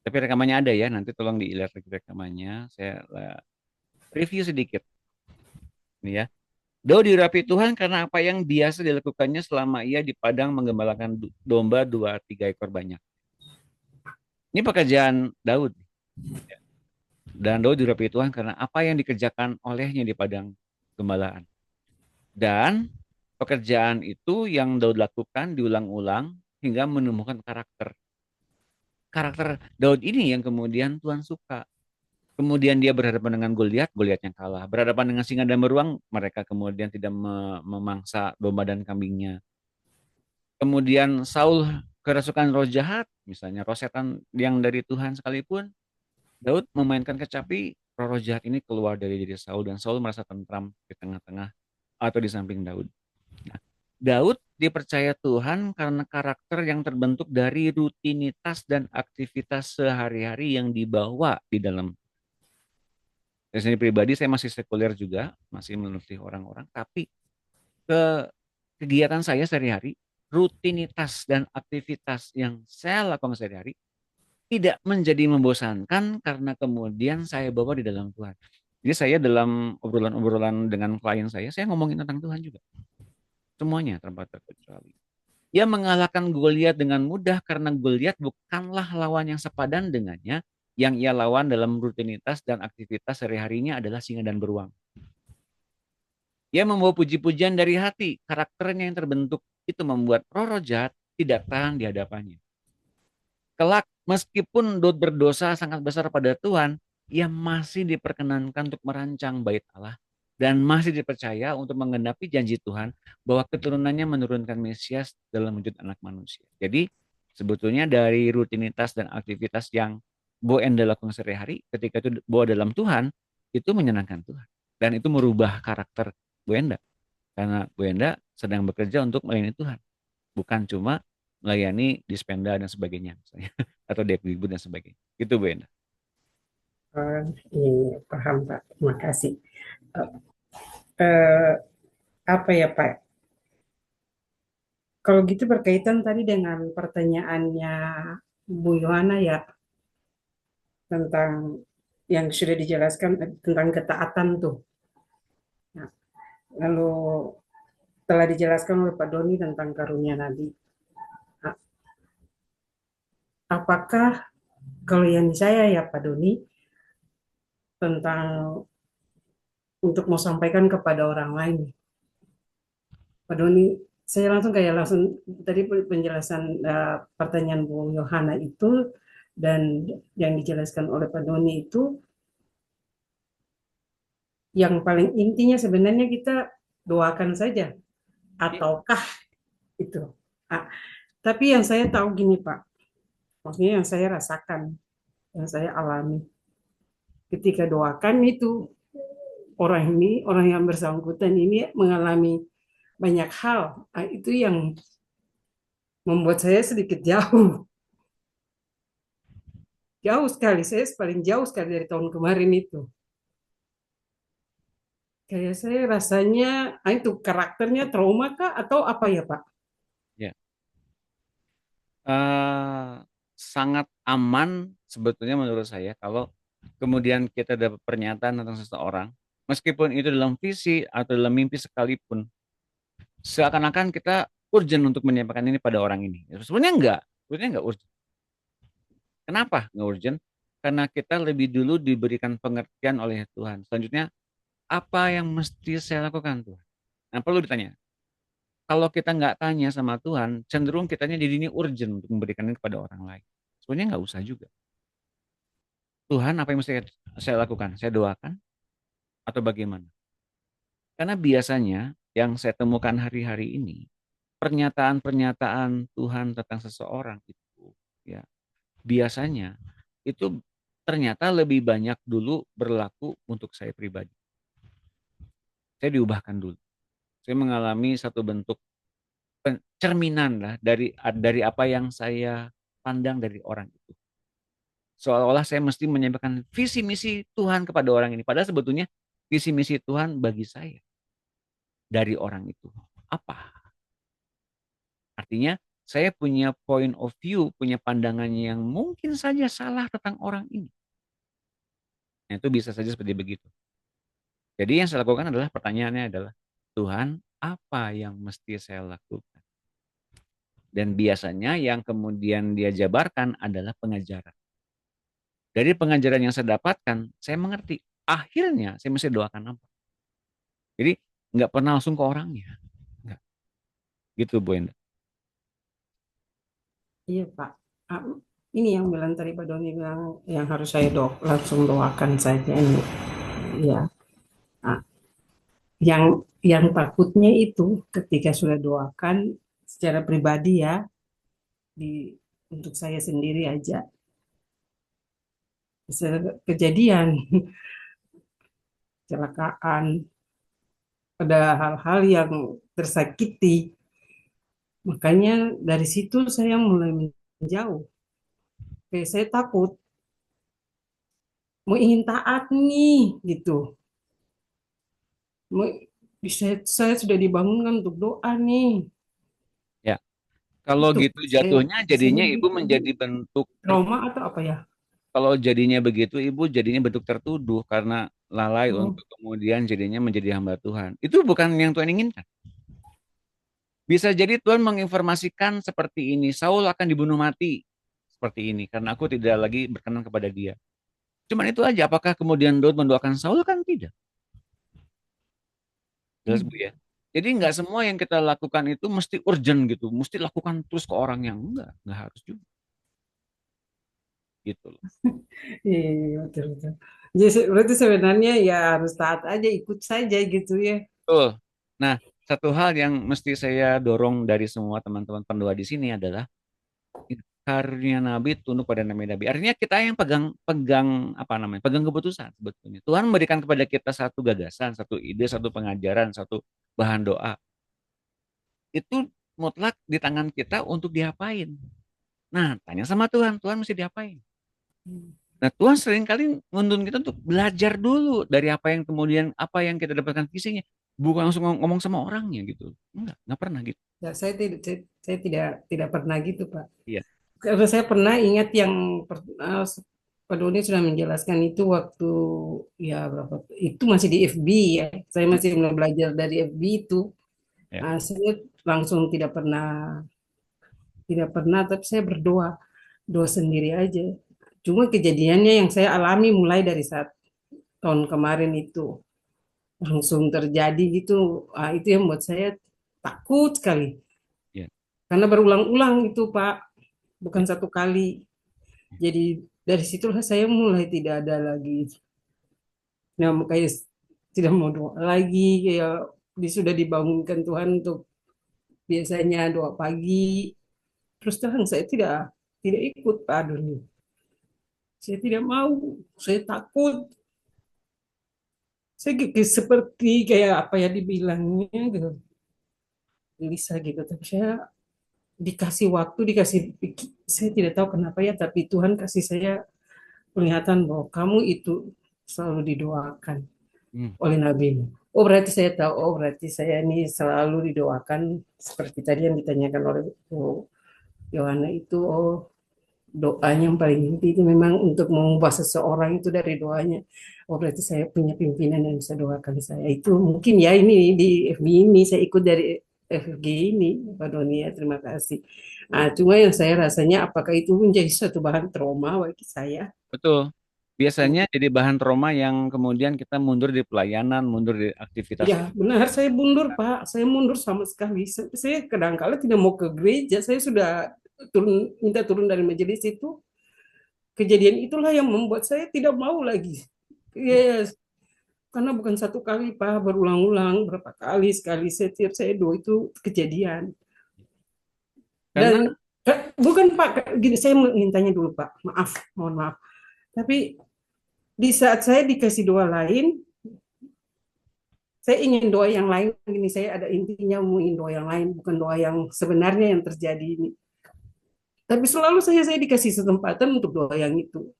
Tapi rekamannya ada ya, nanti tolong dilihat rekamannya. Saya review sedikit. Ini ya. Daud diurapi Tuhan karena apa yang biasa dilakukannya selama ia di padang menggembalakan domba 2-3 ekor banyak. Ini pekerjaan Daud. Dan Daud diurapi Tuhan karena apa yang dikerjakan olehnya di padang gembalaan. Dan pekerjaan itu yang Daud lakukan diulang-ulang hingga menemukan karakter. Karakter Daud ini yang kemudian Tuhan suka. Kemudian dia berhadapan dengan Goliat yang kalah. Berhadapan dengan singa dan beruang, mereka kemudian tidak memangsa domba dan kambingnya. Kemudian Saul kerasukan roh jahat, misalnya roh setan yang dari Tuhan sekalipun, Daud memainkan kecapi, roh jahat ini keluar dari diri Saul dan Saul merasa tentram di tengah-tengah atau di samping Daud. Nah, Daud dipercaya Tuhan karena karakter yang terbentuk dari rutinitas dan aktivitas sehari-hari yang dibawa di dalam. Dari sini pribadi saya masih sekuler juga, masih meneliti orang-orang, tapi kegiatan saya sehari-hari, rutinitas dan aktivitas yang saya lakukan sehari-hari tidak menjadi membosankan karena kemudian saya bawa di dalam Tuhan. Jadi saya dalam obrolan-obrolan dengan klien saya ngomongin tentang Tuhan juga. Semuanya tanpa terkecuali. Ia mengalahkan Goliat dengan mudah karena Goliat bukanlah lawan yang sepadan dengannya. Yang ia lawan dalam rutinitas dan aktivitas sehari-harinya adalah singa dan beruang. Ia membawa puji-pujian dari hati. Karakternya yang terbentuk itu membuat roh-roh jahat tidak tahan di hadapannya. Kelak, meskipun Daud berdosa sangat besar pada Tuhan, ia masih diperkenankan untuk merancang bait Allah dan masih dipercaya untuk menggenapi janji Tuhan bahwa keturunannya menurunkan Mesias dalam wujud anak manusia. Jadi, sebetulnya dari rutinitas dan aktivitas yang Bu Enda lakukan sehari-hari, ketika itu bawa dalam Tuhan, itu menyenangkan Tuhan. Dan itu merubah karakter Bu Enda. Karena Bu Enda sedang bekerja untuk melayani Tuhan. Bukan cuma melayani dispenda dan sebagainya misalnya atau Depdikbud dan sebagainya. Itu Bu Enda. Iya, paham Pak. Terima kasih. Eh, apa ya Pak? Kalau gitu berkaitan tadi dengan pertanyaannya Bu Yohana ya tentang yang sudah dijelaskan tentang ketaatan tuh. Nah, lalu telah dijelaskan oleh Pak Doni tentang karunia nabi. Nah, apakah kalau yang saya ya Pak Doni tentang untuk mau sampaikan kepada orang lain, Pak Doni, saya langsung tadi penjelasan pertanyaan Bu Yohana itu dan yang dijelaskan oleh Pak Doni itu yang paling intinya sebenarnya kita doakan saja ataukah itu. Ah, tapi yang saya tahu gini Pak, maksudnya yang saya rasakan, yang saya alami ketika doakan itu orang yang bersangkutan ini mengalami banyak hal, itu yang membuat saya sedikit jauh sekali, saya paling jauh sekali dari tahun kemarin itu. Kayak saya rasanya, itu karakternya trauma kah atau apa ya Pak? Ya. Sangat aman sebetulnya menurut saya kalau kemudian kita dapat pernyataan tentang seseorang, meskipun itu dalam visi atau dalam mimpi sekalipun, seakan-akan kita urgent untuk menyampaikan ini pada orang ini. Sebenarnya enggak urgent. Kenapa enggak urgent? Karena kita lebih dulu diberikan pengertian oleh Tuhan. Selanjutnya, apa yang mesti saya lakukan Tuhan? Nah, perlu ditanya. Kalau kita nggak tanya sama Tuhan, cenderung kitanya jadi ini urgent untuk memberikan ini kepada orang lain. Sebenarnya nggak usah juga. Tuhan, apa yang mesti saya lakukan? Saya doakan? Atau bagaimana? Karena biasanya yang saya temukan hari-hari ini, pernyataan-pernyataan Tuhan tentang seseorang itu, ya biasanya itu ternyata lebih banyak dulu berlaku untuk saya pribadi. Saya diubahkan dulu. Saya mengalami satu bentuk cerminan lah dari apa yang saya pandang dari orang itu. Seolah-olah saya mesti menyampaikan visi misi Tuhan kepada orang ini. Padahal sebetulnya visi misi Tuhan bagi saya dari orang itu apa? Artinya saya punya point of view, punya pandangan yang mungkin saja salah tentang orang ini. Nah, itu bisa saja seperti begitu. Jadi yang saya lakukan adalah pertanyaannya adalah, Tuhan, apa yang mesti saya lakukan? Dan biasanya yang kemudian dia jabarkan adalah pengajaran. Dari pengajaran yang saya dapatkan, saya mengerti. Akhirnya saya mesti doakan apa. Jadi nggak pernah langsung ke orangnya. Nggak. Gitu Bu Enda. Iya Pak. Ini yang bilang tadi Pak Doni bilang yang harus saya langsung doakan saja ini. Ya. Yang takutnya itu ketika sudah doakan secara pribadi ya untuk saya sendiri aja bisa kejadian kecelakaan, ada hal-hal yang tersakiti. Makanya dari situ saya mulai menjauh. Kayak saya takut mau ingin taat nih gitu. Saya sudah dibangunkan untuk doa nih. Ya, kalau Itu gitu jatuhnya jadinya Ibu gitu. menjadi bentuk Trauma atau apa ya? Kalau jadinya begitu, Ibu jadinya bentuk tertuduh karena lalai untuk kemudian jadinya menjadi hamba Tuhan. Itu bukan yang Tuhan inginkan. Bisa jadi Tuhan menginformasikan seperti ini, Saul akan dibunuh mati seperti ini karena aku tidak lagi berkenan kepada dia. Cuman itu aja, apakah kemudian Daud mendoakan Saul? Kan tidak. Jelas Bu ya. Jadi nggak semua yang kita lakukan itu mesti urgent gitu, mesti lakukan terus ke orang yang nggak harus juga gitu loh. Iya, iya, betul, betul. Jadi berarti sebenarnya ya harus taat aja, ikut saja gitu ya. Betul. Nah, satu hal yang mesti saya dorong dari semua teman-teman pendoa di sini adalah karunia Nabi tunduk pada nabi Nabi. Artinya kita yang pegang pegang apa namanya? Pegang keputusan sebetulnya. Tuhan memberikan kepada kita satu gagasan, satu ide, satu pengajaran, satu bahan doa. Itu mutlak di tangan kita untuk diapain. Nah, tanya sama Tuhan, Tuhan mesti diapain? Nah, Tuhan seringkali nguntun kita untuk belajar dulu dari apa yang kemudian apa yang kita dapatkan visinya, bukan langsung ngomong sama orangnya gitu. Enggak pernah gitu. Ya, saya tidak pernah gitu, Pak. Iya. Karena saya pernah ingat yang Pak Doni sudah menjelaskan itu waktu ya berapa itu masih di FB ya. Saya masih mulai belajar dari FB itu. Ya. Saya langsung tidak pernah tapi saya berdoa doa sendiri aja. Cuma kejadiannya yang saya alami mulai dari saat tahun kemarin itu langsung terjadi gitu. Itu yang membuat saya takut sekali. Ya. Karena berulang-ulang itu, Pak, bukan Ya. satu kali. Jadi dari situlah saya mulai tidak ada lagi. Nah, kayak tidak mau doa lagi, kayak sudah dibangunkan Tuhan untuk biasanya doa pagi. Terus terang saya tidak ikut Pak Doni. Saya tidak mau, saya takut. Saya seperti kayak apa ya dibilangnya gitu, gelisah gitu. Tapi saya dikasih waktu, saya tidak tahu kenapa ya, tapi Tuhan kasih saya penglihatan bahwa kamu itu selalu didoakan oleh nabimu. Oh berarti saya tahu, oh berarti saya ini selalu didoakan seperti tadi yang ditanyakan oleh Yohana itu, oh doanya yang paling inti itu memang untuk mengubah seseorang itu dari doanya. Oh berarti saya punya pimpinan yang bisa doakan saya. Itu mungkin ya ini di FB ini saya ikut dari FG ini, Pak Doni ya, terima kasih. Cuma yang saya rasanya apakah itu menjadi suatu bahan trauma bagi saya? Betul. Biasanya jadi bahan trauma yang kemudian kita mundur di pelayanan, mundur di aktivitas Ya, kita. benar. Saya mundur, Pak. Saya mundur sama sekali. Saya kadang-kala tidak mau ke gereja. Saya sudah minta turun dari majelis itu. Kejadian itulah yang membuat saya tidak mau lagi. Ya, karena bukan satu kali, Pak. Berulang-ulang. Berapa kali, sekali setiap saya doa itu kejadian. Karena Dan bukan, Pak. Gini, saya mintanya dulu, Pak. Maaf, mohon maaf. Tapi di saat saya dikasih doa lain, saya ingin doa yang lain. Ini saya ada intinya mau ingin doa yang lain, bukan doa yang sebenarnya yang terjadi ini. Tapi selalu saya dikasih kesempatan untuk doa yang itu.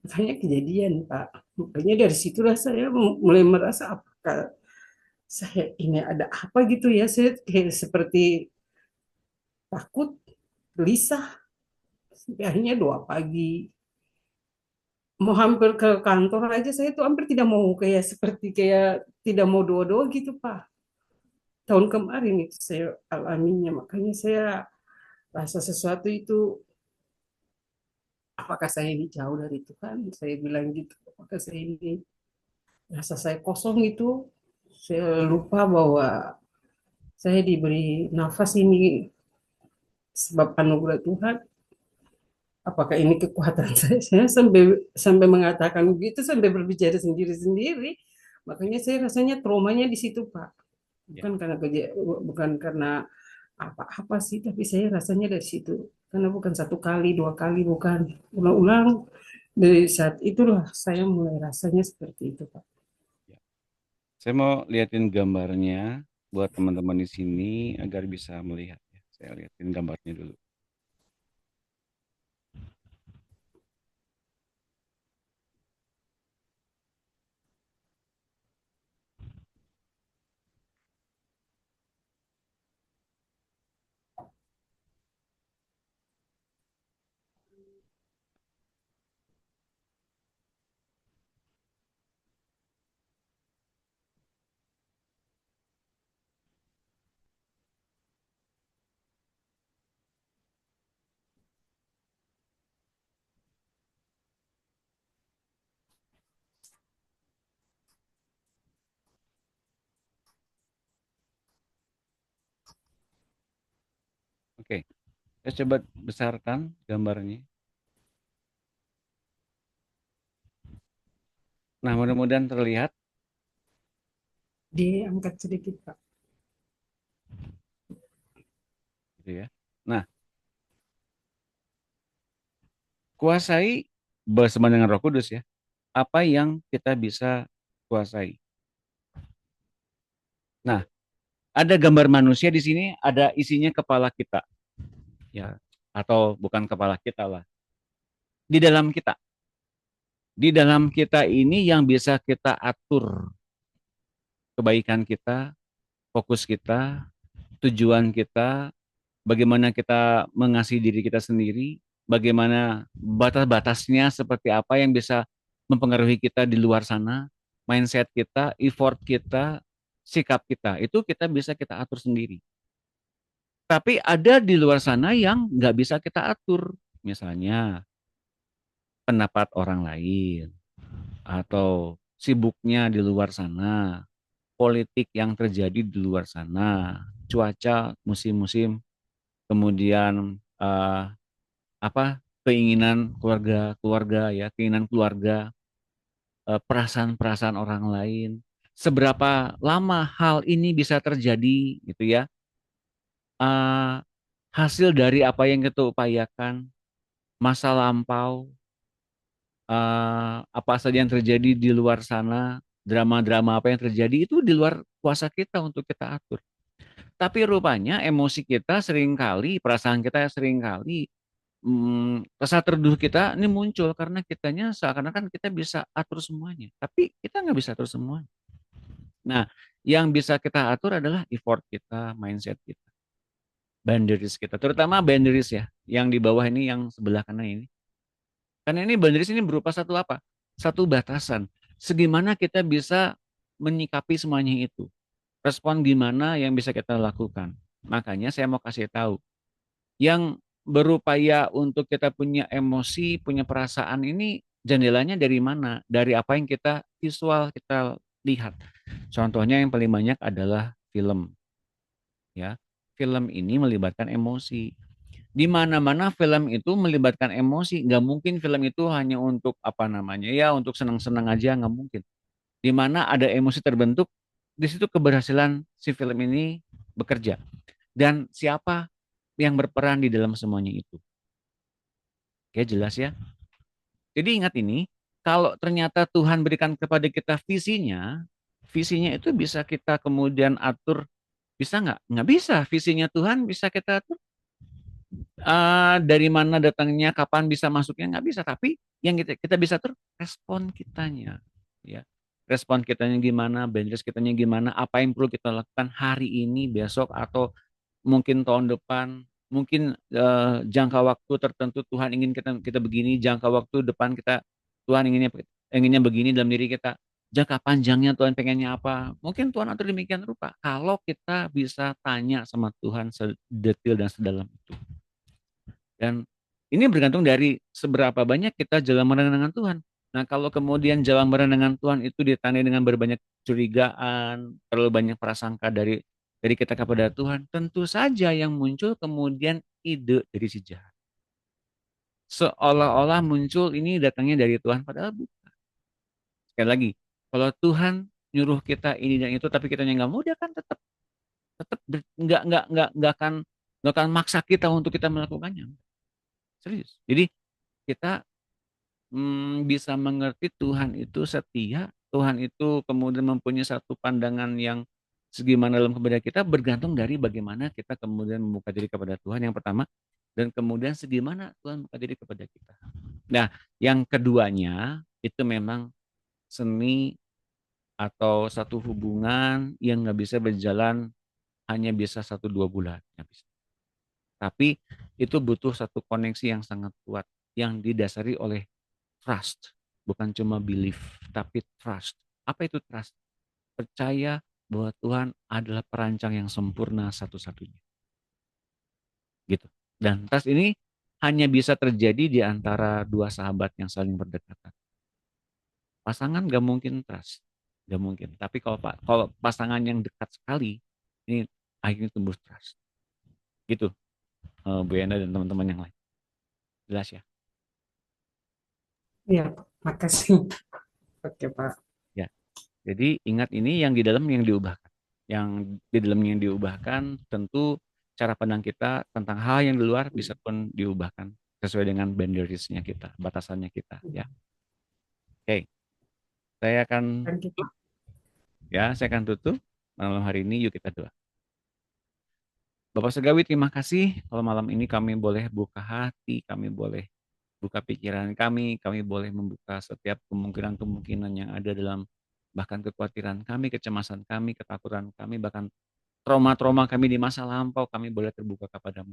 Makanya kejadian, Pak. Makanya dari situlah saya mulai merasa apakah saya ini ada apa gitu ya. Saya kayak seperti takut, gelisah. Akhirnya doa pagi. Mau hampir ke kantor aja saya tuh hampir tidak mau kayak seperti kayak tidak mau doa-doa gitu, Pak. Tahun kemarin itu saya alaminya. Makanya saya rasa sesuatu itu, apakah saya ini jauh dari Tuhan? Saya bilang gitu. Apakah saya ini rasa saya kosong itu? Saya lupa bahwa saya diberi nafas ini sebab anugerah Tuhan. Apakah ini kekuatan saya? Saya sampai mengatakan begitu, sampai berbicara sendiri-sendiri. Makanya saya rasanya traumanya di situ, Pak. ya, Bukan karena apa-apa sih, tapi saya rasanya dari situ. Karena bukan satu kali, dua kali, bukan ulang-ulang. Dari saat itulah saya mulai rasanya seperti itu, Pak. ya. Saya mau liatin gambarnya buat teman-teman di sini agar bisa melihat. Ya. Saya liatin gambarnya dulu. Saya coba besarkan gambarnya. Nah, mudah-mudahan terlihat. Diangkat sedikit, Pak. Gitu ya. Nah, kuasai bersama dengan Roh Kudus ya. Apa yang kita bisa kuasai? Nah, ada gambar manusia di sini, ada isinya kepala kita. Ya, atau bukan kepala kita lah. Di dalam kita. Di dalam kita ini yang bisa kita atur kebaikan kita, fokus kita, tujuan kita, bagaimana kita mengasihi diri kita sendiri, bagaimana batas-batasnya seperti apa yang bisa mempengaruhi kita di luar sana, mindset kita, effort kita, sikap kita, itu kita bisa kita atur sendiri. Tapi ada di luar sana yang nggak bisa kita atur, misalnya pendapat orang lain, atau sibuknya di luar sana, politik yang terjadi di luar sana, cuaca, musim-musim, kemudian apa keinginan keluarga ya, keinginan keluarga, perasaan-perasaan orang lain. Seberapa lama hal ini bisa terjadi gitu ya? Eh, hasil dari apa yang kita upayakan, masa lampau, apa saja yang terjadi di luar sana, drama-drama apa yang terjadi itu di luar kuasa kita untuk kita atur. Tapi rupanya emosi kita seringkali, perasaan kita seringkali, rasa terduh kita ini muncul karena kitanya seakan-akan kita bisa atur semuanya. Tapi kita nggak bisa atur semuanya. Nah, yang bisa kita atur adalah effort kita, mindset kita, boundaries kita. Terutama boundaries ya, yang di bawah ini, yang sebelah kanan ini. Karena ini boundaries ini berupa satu apa? Satu batasan. Segimana kita bisa menyikapi semuanya itu. Respon gimana yang bisa kita lakukan. Makanya saya mau kasih tahu. Yang berupaya untuk kita punya emosi, punya perasaan ini jendelanya dari mana? Dari apa yang kita visual, kita lihat. Contohnya yang paling banyak adalah film. Ya, film ini melibatkan emosi. Di mana-mana film itu melibatkan emosi. Nggak mungkin film itu hanya untuk apa namanya ya, untuk senang-senang aja, nggak mungkin. Di mana ada emosi terbentuk, di situ keberhasilan si film ini bekerja. Dan siapa yang berperan di dalam semuanya itu. Oke, jelas ya. Jadi ingat ini, kalau ternyata Tuhan berikan kepada kita visinya itu bisa kita kemudian atur, bisa nggak? Nggak bisa. Visinya Tuhan bisa kita atur. Dari mana datangnya, kapan bisa masuknya, nggak bisa. Tapi yang kita bisa atur respon kitanya. Ya. Respon kitanya gimana, boundaries kitanya gimana, apa yang perlu kita lakukan hari ini, besok, atau mungkin tahun depan, mungkin jangka waktu tertentu Tuhan ingin kita begini, jangka waktu depan kita Tuhan inginnya begini dalam diri kita, jangka panjangnya Tuhan pengennya apa, mungkin Tuhan atur demikian rupa kalau kita bisa tanya sama Tuhan sedetail dan sedalam itu. Dan ini bergantung dari seberapa banyak kita jalan bareng dengan Tuhan. Nah, kalau kemudian jalan bareng dengan Tuhan itu ditandai dengan berbanyak curigaan, terlalu banyak prasangka dari kita kepada Tuhan, tentu saja yang muncul kemudian ide dari si jahat. Seolah-olah muncul ini datangnya dari Tuhan, padahal bukan. Sekali lagi, kalau Tuhan nyuruh kita ini dan itu, tapi kita nggak mau, dia kan tetap nggak akan maksa kita untuk kita melakukannya. Serius. Jadi kita bisa mengerti Tuhan itu setia, Tuhan itu kemudian mempunyai satu pandangan yang segimana dalam kepada kita, bergantung dari bagaimana kita kemudian membuka diri kepada Tuhan yang pertama, dan kemudian segimana Tuhan membuka diri kepada kita. Nah, yang keduanya itu memang seni atau satu hubungan yang nggak bisa berjalan hanya bisa 1-2 bulan. Nggak bisa. Tapi itu butuh satu koneksi yang sangat kuat, yang didasari oleh trust, bukan cuma belief, tapi trust. Apa itu trust? Percaya bahwa Tuhan adalah perancang yang sempurna satu-satunya. Gitu. Dan trust ini hanya bisa terjadi di antara dua sahabat yang saling berdekatan. Pasangan gak mungkin trust, gak mungkin. Tapi kalau pasangan yang dekat sekali, ini akhirnya tumbuh trust. Gitu. Bu Enda dan teman-teman yang lain. Jelas ya? Iya, Pak. Makasih. Oke, Pak. Ya. Jadi ingat ini yang di dalam yang diubahkan. Yang di dalam yang diubahkan tentu cara pandang kita tentang hal yang di luar bisa pun diubahkan sesuai dengan boundariesnya kita, batasannya kita. Ya. Oke. Saya akan Thank you, tutup. Pak. Ya, saya akan tutup. Malam hari ini yuk kita doa. Bapak Segawi, terima kasih kalau malam ini kami boleh buka hati, kami boleh buka pikiran kami boleh membuka setiap kemungkinan-kemungkinan yang ada dalam bahkan kekhawatiran kami, kecemasan kami, ketakutan kami, bahkan trauma-trauma kami di masa lampau, kami boleh terbuka kepadamu.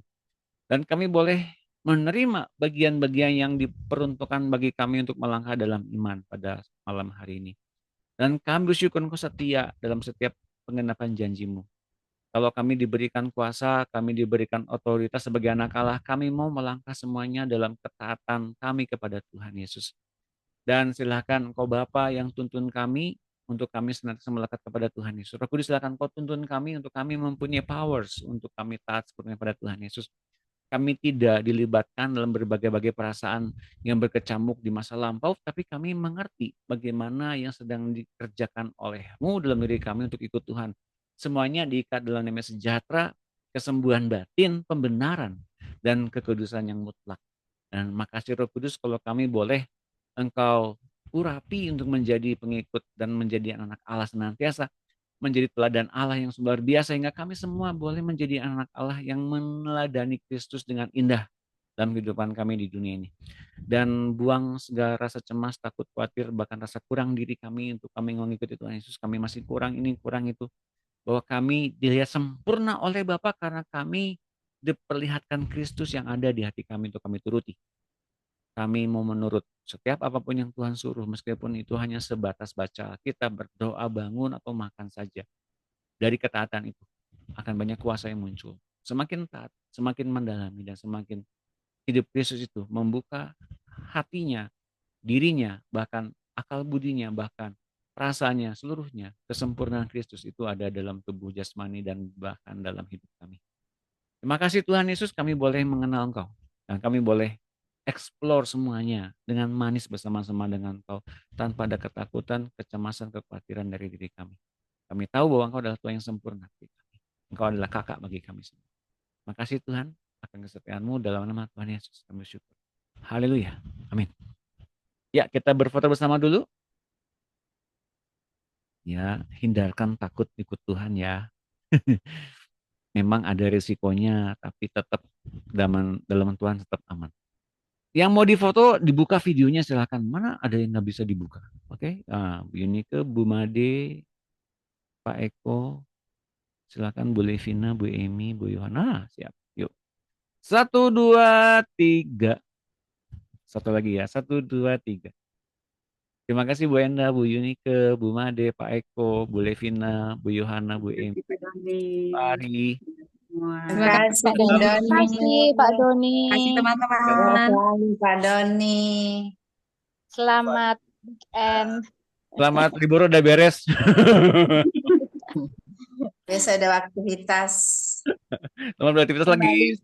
Dan kami boleh menerima bagian-bagian yang diperuntukkan bagi kami untuk melangkah dalam iman pada malam hari ini. Dan kami bersyukur Engkau setia dalam setiap penggenapan janji-Mu. Kalau kami diberikan kuasa, kami diberikan otoritas sebagai anak Allah, kami mau melangkah semuanya dalam ketaatan kami kepada Tuhan Yesus. Dan silakan Engkau Bapa yang tuntun kami, untuk kami senantiasa melekat kepada Tuhan Yesus. Roh Kudus silakan Kau tuntun kami untuk kami mempunyai powers, untuk kami taat sepenuhnya pada Tuhan Yesus. Kami tidak dilibatkan dalam berbagai-bagai perasaan yang berkecamuk di masa lampau, tapi kami mengerti bagaimana yang sedang dikerjakan oleh-Mu dalam diri kami untuk ikut Tuhan. Semuanya diikat dalam nama sejahtera, kesembuhan batin, pembenaran, dan kekudusan yang mutlak. Dan makasih Roh Kudus kalau kami boleh Engkau urapi untuk menjadi pengikut dan menjadi anak Allah senantiasa, menjadi teladan Allah yang luar biasa, sehingga kami semua boleh menjadi anak Allah yang meneladani Kristus dengan indah dalam kehidupan kami di dunia ini. Dan buang segala rasa cemas, takut, khawatir, bahkan rasa kurang diri kami untuk kami mengikuti Tuhan Yesus. Kami masih kurang ini, kurang itu. Bahwa kami dilihat sempurna oleh Bapa karena kami diperlihatkan Kristus yang ada di hati kami untuk kami turuti. Kami mau menurut setiap apapun yang Tuhan suruh, meskipun itu hanya sebatas baca kita, berdoa, bangun, atau makan saja. Dari ketaatan itu akan banyak kuasa yang muncul. Semakin taat, semakin mendalami, dan semakin hidup Kristus itu membuka hatinya, dirinya, bahkan akal budinya, bahkan perasaannya, seluruhnya. Kesempurnaan Kristus itu ada dalam tubuh jasmani dan bahkan dalam hidup kami. Terima kasih Tuhan Yesus, kami boleh mengenal Engkau. Dan kami boleh explore semuanya dengan manis bersama-sama dengan Engkau, tanpa ada ketakutan, kecemasan, kekhawatiran dari diri kami. Kami tahu bahwa Engkau adalah Tuhan yang sempurna. Engkau adalah kakak bagi kami semua. Makasih Tuhan akan kesetiaan-Mu dalam nama Tuhan Yesus. Kami bersyukur. Haleluya. Amin. Ya, kita berfoto bersama dulu. Ya, hindarkan takut ikut Tuhan ya. Memang ada risikonya, tapi tetap dalam Tuhan tetap aman. Yang mau difoto, dibuka videonya silakan. Mana ada yang nggak bisa dibuka? Oke, Bu Yunike, Bu Made, Pak Eko, silakan Bu Levina, Bu Emi, Bu Yohana. Siap, yuk. 1, 2, 3. Satu lagi ya, 1, 2, 3. Terima kasih Bu Enda, Bu Yunike, Bu Made, Pak Eko, Bu Levina, Bu Yohana, Bu Emi, Pak Ari. Terima kasih Pak Doni. Terima kasih Pak Doni. Terima kasih teman-teman. Terima kasih Pak Doni. Selamat weekend. Selamat libur udah beres. Besok ada aktivitas. Selamat beraktivitas lagi.